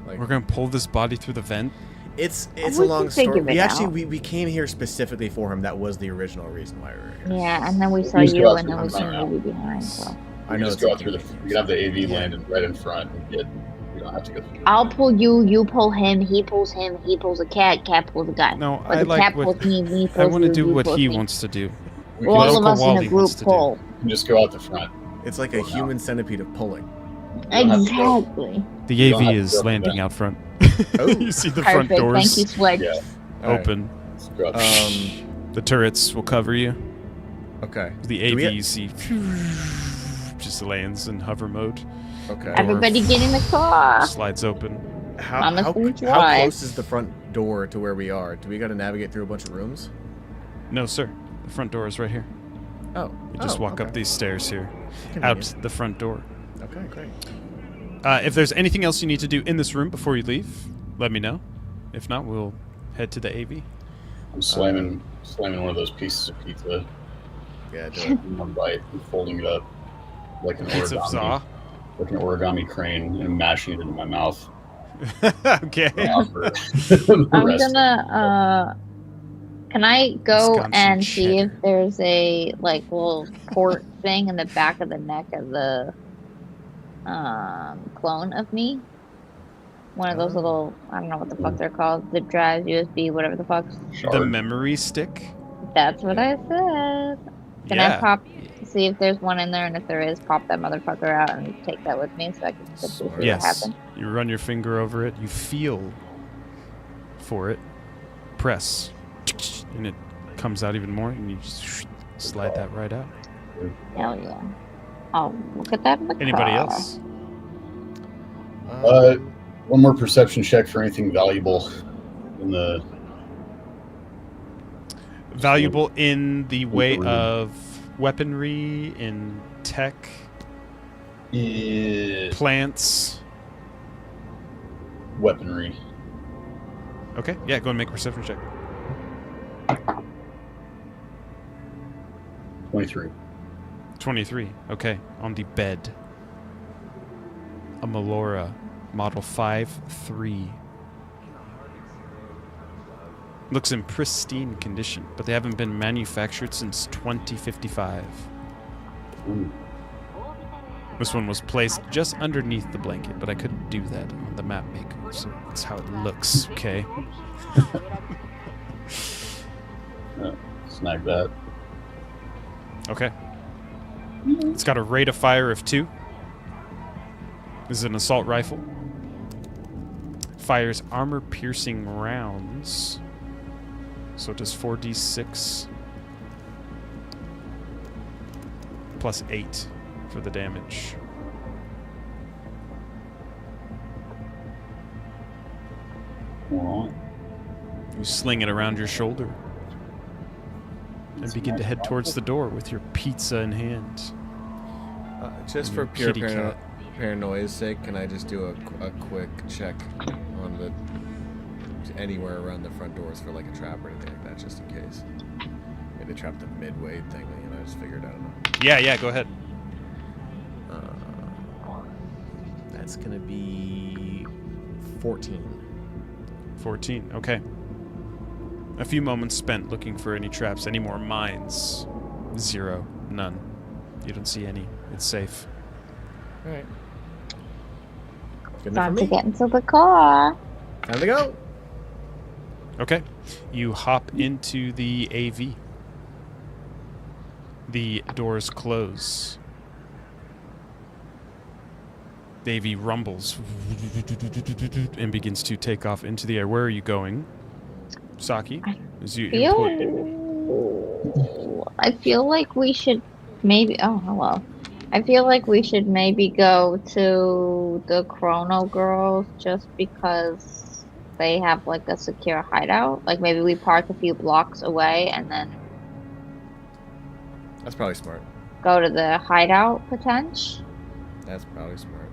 We're gonna pull this body through the vent. It's We a can long figure story. it We actually out. we came here specifically for him. That was the original reason why we were here. Yeah, and then we saw Please go you, out and through then we the saw front you behind. So I We know. just it's go out through the. We can have the AV Yeah. landed right in front and get. We don't have to go through. I'll pull you. You pull him. He pulls him. He pulls a cat. Cat pulls a guy. No, Or I the like cat what pulls me. Me pulls I want to you, do you what pulls he me. wants to do. We All can, of Local us in Wally a wants group to do. pull. we can just go out the front. It's like a human centipede of pulling. We don't have to go- Exactly. The You don't AV have to is go up the landing vent. out front. Oh. You see the front Perfect. doors Thank you, Switch. Yeah, All right. open. let's go out the The turrets will cover you. Okay. The Do we AV get- you see just lands in hover mode. Okay. Everybody get in the car. Slides open. How, Thomas how, will how drive. close is the front door to where we are? Do we got to navigate through a bunch of rooms? No, sir. The front door is right here. Oh. You just walk up okay. these stairs here. Out Convenient. the the front door. Okay, great. If there's anything else you need to do in this room before you leave, let me know. If not, we'll head to the AV. I'm slamming one of those pieces of pizza Yeah, do it. in one bite and folding it up like an Pizza origami, like an origami crane and mashing it into my mouth. Okay. The I'm rest. gonna. Can I go Wisconsin and see cheddar. if there's a like little port thing in the back of the neck of the clone of me? One of those little, I don't know what the fuck they're called, the drives, USB, whatever the fuck. The Shard. memory stick? That's what I said. Can Yeah. I pop, see if there's one in there, and if there is, pop that motherfucker out and take that with me so I can see what Yes. happens? You run your finger over it. You feel for it. Press. And it comes out even more. And you just slide that right out. Hell yeah. Oh, look at that in the Anybody car. else? One more perception check for anything valuable in the. Valuable in the way room. of weaponry, in tech, plants. Weaponry. Okay, yeah, go and make a perception check. 23. 23. Okay, on the bed. A Melora Model 5-3. Looks in pristine condition, but they haven't been manufactured since 2055. Ooh. This one was placed just underneath the blanket, but I couldn't do that on the map maker, so that's how it looks, okay? Snag that. Okay. It's got a rate of fire of 2. This is an assault rifle. Fires armor-piercing rounds. So it does 4d6 plus 8 for the damage. Alright. You sling it around your shoulder and begin to head towards the door with your pizza in hand. Just for Your pure kitty cat. paranoia's sake, can I just do a quick check on the anywhere around the front doors for like a trap or anything like that, just in case? Maybe they trapped the midway thing, you know, I just figured I don't know. Yeah, go ahead. That's gonna be 14. 14, okay. A few moments spent looking for any traps, any more mines. 0, none. You don't see any. It's safe. All right. Good enough Time for to me. get into the car. Time to go. Okay. You hop into the AV. The doors close. The AV rumbles and begins to take off into the air. Where are you going, Saki? Is you I feel like we should maybe. Oh, hello. I feel like we should maybe go to the Chrono Girls just because they have like a secure hideout. Like maybe we park a few blocks away and then That's probably smart. go to the hideout potential. That's probably smart.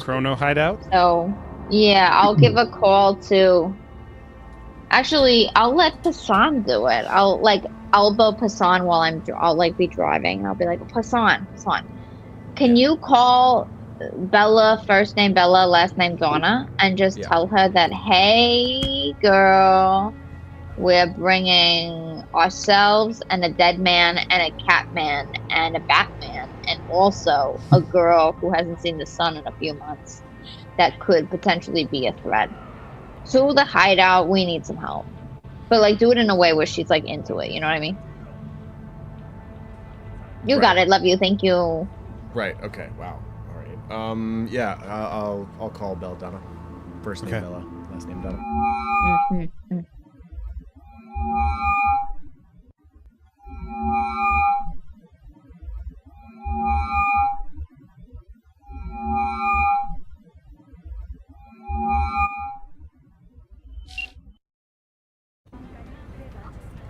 Chrono hideout? So yeah, I'll give a call to. Actually, I'll let Passan do it. I'll elbow Passan while I'll like be driving. I'll be like, Passan, can you call Bella, first name Bella, last name Donna, and just tell her that, hey, girl, we're bringing ourselves and a dead man and a cat man and a Batman and also a girl who hasn't seen the sun in a few months that could potentially be a threat. To the hideout, we need some help. But like do it in a way where she's like into it, you know what I mean? You got it, love you, thank you. Right, okay, wow. Alright. Yeah, I'll call Belladonna. First name Bella, last name Donna. Mm-hmm.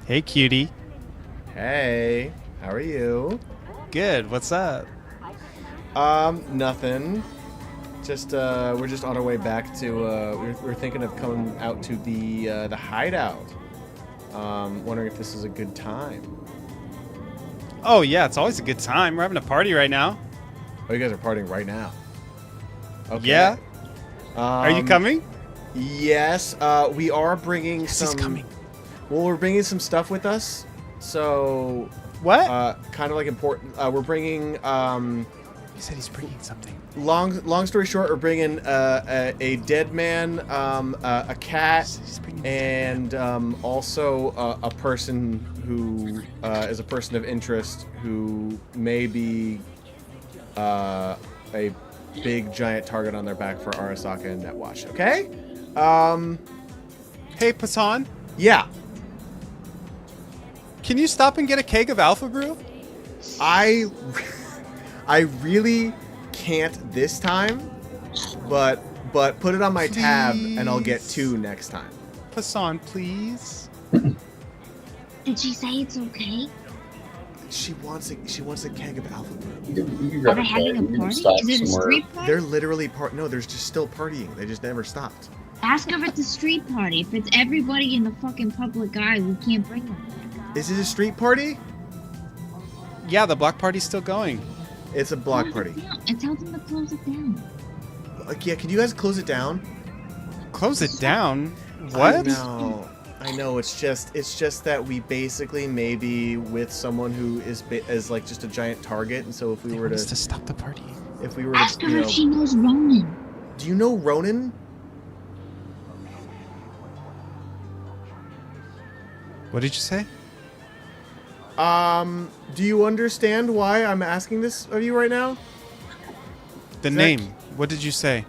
Hey, cutie. Hey, how are you? Good. What's up? Nothing. Just we're just on our way back to. We're thinking of coming out to the hideout. Wondering if this is a good time. Oh yeah, it's always a good time. We're having a party right now. Oh, you guys are partying right now. Okay. Yeah. Are you coming? Yes. We are bringing some. He's coming. Well, we're bringing some stuff with us. So. What? Kind of like important. We're bringing. He said he's bringing something. Long story short, we're bringing a dead man, a cat, and also a person who is a person of interest who may be a big giant target on their back for Arasaka and Netwatch. Okay? Hey, Passan. Yeah. Can you stop and get a keg of Alpha Brew? I really can't this time, but put it on my tab and I'll get 2 next time. Passan, please. Did she say it's okay? She wants a keg of Alpha Brew. You Are they having a party? Is it a street party? They're literally no, there's just still partying. They just never stopped. Ask her if it's a street party. If it's everybody in the fucking public eye, we can't bring them. Is it a street party? Yeah, the block party's still going. It's a block party. And tell them to close it down. Yeah, can you guys close it down? Close it down? What? I know. It's just that we basically may be with someone who is like just a giant target, and so if we were to stop the party, if we were ask to, her if she knows Ronan. Do you know Ronan? What did you say? Do you understand why I'm asking this of you right now? The name. What did you say?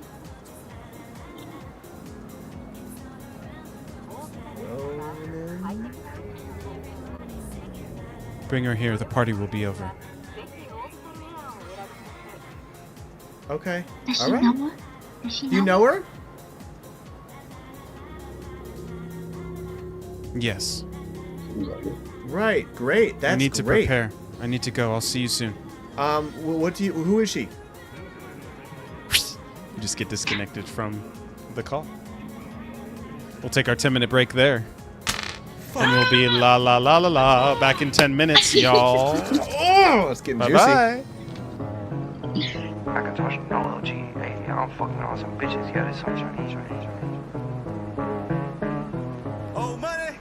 Bring her here. The party will be over. Okay. Does she All right. know her? Does she know You know her? Yes. Right. Great. That's I need to great. prepare. I need to go. I'll see you soon. Who is she? You just get disconnected from the call. We'll take our 10-minute break there. And we'll be la la la la la back in 10 minutes, y'all. Oh, it's getting juicy. Bye-bye. I can touch no G. Hey, I'm fucking on some bitches. Yeah, this sunshine.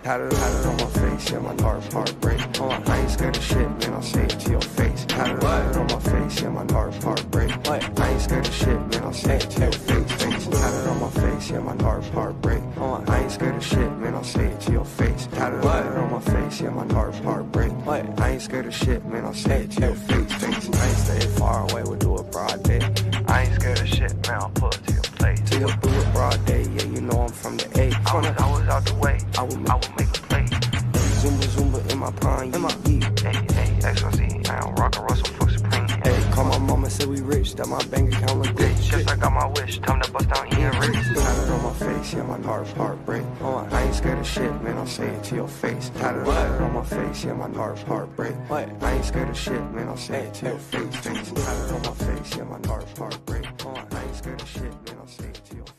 Had it on my face, yeah, my heartbreak. I ain't scared of shit, man, I'll say it to your face. Had it on my face, yeah, my heartbreak. man, I'll say it to your face. I ain't stay far away, we'll do it broad day. I ain't scared of shit, man, I'll pull it to your place. Do it broad day, yeah, you know I'm from the A. I was out the way, I will make a play. Zumba in my prime, Hey, XYZ, I don't rock and roll, so fuck supreme. Hey, call my mama, said we rich, that my bank account look good. Just like I got my wish, time to bust down Ian Rich. Had it on my face, yeah, my heart break. I ain't scared of shit, man, I'll say it to your face. Had it on my face, yeah, my heart break. I ain't scared of shit, man, I'll say it to your face. Had it on my face, yeah, my heart break. I ain't scared of shit, man, I'll say it to your face.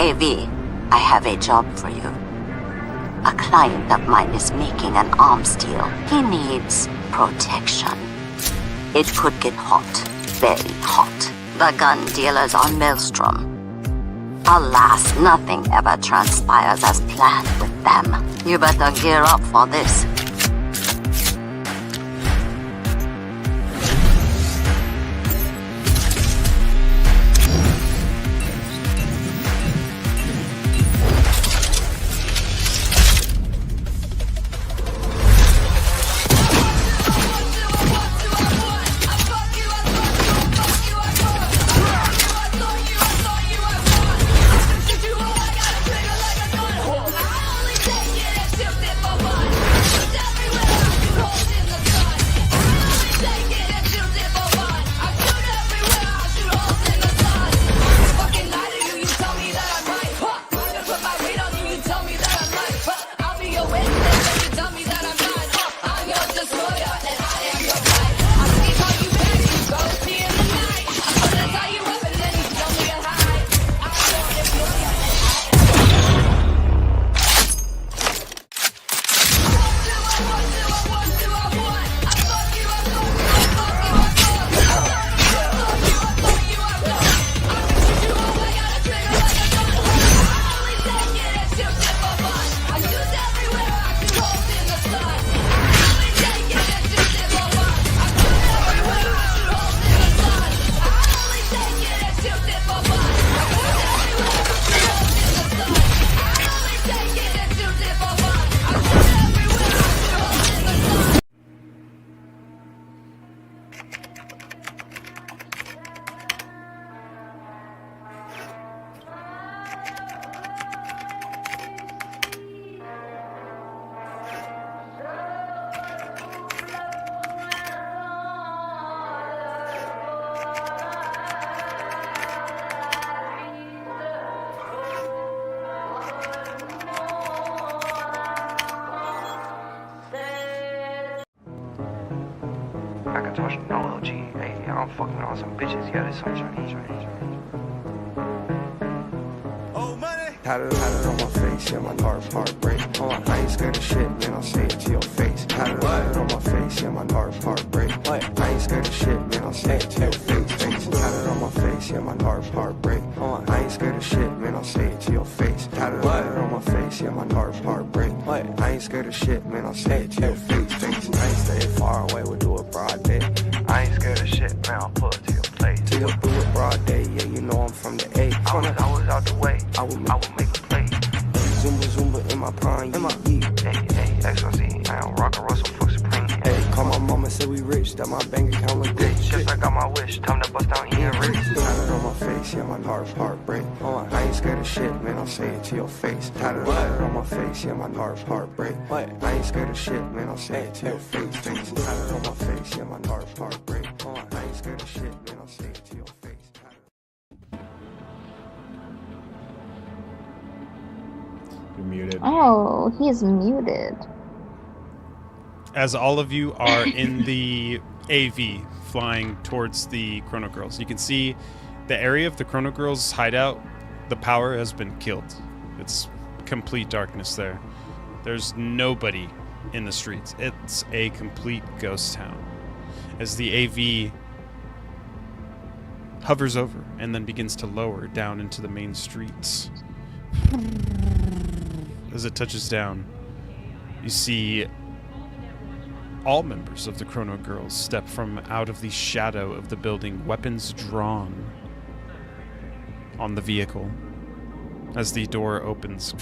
AV, I have a job for you. A client of mine is making an arms deal. He needs protection. It could get hot, very hot. The gun dealers are Maelstrom. Alas, nothing ever transpires as planned with them. You better gear up for this. I can touch technology. Hey, I'm fucking on some bitches. Yeah, this some Chinese. Had it on my face, yeah, my heart break. I ain't scared of shit, man, I'll say it to your face. Had it on my face, yeah, my heart break. I ain't scared of shit, man, I'll say it to your face. Had it on my face, yeah, my heart break. I ain't scared of shit, man, I'll say it to your face. Had it on my face, yeah, my heart break. I ain't scared of shit, man, I'll say it to your face. I ain't stay far away, we'll do it broad day. I ain't scared of shit, man. I'll pull it to your face. Till you do it broad day, yeah, you know I'm from the A. I was out the way. I would make a play. Zumba in my prime, yeah. Hey, XOC. I am rockin' Russell for Supreme. Hey, call my mama, say we rich, that my bank account look good. Just like I got my wish. Time to bust down Ian Rich. Had it on my face, yeah, my heart break. I ain't scared of shit, man, I'll say it to your face. Had it on my face, yeah, my heart break. I ain't scared of shit, man, I'll say it to your face. Had it on my face, yeah, my heart break. I ain't scared of shit, man, I'll say it to your face. You're muted. Oh, he's muted. As all of you are in the AV flying towards the Chrono Girls, you can see the area of the Chrono Girls hideout. The power has been killed. It's complete darkness there. There's nobody in the streets. It's a complete ghost town. As the AV hovers over and then begins to lower down into the main streets. As it touches down, you see all members of the Chrono Girls step from out of the shadow of the building, weapons drawn on the vehicle. As the door opens.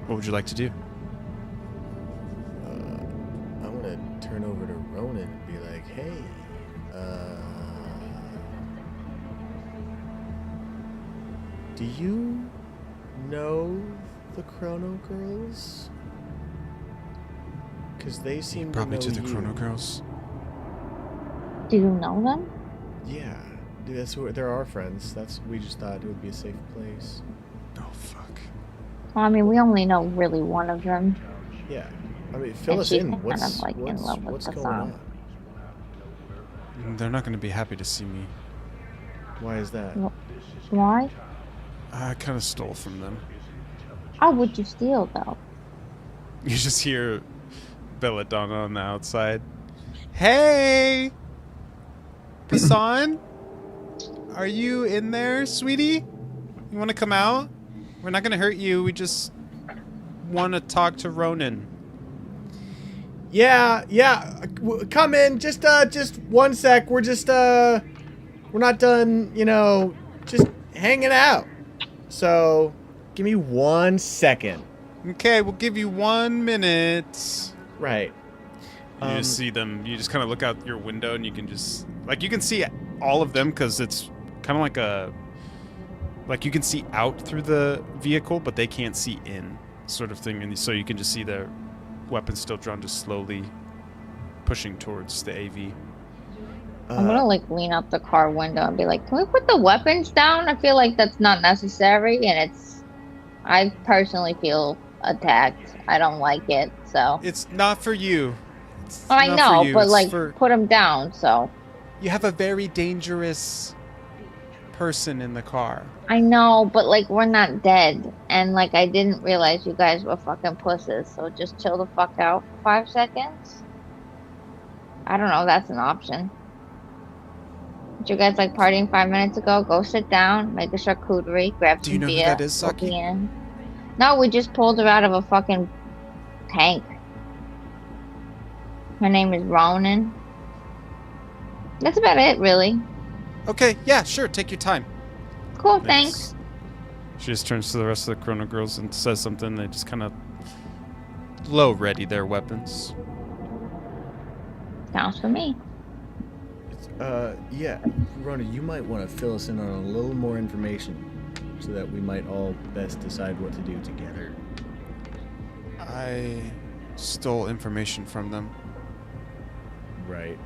What would you like to do? I'm gonna turn over to Ronan and be like, hey, do you know the Chrono Girls? Because they seem Probably to know to the you. Chrono Girls. Do you know them? Yeah, dude, that's who they're our friends. We just thought it would be a safe place. Oh, fuck. Well, I mean, we only know really one of them. Yeah, I mean, fill And us she's in. kind of, like, in love with What's the going song. on? They're not going to be happy to see me. Why is that? Why? I kind of stole from them. How would you steal though? You just hear Belladonna on the outside. Hey! Hassan? Are you in there, sweetie? You want to come out? We're not going to hurt you. We just want to talk to Ronan. Yeah. Come in. Just 1 sec. We're not done, just hanging out. So, give me 1 second. Okay, we'll give you 1 minute. Right. You just see them. You just kind of look out your window and you can just... Like, you can see all of them because it's kind of like a... Like, you can see out through the vehicle, but they can't see in, sort of thing. And so you can just see their weapons still drawn, just slowly pushing towards the AV. I'm gonna like lean out the car window and be like, "Can we put the weapons down?" I feel like that's not necessary, and I personally feel attacked. I don't like it, so. It's not for you. I know, but like, put them down, so. You have a very dangerous person in the car. I know, but like, we're not dead, and like, I didn't realize you guys were fucking pussies, so just chill the fuck out for 5 seconds. I don't know, that's an option. Did you guys like partying 5 minutes ago? Go sit down, make a charcuterie, grab some beer. Do you know who that is, Saki? In. No, we just pulled her out of a fucking tank. Her name is Ronan. That's about it, really. Okay, yeah, sure, take your time. Cool, thanks. She just turns to the rest of the Chrono Girls and says something. They just kind of low ready their weapons. Sounds for me. Yeah, Rona, you might want to fill us in on a little more information so that we might all best decide what to do together. I stole information from them. Right.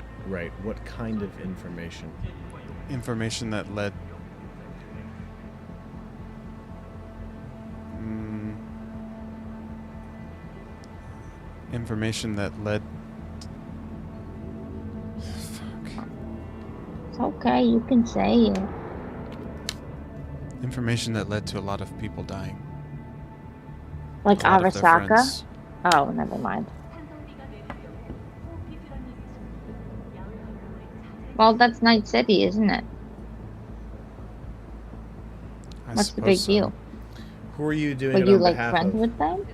What kind of information? Information that led... Information that led... It's okay, you can say it. Information that led to a lot of people dying. Like A lot of their Arasaka? friends. Oh, never mind. Well, that's Night City, isn't it? I What's the big suppose so. deal? Who are you doing Were it you on like behalf friends of? with them?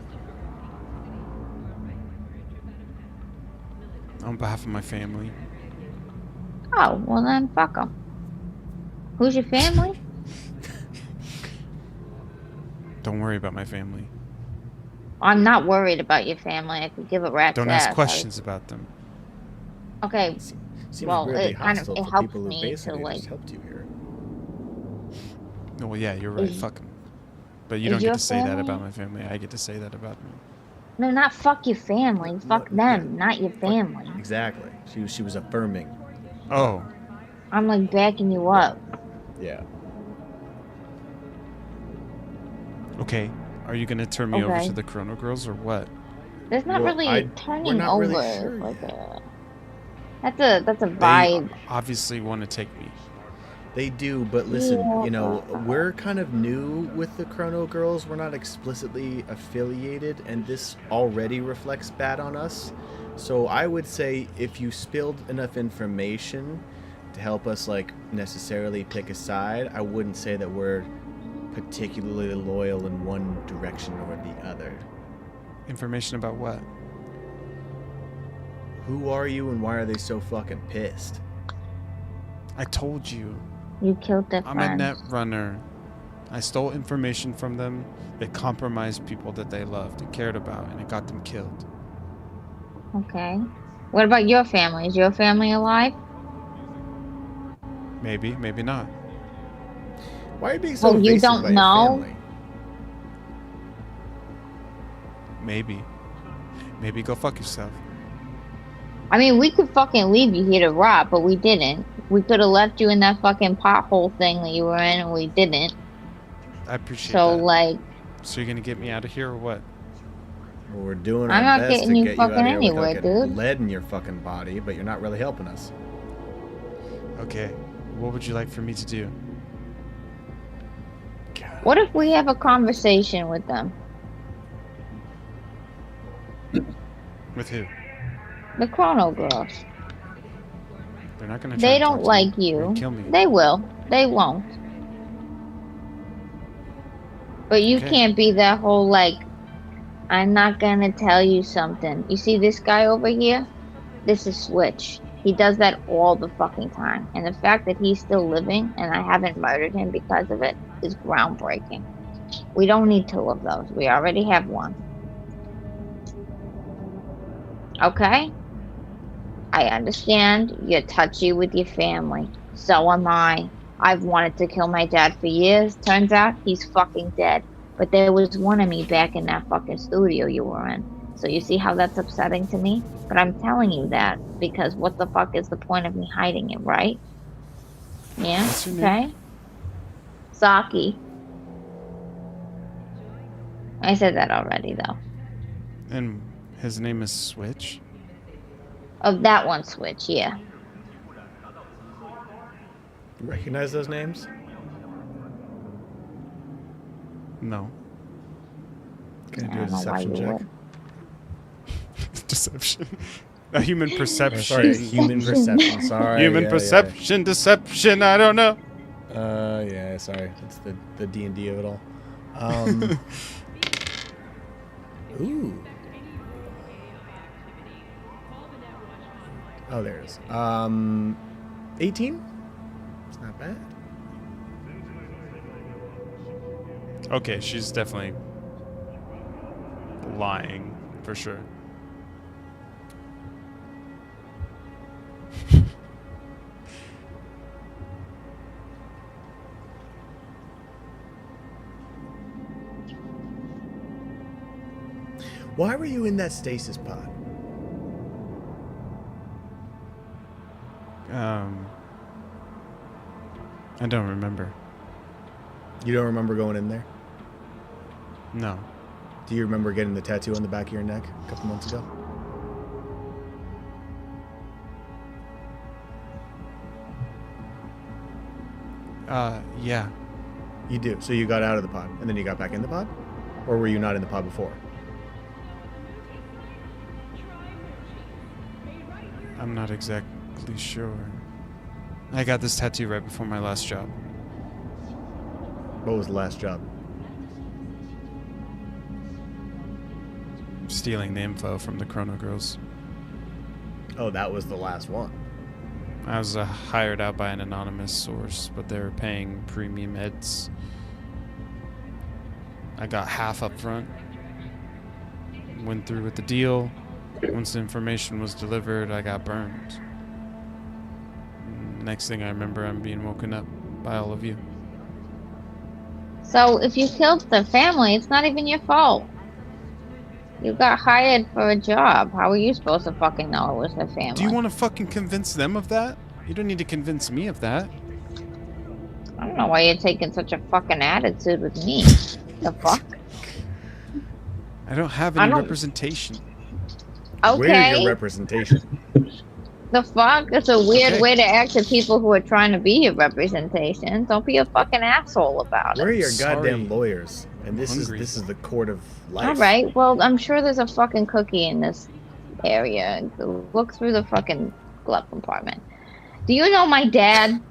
On behalf of my family. Oh, well then fuck them. Who's your family? Don't worry about my family. I'm not worried about your family. I could give a rat's Don't ass. ask questions about them. Okay, Seems well, weirdly it kind of hostile it to helps people who me to basically like. just helped you here. No, well, yeah, you're right. Is- Fuck 'em. But you is don't get your to say that family- about my family. I get to say that about me. No, not fuck your family. Fuck them, not your family. Exactly. She was affirming. Oh, I'm like backing you up. Yeah. okay. Are you gonna turn me over Okay. to the Chrono Girls or what? There's not Well, really we're turning not over. really sure Like yet. that's a vibe. They obviously want to take me. They do, but listen, Yeah. we're kind of new with the Chrono Girls. We're not explicitly affiliated, and this already reflects bad on us. So I would say if you spilled enough information to help us, like, necessarily pick a side, I wouldn't say that we're particularly loyal in one direction or the other. Information about what? Who are you and why are they so fucking pissed? I told you. You killed their I'm a friends. net runner. I stole information from them. It compromised people that they loved and cared about, and it got them killed. Okay. What about your family? Is your family alive? Maybe, maybe not. Why are you being so Oh, you evasive don't about your know? family? Maybe. Maybe go fuck yourself. I mean, we could fucking leave you here to rot, but we didn't. We could have left you in that fucking pothole thing that you were in, and we didn't. I appreciate So, that. like, So you're gonna get me out of here or what? Well, we're doing I'm our not best getting to you get you out of fucking here anywhere, without getting dude. lead in your fucking body, but you're not really helping us. Okay. What would you like for me to do? What if we have a conversation with them? With who? The Chrono Girls. They're not gonna. They don't like you. Kill me. They will. They won't. But you Okay. can't be that whole like, I'm not gonna tell you something. You see this guy over here? This is Switch. He does that all the fucking time. And the fact that he's still living and I haven't murdered him because of it is groundbreaking. We don't need two of those. We already have one. Okay? I understand you're touchy with your family. So am I. I've wanted to kill my dad for years. Turns out he's fucking dead. But there was one of me back in that fucking studio you were in. So you see how that's upsetting to me? But I'm telling you that because what the fuck is the point of me hiding it, right? Yeah? What's your name? Okay? Saki. I said that already though. And his name is Switch? Oh, that one Switch, yeah. You recognize those names? No. Can I I do a don't know why deception you check? would. Deception. A human perception. Sorry, human perception. Sorry. Human yeah, perception, deception, I don't know. Yeah, sorry. It's the D&D of it all. Ooh. Oh, there it is. 18? It's not bad. Okay, she's definitely lying, for sure. Why were you in that stasis pod? I don't remember. You don't remember going in there? No. Do you remember getting the tattoo on the back of your neck a couple months ago? Yeah. You do. So you got out of the pod and then you got back in the pod? Or were you not in the pod before? I'm not exactly sure. I got this tattoo right before my last job. What was the last job? Stealing the info from the Chrono Girls. Oh, that was the last one. I was hired out by an anonymous source, but they were paying premium heads. I got half up front. Went through with the deal. Once the information was delivered, I got burned. Next thing I remember, I'm being woken up by all of you. So if you killed the family, it's not even your fault. You got hired for a job. How are you supposed to fucking know it was their family? Do you want to fucking convince them of that? You don't need to convince me of that. I don't know why you're taking such a fucking attitude with me. The fuck? I don't have I any don't- representation. We're Okay. your representation. The fuck? It's a weird Okay. way to act to people who are trying to be your representation. Don't be a fucking asshole about We're it. your Sorry. goddamn lawyers. And this Hungry. is the court of life. All right. Well, I'm sure there's a fucking cookie in this area. Look through the fucking glove compartment. Do you know my dad?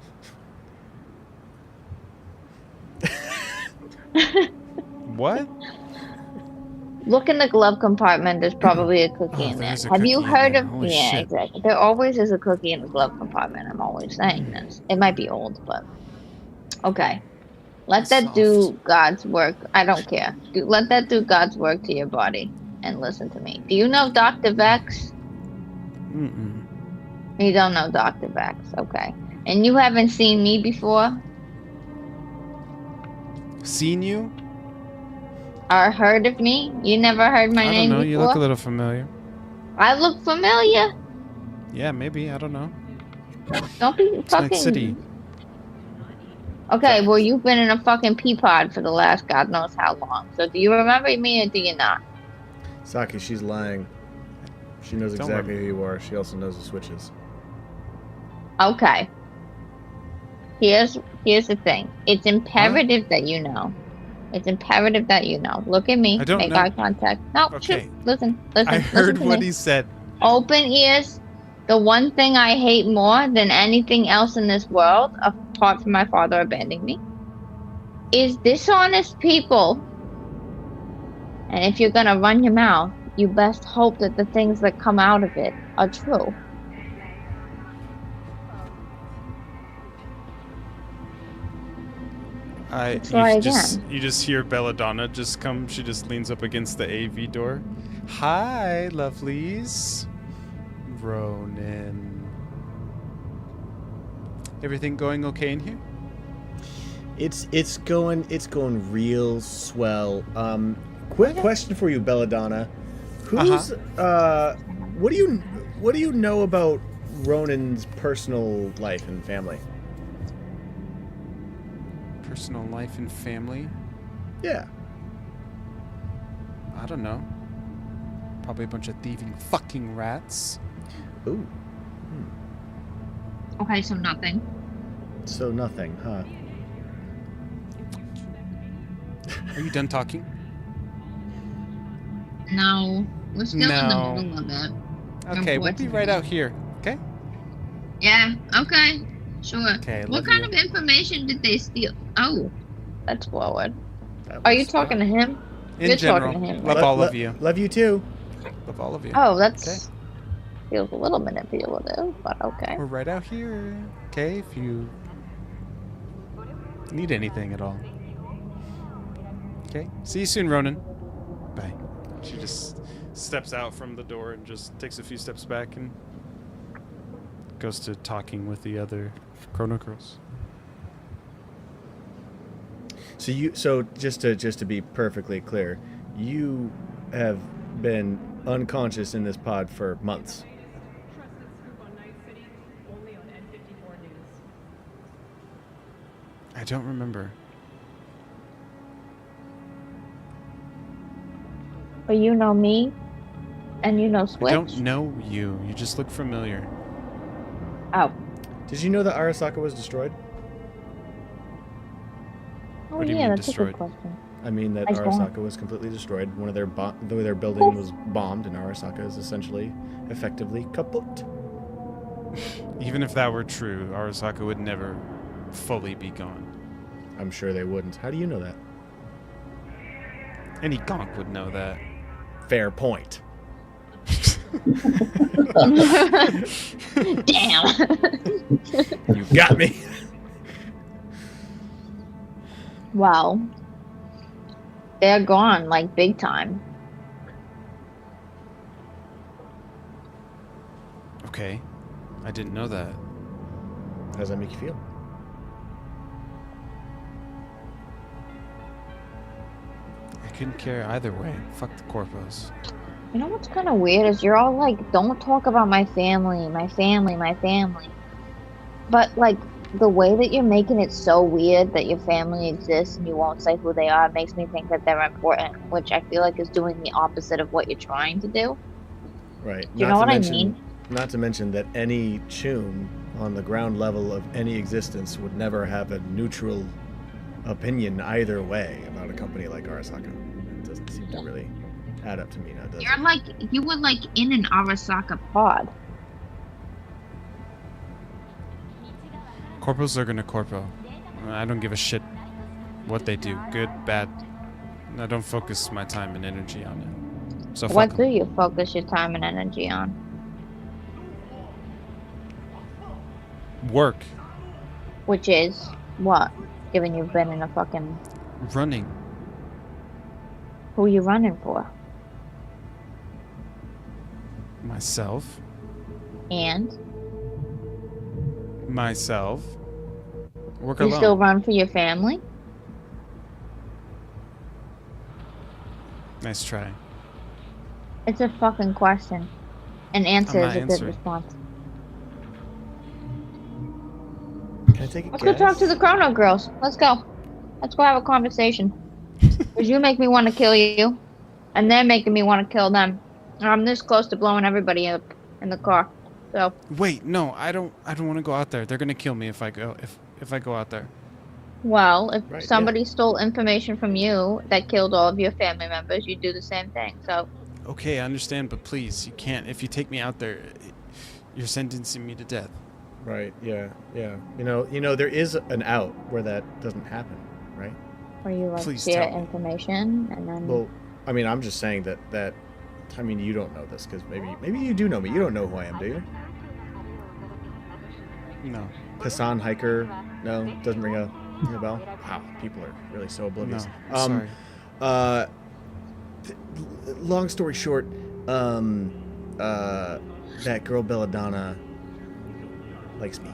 What? Look in the glove compartment. There's probably a cookie Oh, in there. there's a Have you cookie in heard there. of? Holy Yeah, shit. exactly. There always is a cookie in the glove compartment. I'm always saying this. It might be old, but okay. Let that do God's work. I don't care. Let that do God's work to your body and listen to me. Do you know Dr. Vex? Mm-mm. You don't know Dr. Vex. Okay. And you haven't seen me before? Seen you? Or heard of me? You never heard my I don't name know. before? You look a little familiar. I look familiar. Yeah, maybe. I don't know. Don't be It's fucking. Night City. Okay, well, you've been in a fucking pea pod for the last God knows how long. So do you remember me or do you not? Saki, she's lying. She knows Don't exactly who you are. She also knows the switches. Okay. here's the thing. It's imperative that you know. It's imperative that you know. Look at me. I don't Make know. eye contact. No, Okay. shoot. Listen. I heard listen to what me. he said. Open ears. The one thing I hate more than anything else in this world, apart from my father abandoning me, is dishonest people. And if you're gonna run your mouth, you best hope that the things that come out of it are true. Try again. You just hear Belladonna just come. She just leans up against the AV door. Hi, lovelies. Ronan. Everything going okay in here? It's going real swell. Quick question for you, Belladonna. Who's what do you know about Ronan's personal life and family? Personal life and family? Yeah. I don't know. Probably a bunch of thieving fucking rats. Ooh. Okay, so nothing. So nothing, huh? Are you done talking? No, we're still in No. the middle of it. Okay, we'll be right out here. Okay? Yeah, okay, sure. Okay, What love kind you. of information did they steal? Oh, That's forward. That Are you was- talking to him? In You're general, talking to him, love right? all of you. Love you too. Love all of you. Oh, that's Okay. feels a little manipulative, but okay. We're right out here. Okay, if you need anything at all. Okay, see you soon, Ronan. Bye. She just steps out from the door and just takes a few steps back and goes to talking with the other Chrono Girls. So just to be perfectly clear, you have been unconscious in this pod for months. Trusted scoop on Night City, only on N54 News. I don't remember. But you know me, and you know I Switch. don't know you. You just look familiar. Oh. Did you know that Arasaka was destroyed? Oh What do you yeah, mean that's destroyed? a good question. I mean that I don't. Arasaka was completely destroyed. One of their building was bombed, and Arasaka is essentially, effectively kaput. Even if that were true, Arasaka would never fully be gone. I'm sure they wouldn't. How do you know that? Any gonk would know that. Fair point. Damn. You got me. Wow. They're gone, like, big time. Okay. I didn't know that. How does that make you feel? I couldn't care either way. Fuck the corpos. You know what's kind of weird is you're all like, don't talk about my family, my family, my family. But, like, the way that you're making it so weird that your family exists and you won't say who they are makes me think that they're important, which I feel like is doing the opposite of what you're trying to do. Right. Do you know what I mean? Not to mention that any Choom on the ground level of any existence would never have a neutral opinion either way about a company like Arasaka. It doesn't seem to really add up to me now, does you're it? like, you were like in an Arasaka pod. Corpos are gonna corpo. I don't give a shit what they do. Good, bad. I don't focus my time and energy on it. So What fuck do 'em. you focus your time and energy on? Work. Which is what? Given you've been in a fucking... Running. Who you running for? Myself. And? Myself. Work You alone. still run for your family? Nice try. It's a fucking question. An answer I'm is not a good answering. response. Can I take a Let's guess? go talk to the Chrono Girls. Let's go. Let's go have a conversation. Because you make me want to kill you. And they're making me want to kill them. And I'm this close to blowing everybody up in the car. So, Wait, no, I don't want to go out there. They're gonna kill me if I go. if I go out there? Well, if Right, yeah. somebody stole information from you that killed all of your family members, you'd do the same thing. So, Okay, I understand, but please, you can't. If you take me out there, you're sentencing me to death. Right. Yeah. Yeah. You know, there is an out where that doesn't happen, right? or you like Please share tell me. information and then. Well, I mean, I'm just saying that. I mean, you don't know this because maybe you do know me. You don't know who I am, do you? No. Hassan Hiker? No, doesn't ring a bell. Wow, people are really so oblivious. No. Sorry. Long story short, that girl Belladonna likes me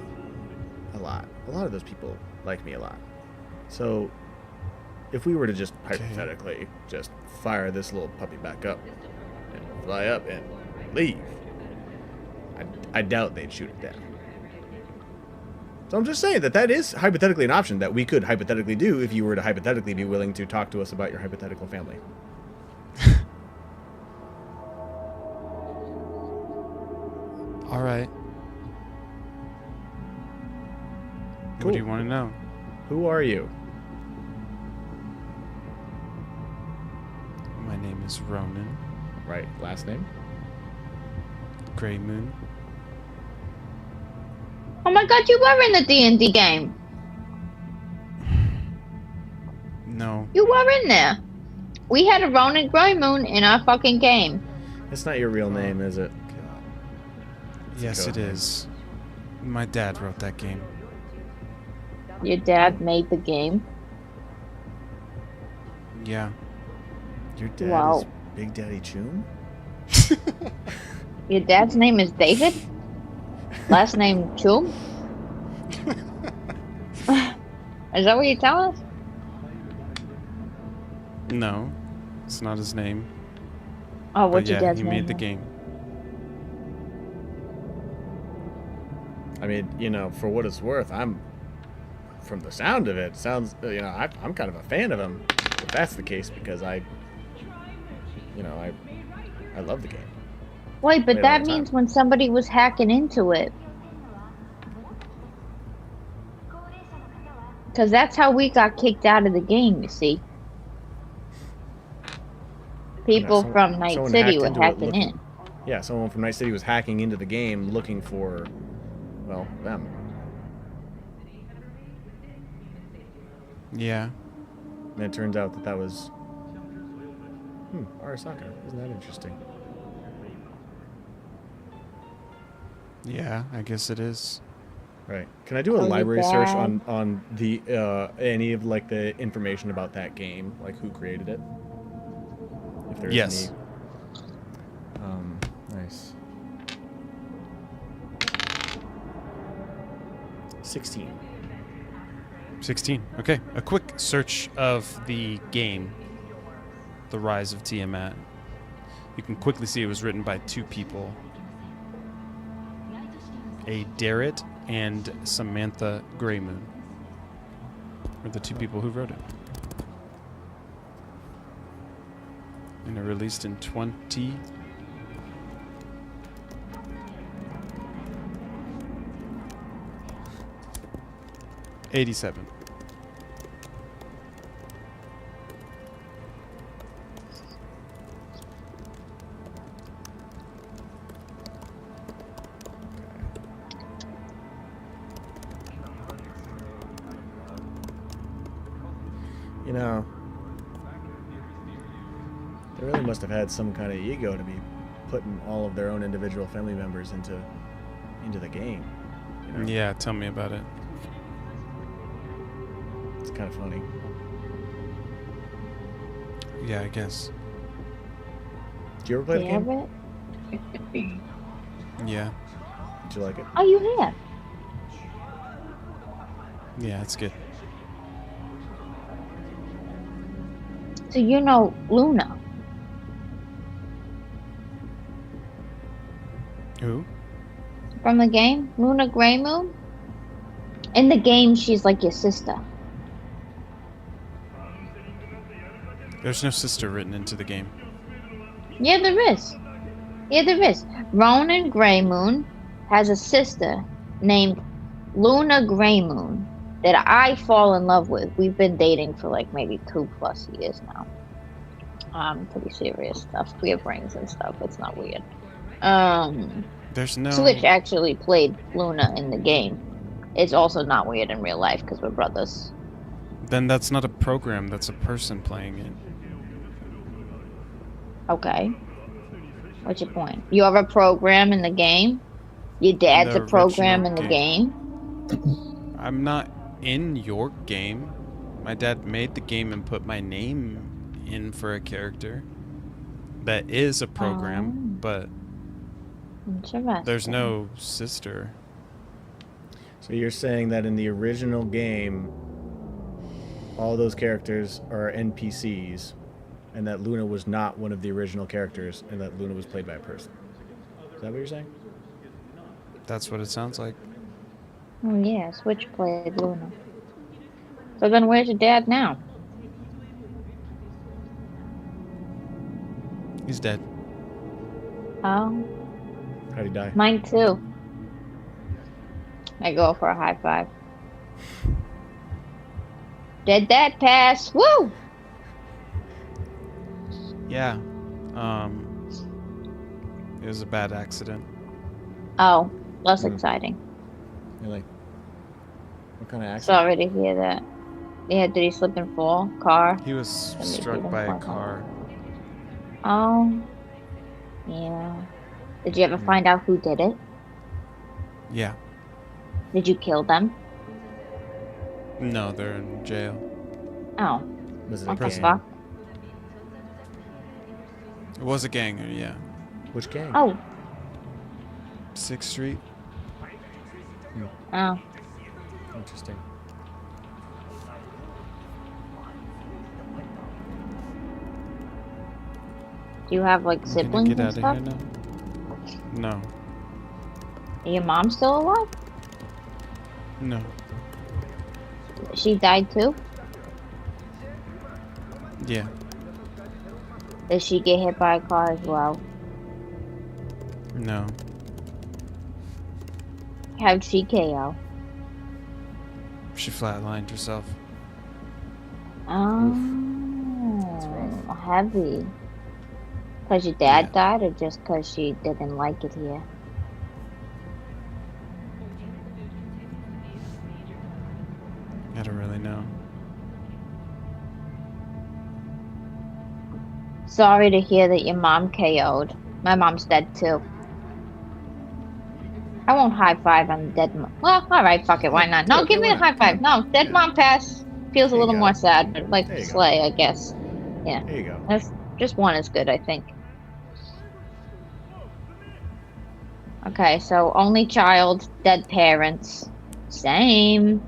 a lot. A lot of those people like me a lot. So, if we were to just hypothetically just fire this little puppy back up and fly up and leave, I doubt they'd shoot it down. So I'm just saying that is hypothetically an option that we could hypothetically do if you were to hypothetically be willing to talk to us about your hypothetical family. All right. Cool. What do you want to know? Who are you? My name is Ronan Right, last name? Grey Moon. Oh my God, you were in the D&D game. No. You were in there. We had a Ronan Grey Moon in our fucking game. It's not your real name, is it? Yes, code it name. is. My dad wrote that game. Your dad made the game. Yeah. Your dad Wow. is Big Daddy Choom? Your dad's name is David? Last name Chum? Is that what you tell us? No, it's not his name. Oh, But what's yeah, your dad's he name? made the then? game. I mean, you know, for what it's worth, I'm, from the sound of it, sounds, you know, I'm kind of a fan of him. If that's the case, because I love the game. Wait, but Wait, that all the time. means when somebody was hacking into it. Because that's how we got kicked out of the game, you see. People from Night someone City hacked were into it hacking looking- in. Yeah, someone from Night City was hacking into the game looking for, well, them. Yeah. And it turns out that was, Arasaka. Isn't that interesting? Yeah, I guess it is. Right. Can I do a Oh, your library search dad. on the any of like the information about that game, like who created it? If there's Yes. any. Nice. 16. 16. Okay. A quick search of the game, The Rise of Tiamat. You can quickly see it was written by two people, a Darrett and Samantha Greymoon were the two people who wrote it. And it released in 87. You know, they really must have had some kind of ego to be putting all of their own individual family members into the game. You know? Yeah, tell me about it. It's kind of funny. Yeah, I guess. Did you ever play the game? Darrett? Yeah. Did you like it? Oh, you have. Yeah, it's good. So you know Luna. Who? From the game, Luna Grey Moon. In the game, she's like your sister. There's no sister written into the game. Yeah, there is. Yeah, there is. Ronan Grey Moon has a sister named Luna Grey Moon. that I fall in love with. We've been dating for like maybe 2+ years now. Pretty serious stuff. We have rings and stuff. It's not weird. There's no. Switch actually played Luna in the game. It's also not weird in real life because we're brothers. Then that's not a program. That's a person playing it. Okay. What's your point? You have a program in the game? Your dad's The a program original in the game? I'm not in your game. My dad made the game and put my name in for a character. That is a program, but Interesting. there's no sister. So you're saying that in the original game, all those characters are NPCs, and that Luna was not one of the original characters, and that Luna was played by a person. Is that what you're saying? That's what it sounds like. Oh yeah, Switch played Luna. So then where's your dad now? He's dead. Oh, How'd he die? mine too. I go for a high five. Did that pass? Woo! Yeah. It was a bad accident. Oh, less Hmm. exciting. Really? What kind of accident? Sorry to hear that. Yeah, did he slip and fall? Car? He was Let me struck see by a the car. Oh. Yeah. Did you ever find out who did it? Yeah. Did you kill them? No, they're in jail. Oh. Was it a What the gang? fuck? It was a gang, yeah. Which gang? Oh. 6th Street. Oh. Interesting. Do you have like I'm gonna siblings get and out stuff? of here now. No. Is your mom still alive? No. She died too? Yeah. Did she get hit by a car as well? No. How'd she KO? She flatlined herself. Oh, heavy. Because your dad Yeah. died, or just because she didn't like it here? I don't really know. Sorry to hear that your mom KO'd. My mom's dead too. I won't high five on dead mom. Well, alright, fuck it, why not? No, Okay, give me why a not? high five. No, dead mom pass. Feels a There you little go. more sad, but like There you go. Slay, I guess. There you go. That's just one is good, I think. Okay, so only child, dead parents. Same.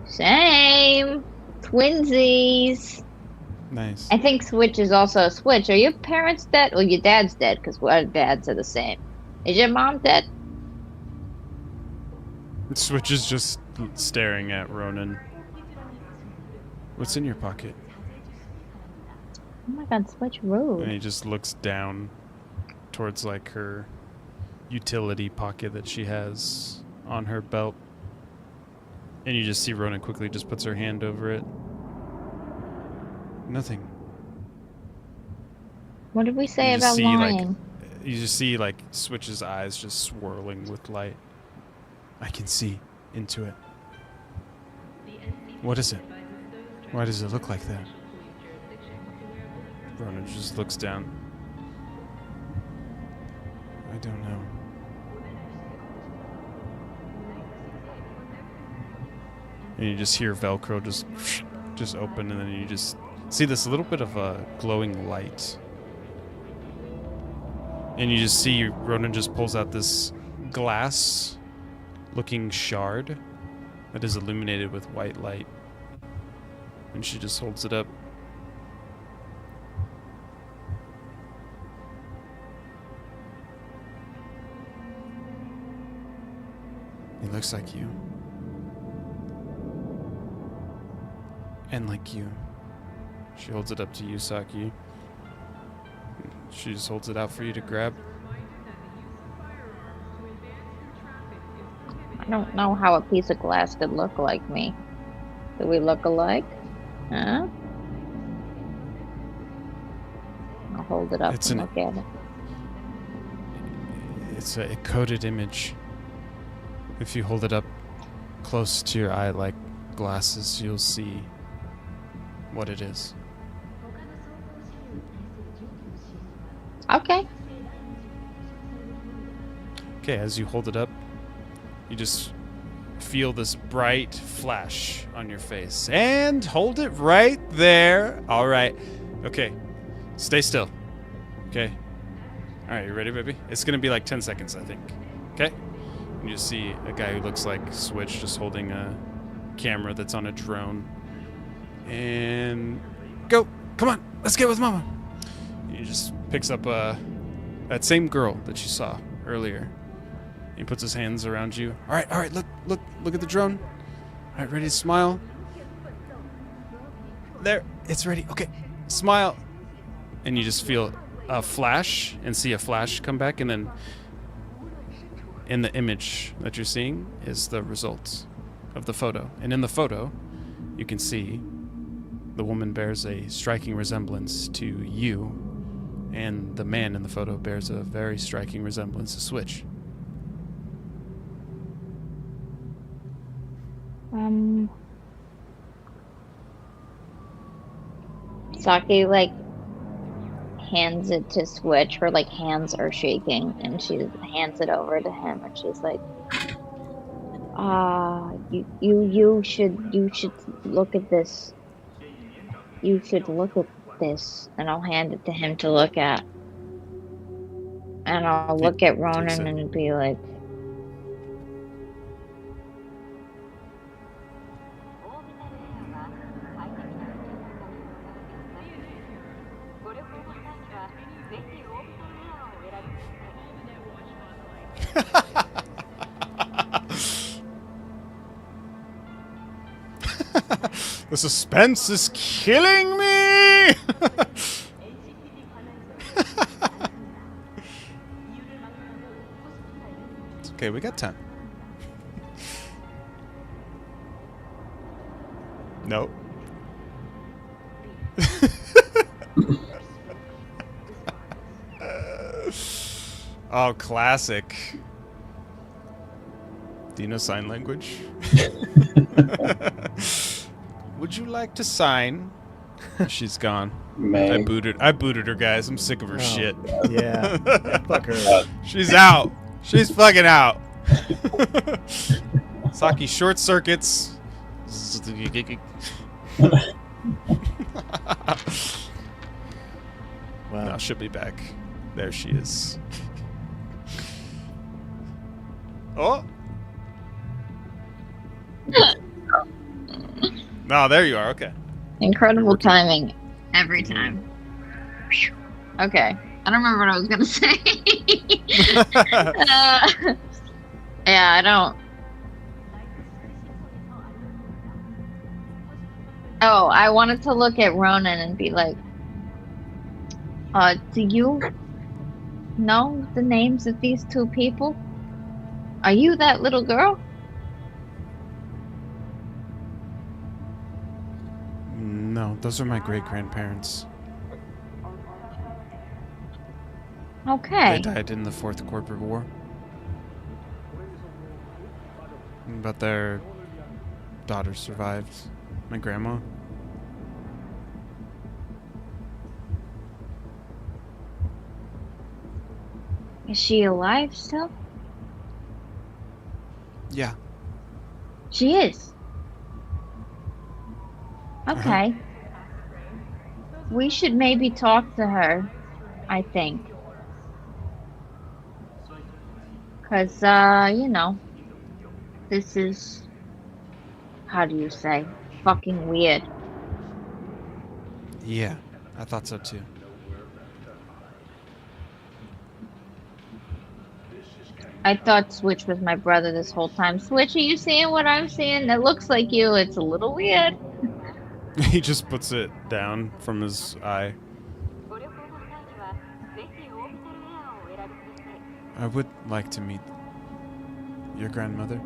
Same. Twinsies. Nice. I think Switch is also a Switch. Are your parents dead? Well, your dad's dead because our dads are the same. Is your mom dead? Switch is just staring at Ronan. What's in your pocket? Oh my god, Switch And rude. he just looks down towards like her utility pocket that she has on her belt. And you just see Ronan quickly just puts her hand over it. Nothing. What did we say You just about see, like, lying? You just see like Switch's eyes just swirling with light. I can see into it. What is it? Why does it look like that? Ronan just looks down. I don't know. And you just hear Velcro just open, and then you just see this little bit of a glowing light. And you just see Ronan just pulls out this glass looking shard that is illuminated with white light. And she just holds it up. He looks like you. And like you. She holds it up to you, Saki. She just holds it out for you to grab. I don't know how a piece of glass could look like me. Do we look alike? Huh? I'll hold it up It's and an- look at it. It's a coded image. If you hold it up close to your eye like glasses, you'll see what it is. Okay. Okay, as you hold it up, you just feel this bright flash on your face. And hold it right there. All right. Okay. Stay still. Okay. All right, you ready, baby? It's going to be like 10 seconds, I think. Okay? You just see a guy who looks like Switch just holding a camera that's on a drone. And go. Come on. Let's get with Mama. He just picks up that same girl that you saw earlier. He puts his hands around you. All right, look at the drone. All right, ready to smile? There, it's ready. Okay, smile. And you just feel a flash and see a flash come back, and then in the image that you're seeing is the results of the photo. And in the photo, you can see the woman bears a striking resemblance to you, and the man in the photo bears a very striking resemblance to Switch. Saki like hands it to Switch. Her like hands are shaking, and she hands it over to him, and she's like, you should look at this. You should look at this," and I'll hand it to him to look at, and I'll look at Ronan and be like, The suspense is killing me! It's okay, we got time. Nope. Oh, classic. Do you know sign language? Would you like to sign? She's gone. I booted her, guys. I'm sick of her shit. Yeah. Fuck her. She's out. She's fucking out. Saki short circuits. Wow. No, she'll be back. There she is. Oh. No, there you are. Okay. incredible timing every time. Okay. I don't remember what I was gonna say. Yeah, I don't. Oh, I wanted to look at Ronan and be like, do you know the names of these two people? Are you that little girl? No, those are my great-grandparents. Okay. They died in the Fourth Corporate War. But their daughter survived. My grandma. Is she alive still? Yeah. She is. Okay. We should maybe talk to her, I think. Because, you know, this is, how do you say, fucking weird. Yeah, I thought so too. I thought Switch was my brother this whole time. Switch, are you seeing what I'm seeing? That looks like you. It's a little weird. He just puts it down from his eye. I would like to meet your grandmother,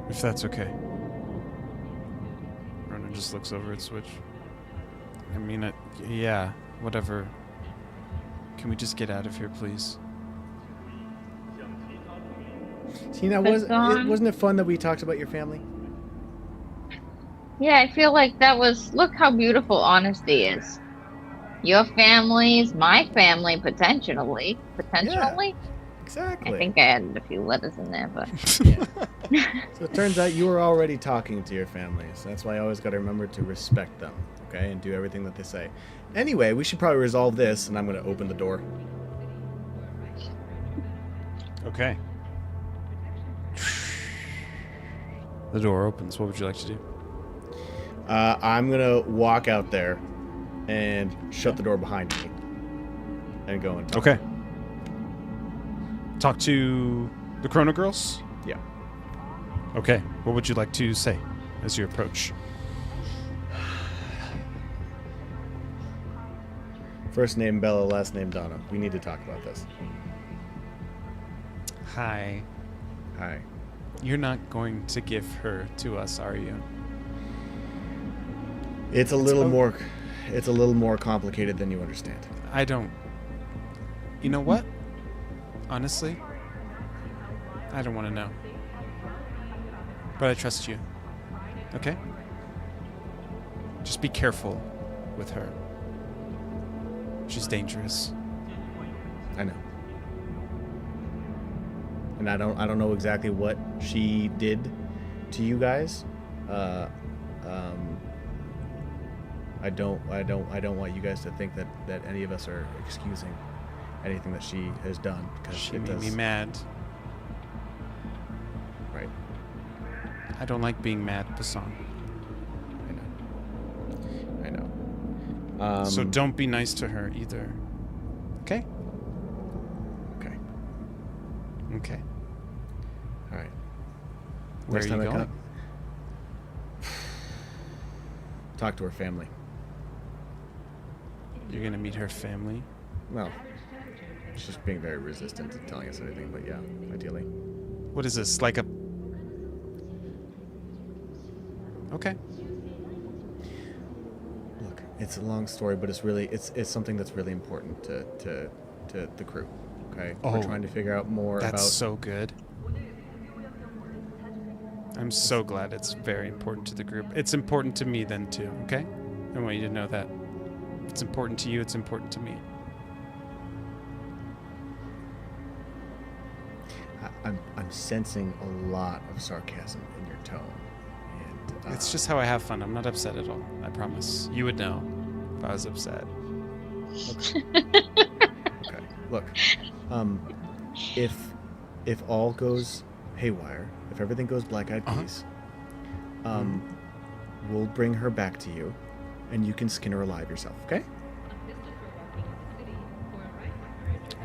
if that's okay. and just looks over at Switch. I mean, yeah, whatever. Can we just get out of here, please? Tina, wasn't it fun that we talked about your family? Yeah, I feel like that was. Look how beautiful honesty is. Your family is my family, potentially. Potentially? Exactly. I think I added a few letters in there, but. So it turns out you were already talking to your family, so that's why I always got to remember to respect them, okay, and do everything that they say. Anyway, we should probably resolve this, and I'm going to open the door. Okay. The door opens. What would you like to do? I'm going to walk out there and shut the door behind me and go and talk. Okay. Talk to the Chrono Girls? Yeah. Okay. What would you like to say as you approach? First name Bella, last name Donna. We need to talk about this. Hi. Hi. You're not going to give her to us, are you? It's a little more complicated than you understand. I don't. You know what? Honestly, I don't want to know. But I trust you. Okay? Just be careful with her. She's dangerous. I know. And I don't know exactly what she did to you guys. I don't want you guys to think that any of us are excusing anything that she has done, because She made me mad. Right. I don't like being mad, Basan. I know. So don't be nice to her either. Okay? Okay. Okay. All right. Where Next are you time I going? come- Talk to her family. You're gonna meet her family? Well, she's being very resistant to telling us anything, but yeah, ideally. What is this? Like a... Okay. Look, it's a long story, but it's something that's really important to the crew. Okay, we're trying to figure out more That's about. so good. I'm so glad it's very important to the group. It's important to me then too, okay? I want you to know that. It's important to you, it's important to me. I'm sensing a lot of sarcasm in your tone, and It's just how I have fun. I'm not upset at all. I promise. You would know if I was upset. Okay. Look, if all goes haywire, if everything goes black-eyed peas, we'll bring her back to you, and you can skin her alive yourself. Okay?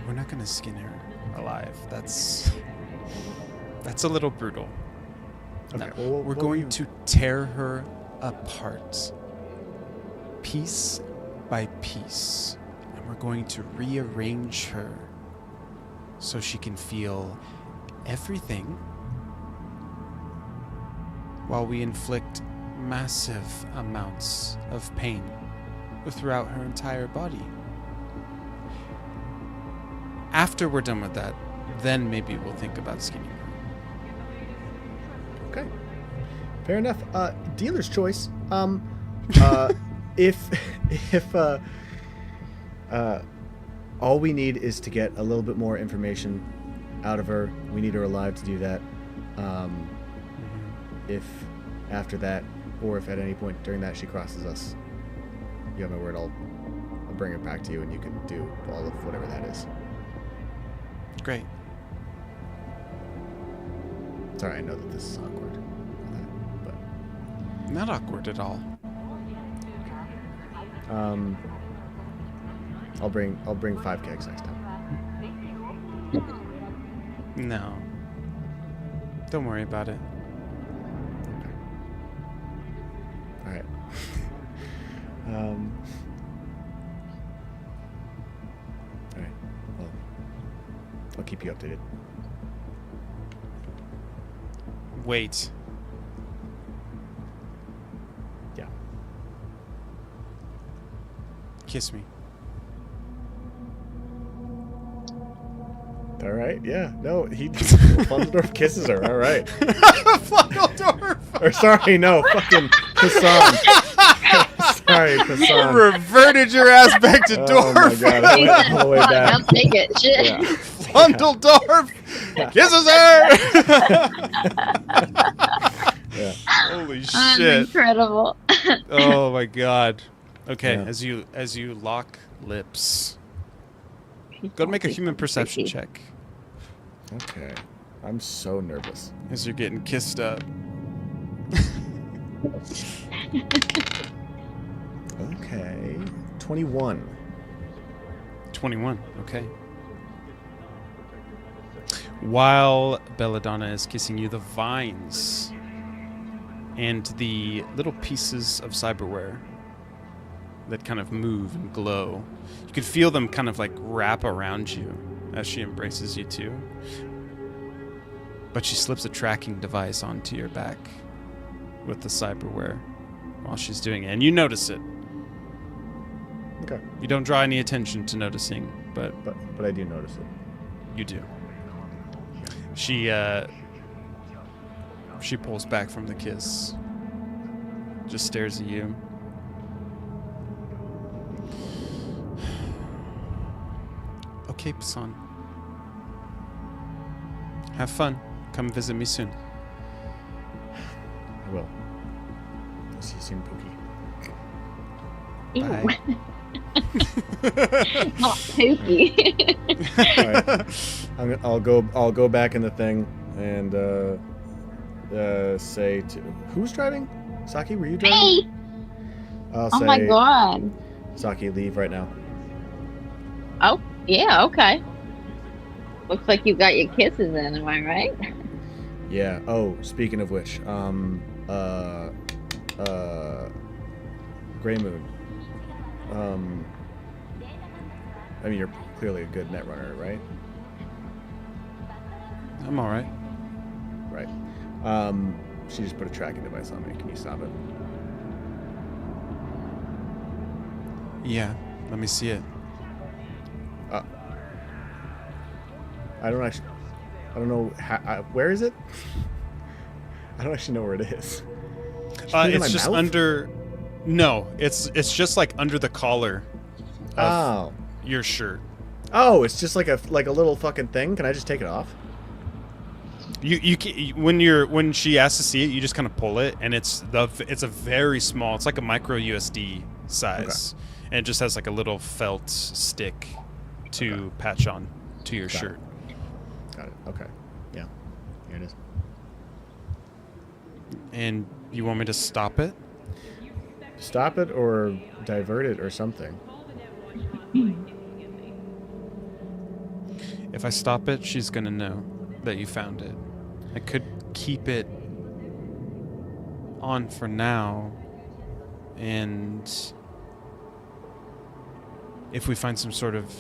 We're not gonna skin her alive. That's a little brutal. Okay. No, Well, we're what going were you- to tear her apart, piece by piece, and we're going to rearrange her so she can feel everything while we inflict massive amounts of pain throughout her entire body. After we're done with that, then maybe we'll think about skinning her. Okay. Fair enough. Dealer's choice. If all we need is to get a little bit more information out of her, we need her alive to do that. If after that, or if at any point during that she crosses us, you have my word, I'll bring her back to you, and you can do all of whatever that is. Great. Sorry, I know that this is awkward, but Not awkward at all. I'll bring 5 kegs next time. No. Don't worry about it. All right. All right. Well, I'll keep you updated. Wait. Yeah. kiss me. All right, yeah. No, Fondledorf kisses her. All right. Fondledorf. Or sorry, no, fucking Hassan. Sorry, Hassan. Reverted your ass back to Oh my Dorf. god, all the way back. I'll take it. Shit. Yeah. Fondledorf kisses her. Yeah. Holy I'm shit. incredible. Oh my god. Okay, Yeah. as you lock lips, go to make a human perception check Okay. I'm so nervous. as you're getting kissed up. Okay. 21. 21. Okay. While Belladonna is kissing you, the vines and the little pieces of cyberware that kind of move and glow, you can feel them kind of like wrap around you as she embraces you too. But she slips a tracking device onto your back with the cyberware while she's doing it, and you notice it. Okay. You don't draw any attention to noticing, but But I do notice it. you do. She pulls back from the kiss. Just stares at you. Okay, Pasan. Have fun. Come visit me soon. I will. I'll see you soon, Pookie. Ew. Bye. Not poopy. All right. I'll go back in the thing and say to who's driving? Saki, were you driving? Hey! I'll Oh say, my god. Saki, leave right now. Oh, yeah, okay. Looks like you got your kisses in, am I right? Yeah. Oh, speaking of which, Gray Moon. I mean, you're clearly a good net runner, right? I'm alright. Right. She just put a tracking device on me. Can you stop it? Yeah, let me see it. I don't know where is it? I don't actually know where it is. Should I put it in my It's just mouth? under. No, it's just like under the collar of Oh. your shirt. Oh, it's just like a little fucking thing. Can I just take it off? When she asks to see it, you just kind of pull it, and it's a very small. It's like a micro USD size, and it just has like a little felt stick to patch on to your shirt. Got it. Okay. Yeah. Here it is. And you want me to stop it? Stop it or divert it or something. If I stop it, she's gonna know that you found it. I could keep it on for now, and if we find some sort of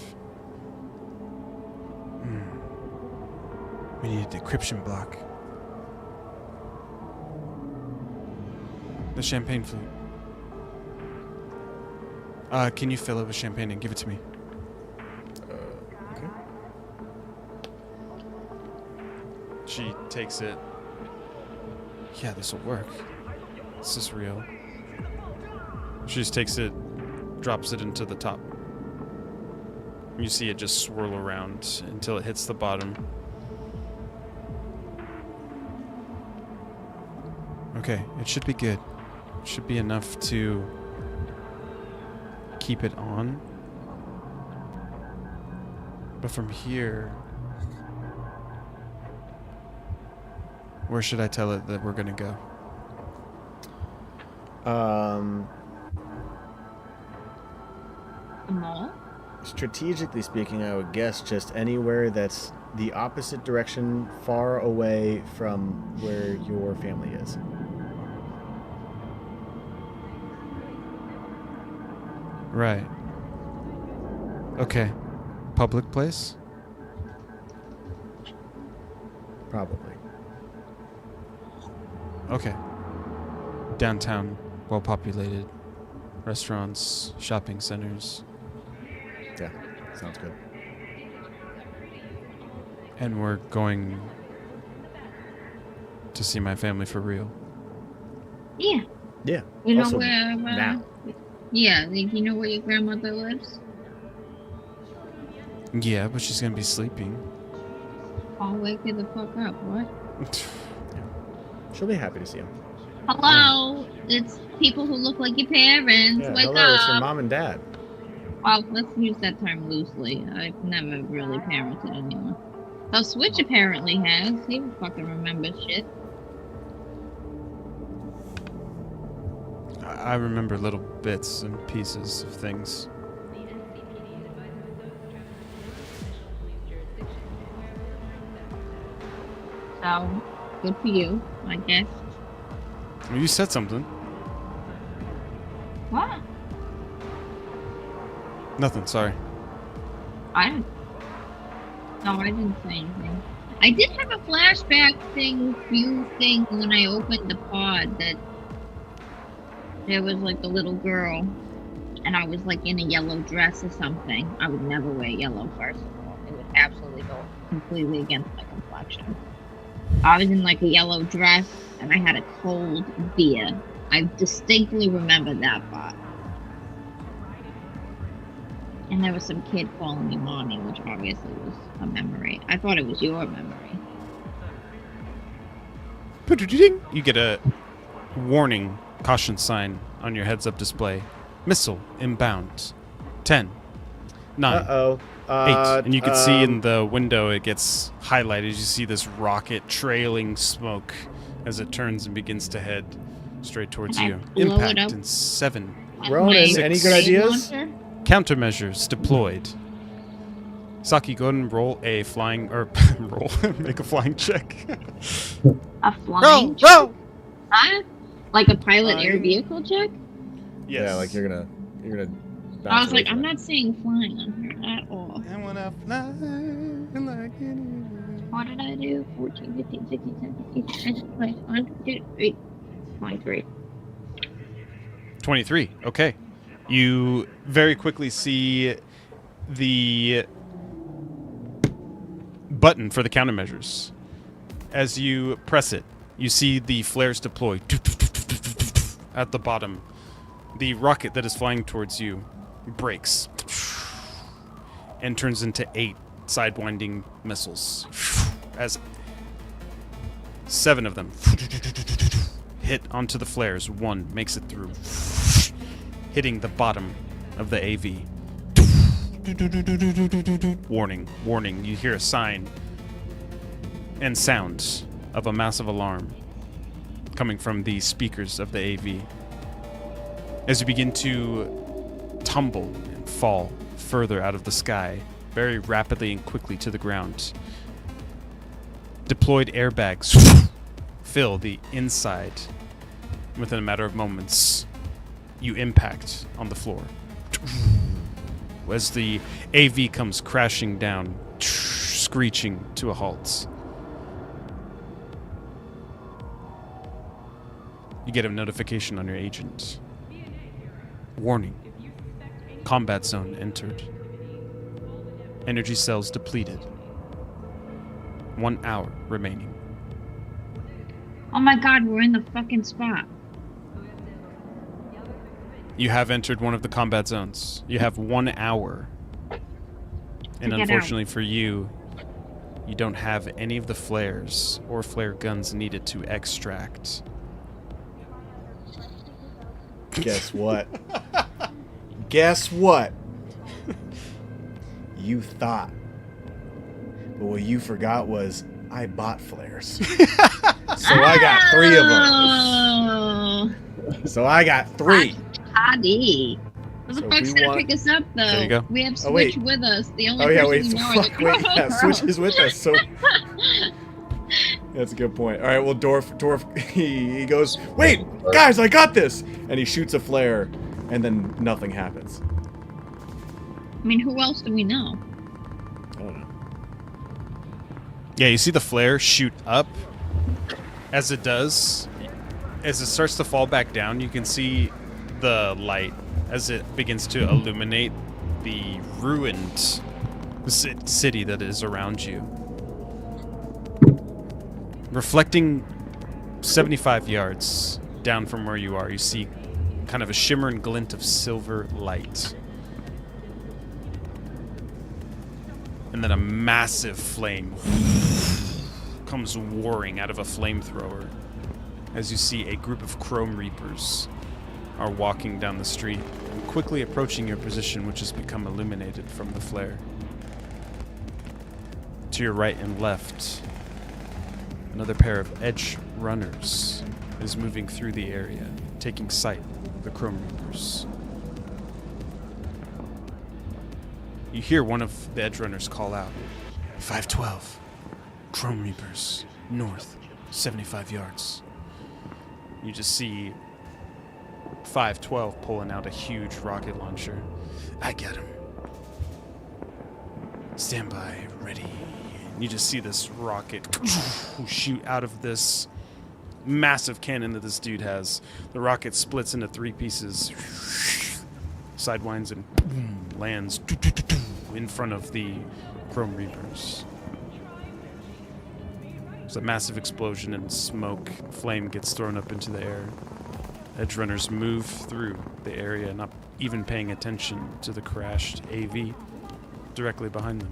we need a decryption block. The champagne flute. Can you fill it with champagne and give it to me? Okay. She takes it. Yeah, this will work. This is real. She just takes it, drops it into the top. You see it just swirl around until it hits the bottom. Okay, it should be good. It should be enough to keep it on. But from here, where should I tell it that we're gonna go? The mall? Strategically speaking, I would guess just anywhere that's the opposite direction, far away from where your family is. Right. Okay. Public place? Probably. Okay. Downtown, well populated. restaurants, shopping centers. Yeah, sounds good. And we're going to see my family for real. Yeah. Yeah. You know also, where? now. Yeah. You know where your grandmother lives? Yeah, but she's gonna be sleeping. I'll wake her the fuck up. What? She'll be happy to see him. Hello. It's people who look like your parents. Yeah, Wake hello, up. it's your mom and dad. Well, let's use that term loosely. I've never really parented anyone. So Switch apparently has. He fucking remembers shit. I remember little bits and pieces of things. So, good for you, I guess. Well, you said something. What? Nothing, sorry. I didn't. No, I didn't say anything. I did have a flashback thing when I opened the pod that there was like a little girl and I was like in a yellow dress or something. I would never wear yellow, first of all. It would absolutely go completely against my complexion. I was in like a yellow dress and I had a cold beer. I distinctly remember that part. And there was some kid calling me mommy, which obviously was a memory. I thought it was your memory. You get a warning caution sign on your heads-up display. Missile inbound. 10, 9, Uh-oh. 8. And you can see in the window it gets highlighted. You see this rocket trailing smoke as it turns and begins to head straight towards Can I you. blow it Impact up? in 7. Ronan, any good ideas? Countermeasures deployed. Saki, go ahead and roll a flying, or make a flying check. A flying check? Roll! Huh? Like a pilot air vehicle check? Yes. Yeah, like you're gonna. I was like, I'm not seeing flying on here at all. I wanna fly like What did I do? 14, 15, 16, 17, 18, 20, 21, 22, 23. 23. 23. Okay. You very quickly see the button for the countermeasures. As you press it, you see the flares deploy at the bottom. The rocket that is flying towards you breaks and turns into 8 sidewinding missiles as 7 of them hit onto the flares. 1 makes it through, hitting the bottom of the AV. Warning, warning. You hear a sign and sounds of a massive alarm coming from the speakers of the AV. As you begin to tumble and fall further out of the sky, very rapidly and quickly to the ground. Deployed airbags fill the inside. Within a matter of moments, you impact on the floor. As the AV comes crashing down, screeching to a halt. You get a notification on your agent. Warning. Combat zone entered. Energy cells depleted. 1 hour remaining. Oh my god, we're in the fucking spot. You have entered one of the combat zones. You have 1 hour. And get unfortunately for you, you don't have any of the flares or flare guns needed to extract. Guess what? Guess what? You thought. But what you forgot was I bought flares. So I got 3 of them. So I got 3. Howdy. What the So fuck's we gonna want- pick us up though? There you go. We have Oh, wait. Switch with us. The only Oh yeah, person wait, we know are the fuck, wait, yeah, Chrono Switch is with us, so that's a good point. All right, well, Dorf, he goes, wait, guys, I got this, and he shoots a flare, and then nothing happens. I mean, who else do we know? I don't know. Yeah, you see the flare shoot up. As it does, as it starts to fall back down, you can see the light as it begins to illuminate the ruined city that is around you. Reflecting 75 yards down from where you are, you see kind of a shimmer and glint of silver light. And then a massive flame comes warring out of a flamethrower as you see a group of Chrome Reapers are walking down the street and quickly approaching your position, which has become illuminated from the flare. To your right and left, another pair of Edge Runners is moving through the area, taking sight of the Chrome Reapers. You hear one of the Edge Runners call out, 512, Chrome Reapers, north, 75 yards. You just see 512 pulling out a huge rocket launcher. I got him. Stand by, ready. You just see this rocket shoot out of this massive cannon that this dude has. The rocket splits into 3 pieces, sidewinds, and lands in front of the Chrome Reapers. There's a massive explosion and smoke. Flame gets thrown up into the air. Edge Runners move through the area, not even paying attention to the crashed AV directly behind them.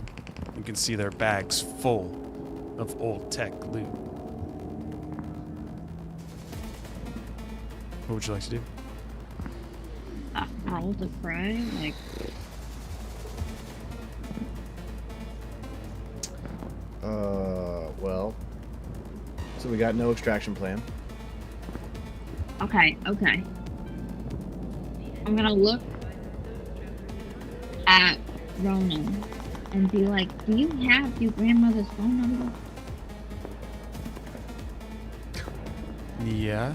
You can see their bags full of old tech loot. What would you like to do? Roll to pray, like. Well. So we got no extraction plan. Okay. I'm gonna look at Ronan and be like, do you have your grandmother's phone number? Yeah.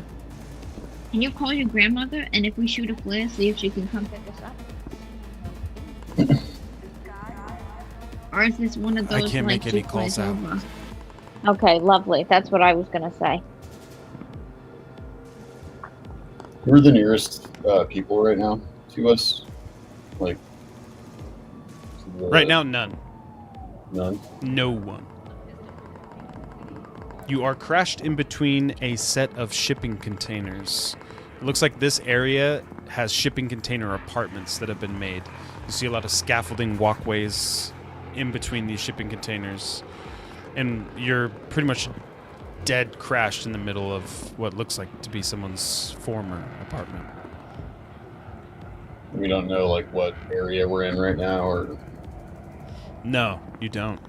Can you call your grandmother, and if we shoot a flare, see if she can come pick us up? Or is this one of those, I can't like, make any two calls flares out. over? Okay, lovely. That's what I was gonna say. Who are the nearest people right now to us? Like, Right now, none. None? No one. You are crashed in between a set of shipping containers. It looks like this area has shipping container apartments that have been made. You see a lot of scaffolding walkways in between these shipping containers. And you're pretty much dead crashed in the middle of what looks like to be someone's former apartment. We don't know, like, what area we're in right now, or... No, you don't.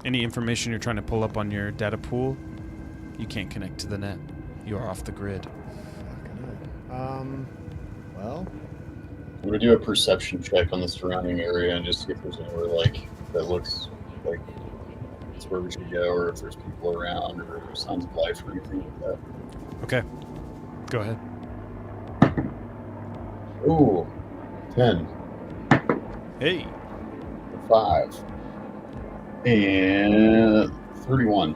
Any information you're trying to pull up on your data pool, you can't connect to the net. You are off the grid. Well... I'm gonna do a perception check on the surrounding area and just see if there's anywhere, like, that looks like it's where we should go, or if there's people around, or signs of life, or anything like that. Okay. Go ahead. Ooh. 10. Hey. 5. And 31.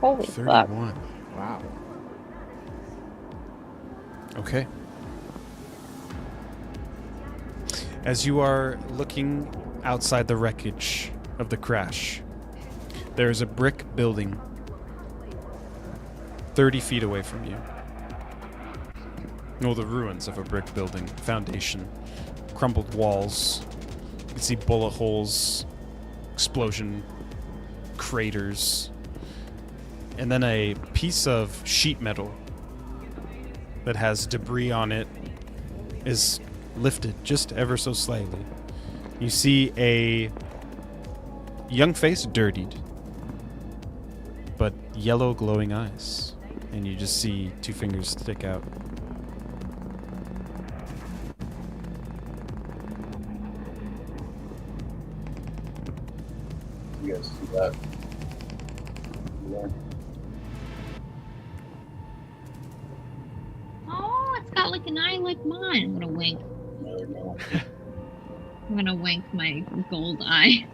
Holy fuck. 31. Wow. Okay. As you are looking outside the wreckage of the crash, there is a brick building 30 feet away from you. No, the ruins of a brick building. Foundation. Crumbled walls. You can see bullet holes. Explosion. Craters. And then a piece of sheet metal that has debris on it is lifted just ever so slightly. You see a young face, dirtied, but yellow glowing eyes. And you just see 2 fingers stick out. You guys see that? Yeah. Oh, it's got like an eye like mine. I'm gonna wink. There we go. I'm gonna wink my gold eye.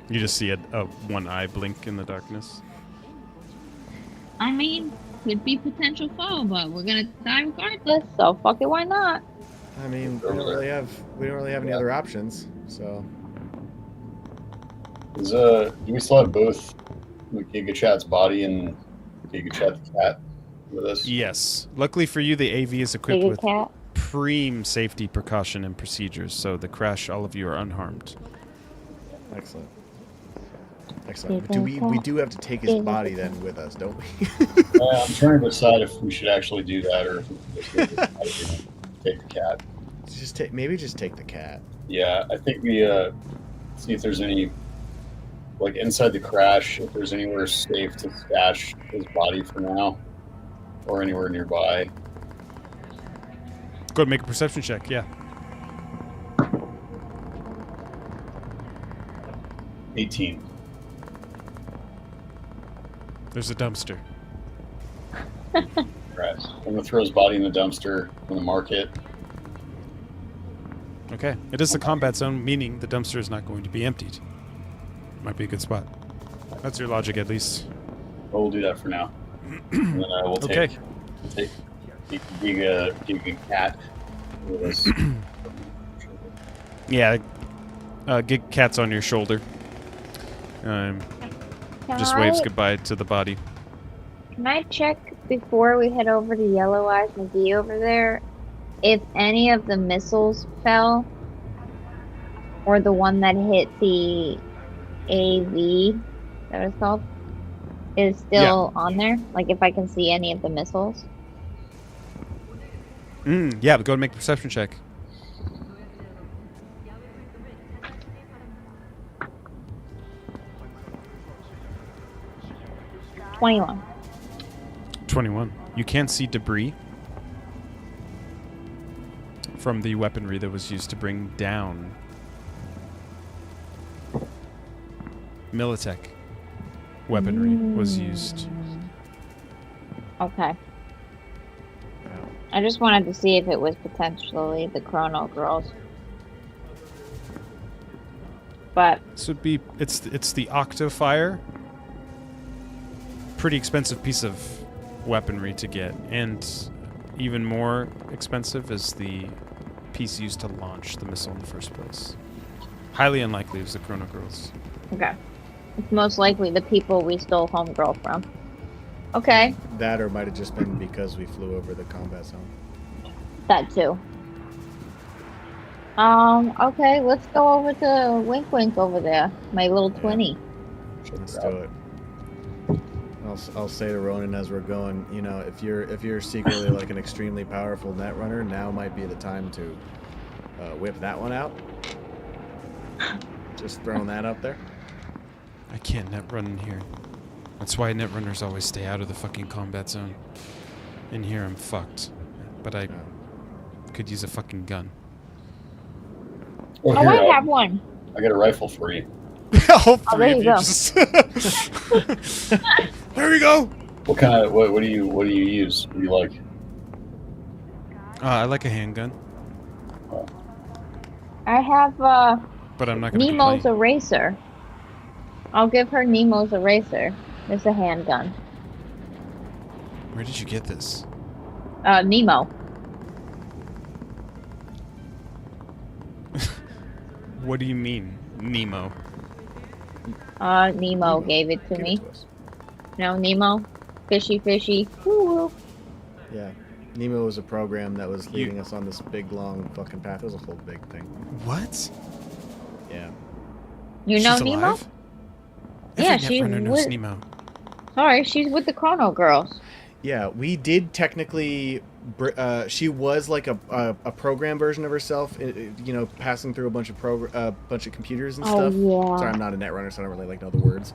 You just see a one eye blink in the darkness. I mean, could be potential foe, but we're gonna die regardless. So fuck it, why not? I mean, we don't really have any other options. So. Do we still have both Giga Chat's body and Giga Chat the cat with us? Yes. Luckily for you, the AV is equipped Giga with cat. preem safety precaution and procedures, so the crash, all of you are unharmed. Excellent. Excellent. We do have to take his body then with us, don't we? I'm trying to decide if we should actually do that or if we should just take the cat. Just take the cat. Yeah, I think we see if there's any, like inside the crash, if there's anywhere safe to stash his body for now, or anywhere nearby. Go ahead and make a perception check, yeah. 18. There's a dumpster. Right. I'm gonna throw his body in the dumpster in the market. Okay. It is a combat zone, meaning the dumpster is not going to be emptied. Might be a good spot. That's your logic, at least. Well, we'll do that for now. And then I will take Giga Cat with us. Yeah. Gig Cat's on your shoulder. Just waves goodbye to the body. Can I check before we head over to Yellow Eyes McGee over there if any of the missiles fell or the one that hit the AV, that was called, is still on there? Like if I can see any of the missiles? Yeah, but go and make a perception check. $21. 21. You can see debris from the weaponry that was used to bring down Militech weaponry was used. Okay. I just wanted to see if it was potentially the Chrono Girls. But This would be it's the Octofire. Pretty expensive piece of weaponry to get, and even more expensive is the piece used to launch the missile in the first place. Highly unlikely it was the Chrono Girls. okay. It's most likely the people we stole Homegirl from. Okay. That or might have just been because we flew over the combat zone. That too. Okay, let's go over to Wink Wink over there. My little twinny. Let's do it. I'll say to Ronan as we're going, you know, if you're secretly like an extremely powerful netrunner, now might be the time to whip that one out. Just throwing that up there. I can't net run in here. That's why netrunners always stay out of the fucking combat zone. In here I'm fucked. But I could use a fucking gun. Well, I might have one. I got a rifle for you. All Oh, three there of you you go. just There we go. What kind of what do you use? What do you like? I like a handgun, I have but I'm not gonna Nemo's complain. eraser. I'll give her Nemo's eraser. It's a handgun. Where did you get this? Nemo. What do you mean, Nemo? Nemo gave it to Give me. to us. No, Nemo. Fishy, fishy. Woo. Yeah. Nemo was a program that was leading us on this big, long fucking path. It was a whole big thing. What? Yeah. You know She's Nemo? alive? Yeah, Every she's netrunner knows with- Nemo. Sorry, she's with the Chrono Girls. Yeah, we did technically. She was like a program version of herself, you know, passing through a bunch of computers and Oh, stuff. yeah. Sorry, I'm not a netrunner, so I don't really like know the words.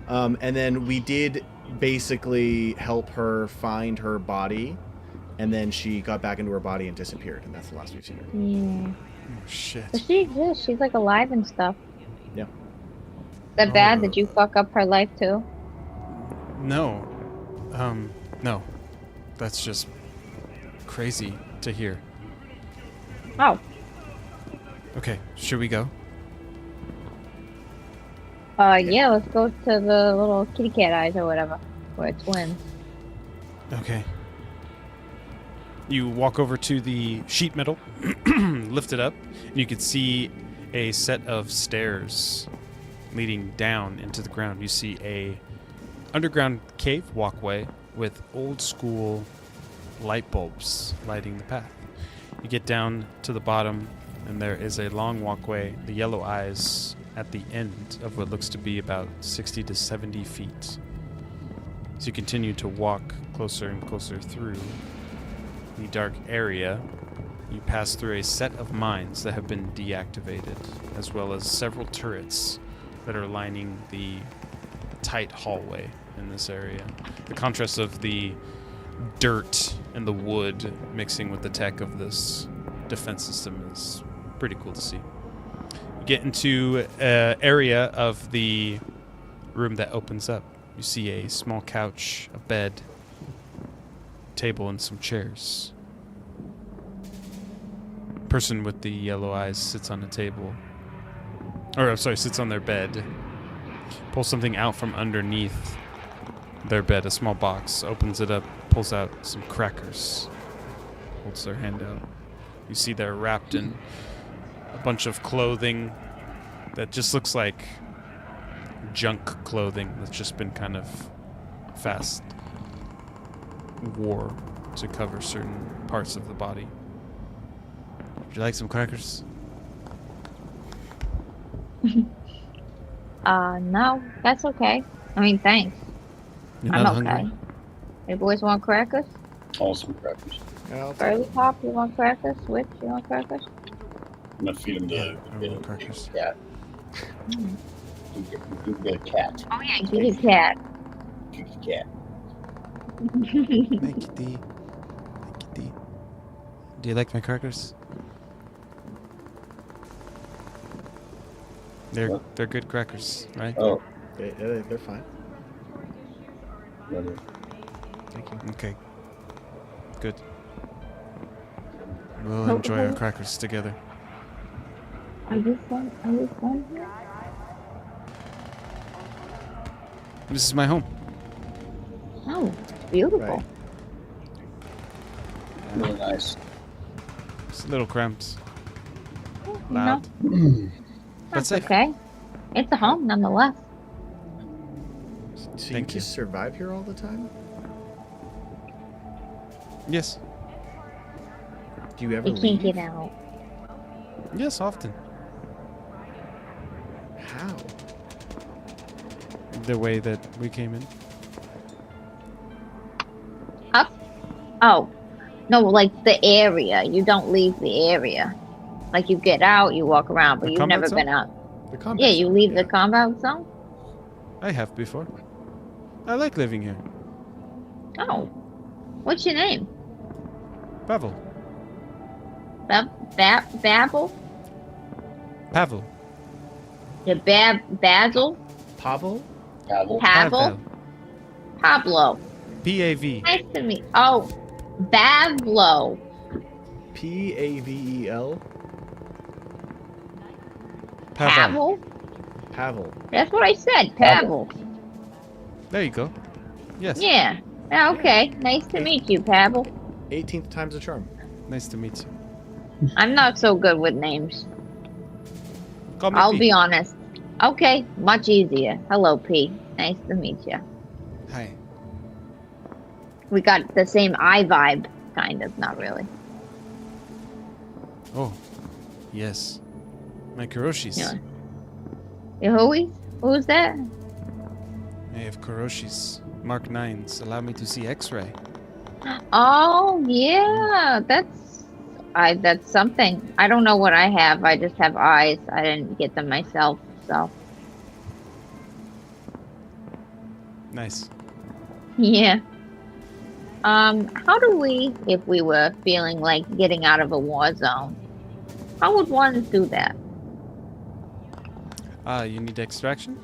And then we did basically help her find her body, and then she got back into her body and disappeared, and that's the last we've seen her. Yeah. Oh, shit. But she exists. She's like alive and stuff. Yeah. Is that bad? Did you fuck up her life too? No. No. That's just crazy to hear. Oh. Okay, should we go? Yeah, let's go to the little kitty cat eyes or whatever. Where it swims. Okay. You walk over to the sheet metal, lift it up, and you can see a set of stairs leading down into the ground. You see a underground cave walkway with old school light bulbs lighting the path. You get down to the bottom, and there is a long walkway, the yellow eyes at the end of what looks to be about 60 to 70 feet. As you continue to walk closer and closer through the dark area, you pass through a set of mines that have been deactivated, as well as several turrets that are lining the tight hallway in this area. The contrast of the dirt and the wood mixing with the tech of this defense system is pretty cool to see. You get into an area of the room that opens up. You see a small couch, a bed, table, and some chairs. Person with the yellow eyes sits on a table. Or, I'm sorry, sits on their bed. Pulls something out from underneath their bed, a small box. Opens it up, pulls out some crackers. Holds their hand out. You see they're wrapped in a bunch of clothing that just looks like junk clothing that's just been kind of fast wore to cover certain parts of the body. Would you like some crackers? No, that's okay. I mean, thanks. You're I'm not okay. hungry? You boys want crackers? Awesome crackers. Yeah, I'll take Early Pop, you want crackers? Switch, you want crackers? I'm gonna feed him Yeah, to I want crackers. cat. You get a cat. Oh yeah, get a cat. Get a cat. Thank you, D. Thank you, D. Do you like my crackers? They're good crackers, right? Oh, they're fine. brother. Thank you. Okay. Good. We'll enjoy our crackers together. Are you from here? This is my home. Oh, beautiful. Right. Really nice. It's a little cramped. No, Loud. But that's safe. okay. It's a home nonetheless. So Thank you you. just survive here all the time? Yes. Do you ever You leave? can't get out. Yes, often. How? The way that we came in. Up? Oh, no, like the area. You don't leave the area. Like you get out, you walk around, but The you've combat never zone? been out. The combat Yeah, you zone, leave yeah. the combat zone? I have before. I like living here. Oh. What's your name? Pavel. Babel? Pavel. The Basil? Pavel? Pavel. Pavel? Pablo. P-A-V. Nice to meet. Oh, Pablo. Pavel? Pavel. Pavel? Pavel. That's what I said. Pavel. There you go. Yes. Yeah. Okay. Nice to meet you, Pavel. 18th time's a charm. Nice to meet you. I'm not so good with names. Call me I'll P. be honest. Okay, much easier. Hello, P. Nice to meet you. Hi. We got the same eye vibe, kind of. Not really. Oh, yes. My Kuroshis. Yeah. Who's that? I have Kuroshis. Mark 9s. Allow me to see X-ray. Oh yeah, that's something. I don't know what I have. I just have eyes. I didn't get them myself, so Nice. yeah. How do we, if we were feeling like getting out of a war zone, how would one do that? You need extraction?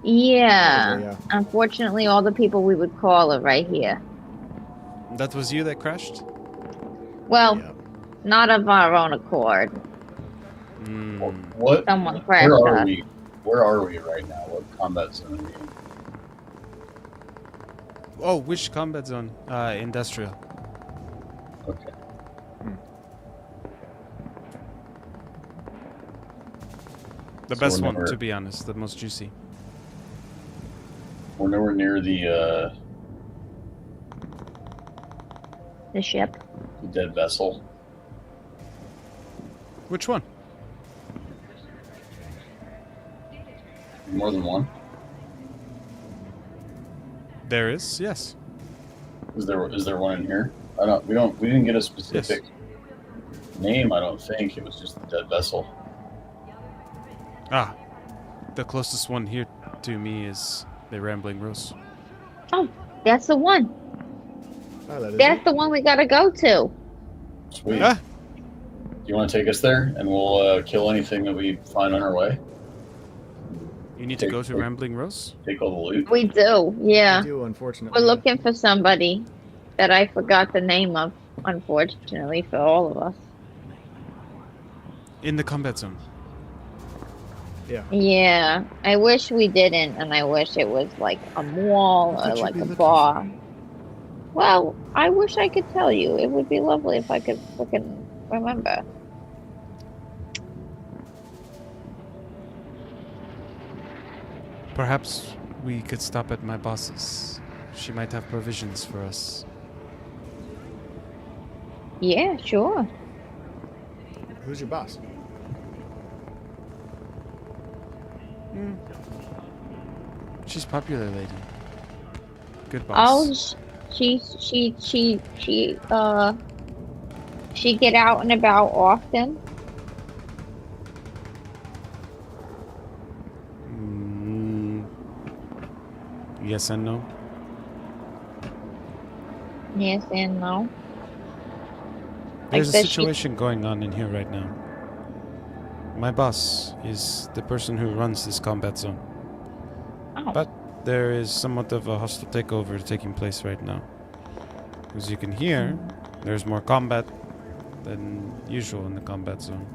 Yeah. Probably, yeah. Unfortunately, all the people we would call are right here. That was you that crashed? Well, Yeah. not of our own accord. What? Someone crashed Where are us. we? Where are we right now? What combat zone are we in? Oh, which combat zone? Industrial. The So best we're one, nowhere- to be honest. The most juicy. We're nowhere near The ship. the dead vessel. Which one? More than one. There is, yes. Is there one in here? We didn't get a specific name. I don't think it was just the dead vessel. Ah, the closest one here to me is the Rambling Rose. Oh, that's the one. Oh, that is That's it? the one we gotta go to. Sweet. Ah, Do you want to take us there, and we'll kill anything that we find on our way? you need to go to Rambling Rose? Take all the loot. We do, yeah. I do, unfortunately. We're looking for somebody that I forgot the name of, unfortunately, for all of us. In the combat zone. Yeah, I wish we didn't, and I wish it was like a mall What or could you like be a looking bar. Well, I wish I could tell you. It would be lovely if I could freaking remember. Perhaps we could stop at my boss's. She might have provisions for us. Yeah, sure. Who's your boss? She's popular, lady. Good Oh, boss. she get out and about often. Yes and no. Yes and no. There's a does she- situation going on in here right now. My boss is the person who runs this combat zone. Oh. But there is somewhat of a hostile takeover taking place right now. As you can hear, there's more combat than usual in the combat zone.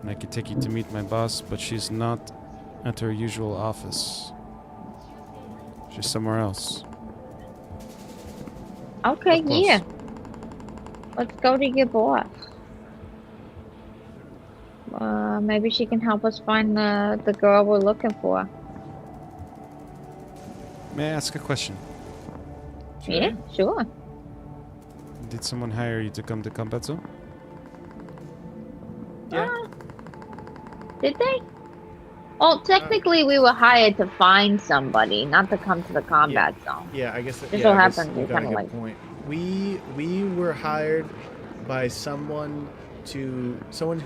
And I could take you to meet my boss, but she's not at her usual office. She's somewhere else. Okay, Of course. yeah. Let's go to your boss. Maybe she can help us find the girl we're looking for. May I ask a question? Yeah, sure. Did someone hire you to come to combat zone? Yeah. Did they? Well, technically, we were hired to find somebody, not to come to the combat zone. Yeah, I guess. Just yeah, so I guess happened you we got a kinda good point. We were hired by someone who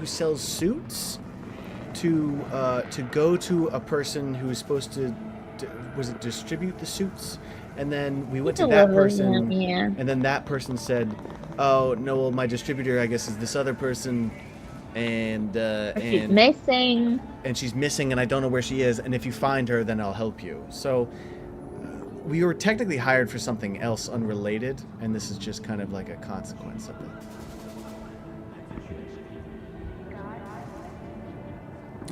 sells suits to go to a person who is supposed to was it distribute the suits, and then we went to that Deliver person, them, yeah. and then that person said, "Oh no, well my distributor I guess is this other person." And She's missing. and she's missing and I don't know where she is, and if you find her then I'll help you. So we were technically hired for something else unrelated, and this is just kind of like a consequence of it.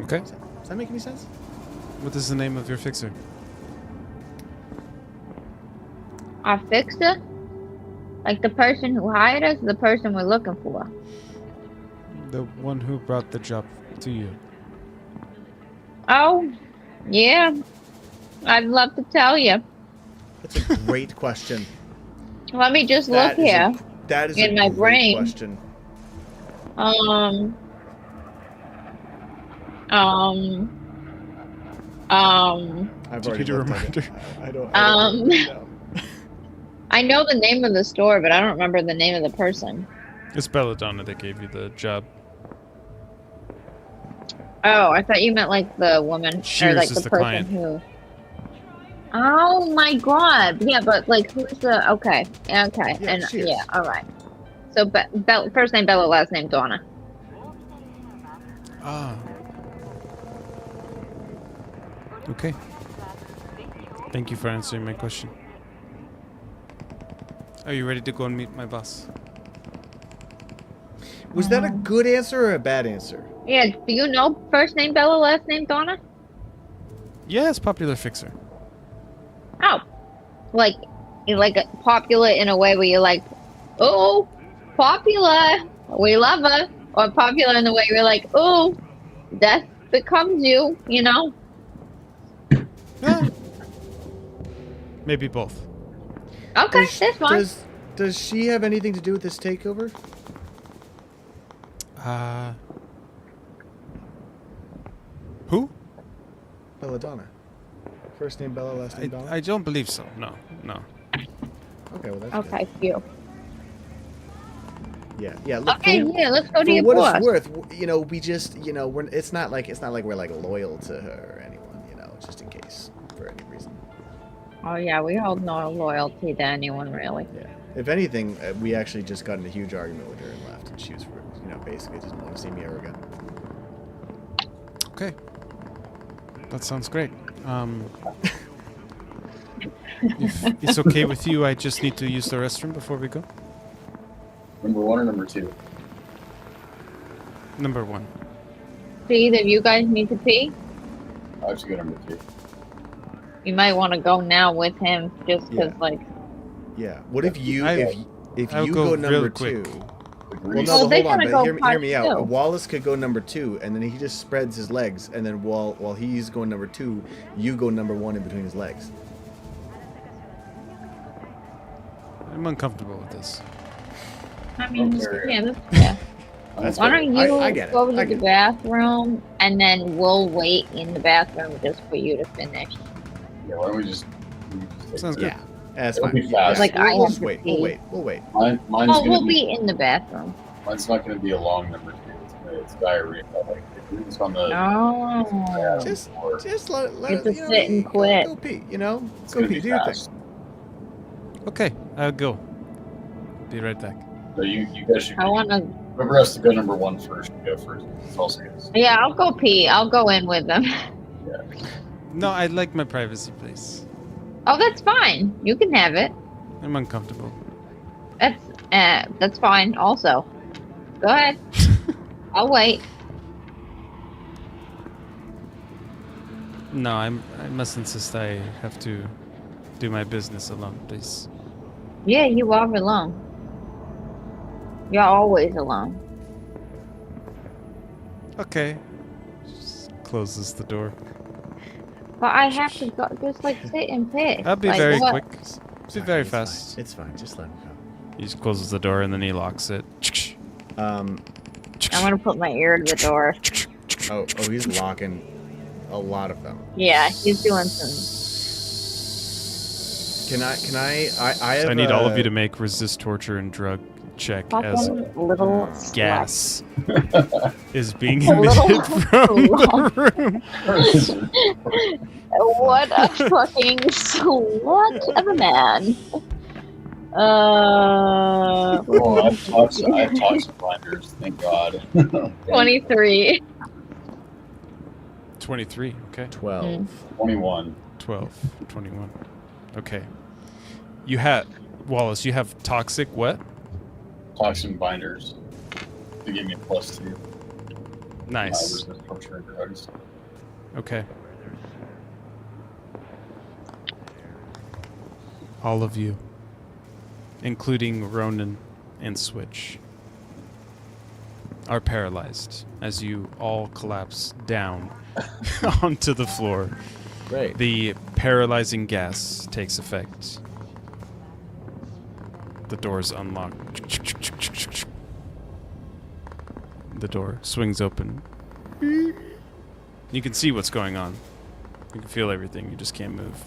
Okay. Does that make any sense? What is the name of your fixer? Our fixer? Like the person who hired us, the person we're looking for. The one who brought the job to you. Oh, yeah. I'd love to tell you. That's a great question. Let me just look here. That is in a my great brain. question. I've Did already you looked at it. remind I don't know. I know the name of the store, but I don't remember the name of the person. It's Belladonna that gave you the job. Oh, I thought you meant like the woman or Shears like is the the person client. who. Oh my god! Yeah, but like who's the? Okay, okay, Yeah, and Shears. yeah, all right. So, first name Bella, last name Donna. Ah. Okay. Thank you for answering my question. Are you ready to go and meet my boss? Was that a good answer or a bad answer? Yeah, do you know first name Bella, last name Donna? Yes, popular fixer. Oh, like popular in a way where you're like, oh, popular, we love her, or popular in the way you're like, oh, becomes you, you know. Eh, maybe both. Okay, that's fine. Does she have anything to do with this takeover? Who? Belladonna. First name Bella, last name Donna? I don't believe so. No. Okay, well that's Okay, phew. good. Yeah. Look, Okay, yeah, let's go to for your what boss. it's worth, we just, it's not like we're like loyal to her or anyone, just in case for any reason. Oh yeah, we hold no loyalty to anyone really. Yeah. If anything, we actually just got in a huge argument with her and left, and she was, basically doesn't want to see me ever again. Okay. That sounds great. If it's okay with you, I just need to use the restroom before we go. Number 1 or number 2? Number 1. Do either of you guys need to pee? I have to go number 2. You might want to go now with him, just because, Yeah. like. Yeah. What if you if I'll you go go real number quick. 2? Agreed. Well, no, they hold on, gotta but go hear me part out. two. Wallace could go number 2, and then he just spreads his legs, and then while he's going number 2, you go number 1 in between his legs. I'm uncomfortable with this. I mean, Okay. yeah. That's Why fair. don't you I get it. go I to get the it. bathroom, and then we'll wait in the bathroom just for you to finish. Yeah, why don't we just take Sounds it? good. Yeah, that's It'll fine. be fast. Like, I we'll have just to wait. pee. We'll wait. Mine's Oh, gonna we'll be. be in the bathroom. Mine's not gonna be a long number 2. It's diarrhea. Like it's on the. Oh. Just let Get it, to sit and quit. Go pee, It's go gonna pee, be do your fast. thing. Okay, I'll go. Be right back. So you guys should. I want to. Whoever has to go number 1 first, go first. It's also good. Yeah, I'll go pee. I'll go in with them. No, I like my privacy, please. Oh, that's fine. You can have it. I'm uncomfortable. That's fine. Also, go ahead. I'll wait. No, I must insist I have to do my business alone, please. Yeah, you are alone. You're always alone. Okay. Just closes the door. But I have to go, just like sit and piss. I'll be Like, very what? quick. Be Sorry, very it's fast. Fine. It's fine. Just let him go. He just closes the door and then he locks it. I'm gonna put my ear to the door. Oh, he's locking a lot of them. Yeah, he's doing some. Can I have, I need all of you to make resist torture and drug check as Fucking little gas is being A little emitted from the room. What a fucking slut of a man. Oh, I've toxic blinders. Thank God. 23. 23, okay. 12. 21. 12, 21. Okay. You have, Wallace, you have toxic what? Toxin binders. They give me a +2. Nice. Resist torture and drugs. Okay. All of you, including Ronan and Switch, are paralyzed as you all collapse down onto the floor. Great. The paralyzing gas takes effect. The doors unlock. The door swings open. You can see what's going on. You can feel everything. You just can't move.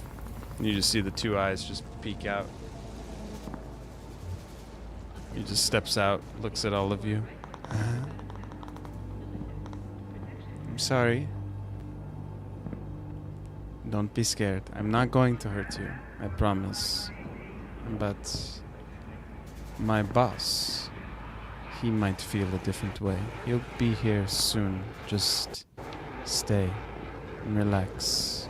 You just see the two eyes just peek out. He just steps out, looks at all of you. I'm sorry. Don't be scared. I'm not going to hurt you. I promise. But my boss, he might feel a different way. He'll be here soon. Just stay and relax.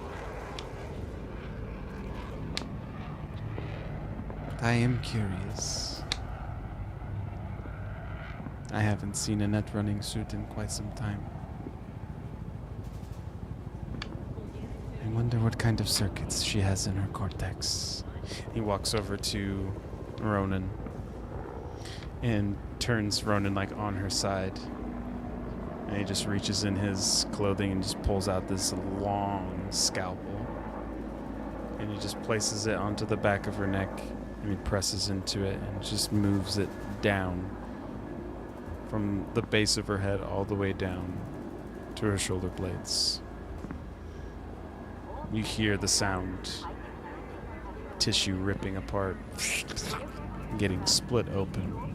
But I am curious. I haven't seen Annette running suit in quite some time. I wonder what kind of circuits she has in her cortex. He walks over to Ronan and turns Ronan like on her side. And he just reaches in his clothing and just pulls out this long scalpel. And he just places it onto the back of her neck. And he presses into it and just moves it down from the base of her head all the way down to her shoulder blades. You hear the sound. Tissue ripping apart. Getting split open.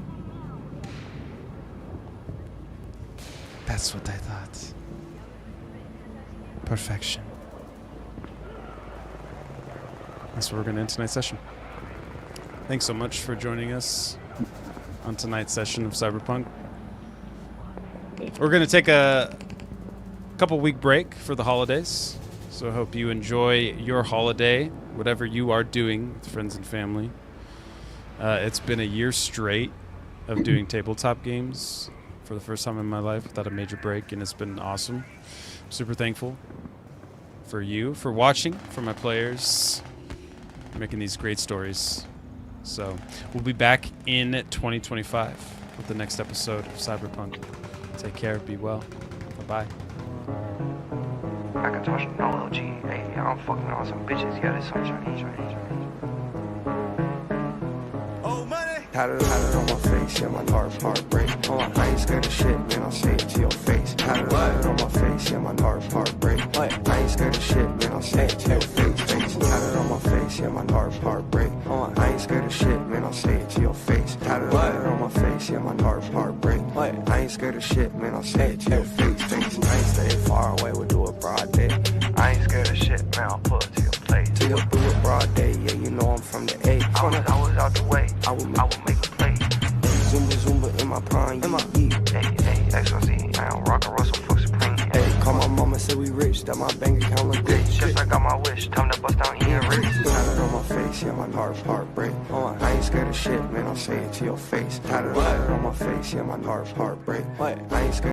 That's what I thought. Perfection. That's where we're going to end tonight's session. Thanks so much for joining us on tonight's session of Cyberpunk. We're going to take a couple week break for the holidays. So I hope you enjoy your holiday, whatever you are doing with friends and family. It's been a year straight of doing tabletop games for the first time in my life without a major break, and it's been awesome. I'm super thankful for you, for watching, for my players, for making these great stories. So we'll be back in 2025 with the next episode of Cyberpunk. Take care, be well, bye-bye. Macintosh technology, hey, I'm fucking on some bitches, yeah, this some Chinese. Had it on my face, yeah, my heart break. I ain't scared of shit, man, I'll say it to your face. Had it on my face, yeah, my heart break. I ain't scared of shit, man, I'll say it to your face. Had it on my face, yeah, my heart break. I ain't scared of shit, man, I'll say it to your face. Had it on my face, yeah, my heart break. I ain't scared of shit, man, I'll say it to your face. I ain't stay far away, we'll do it broad day. I ain't scared of shit, man, I'll put it to your place. Do it broad day, yeah, you know I'm from the A. I was out the way, I will make a play. Zumba in my prime, Hey, XYZ, I am rockin' Russell, fuck Supreme. Hey, call my mama, say we rich, that my bank account look rich. Just I got my wish, time to bust down Ian Rich. Had it on my face, yeah, my heart break. I ain't scared of shit, man, I'll say it to your face. Had it on my face, yeah, my heart break. I ain't scared.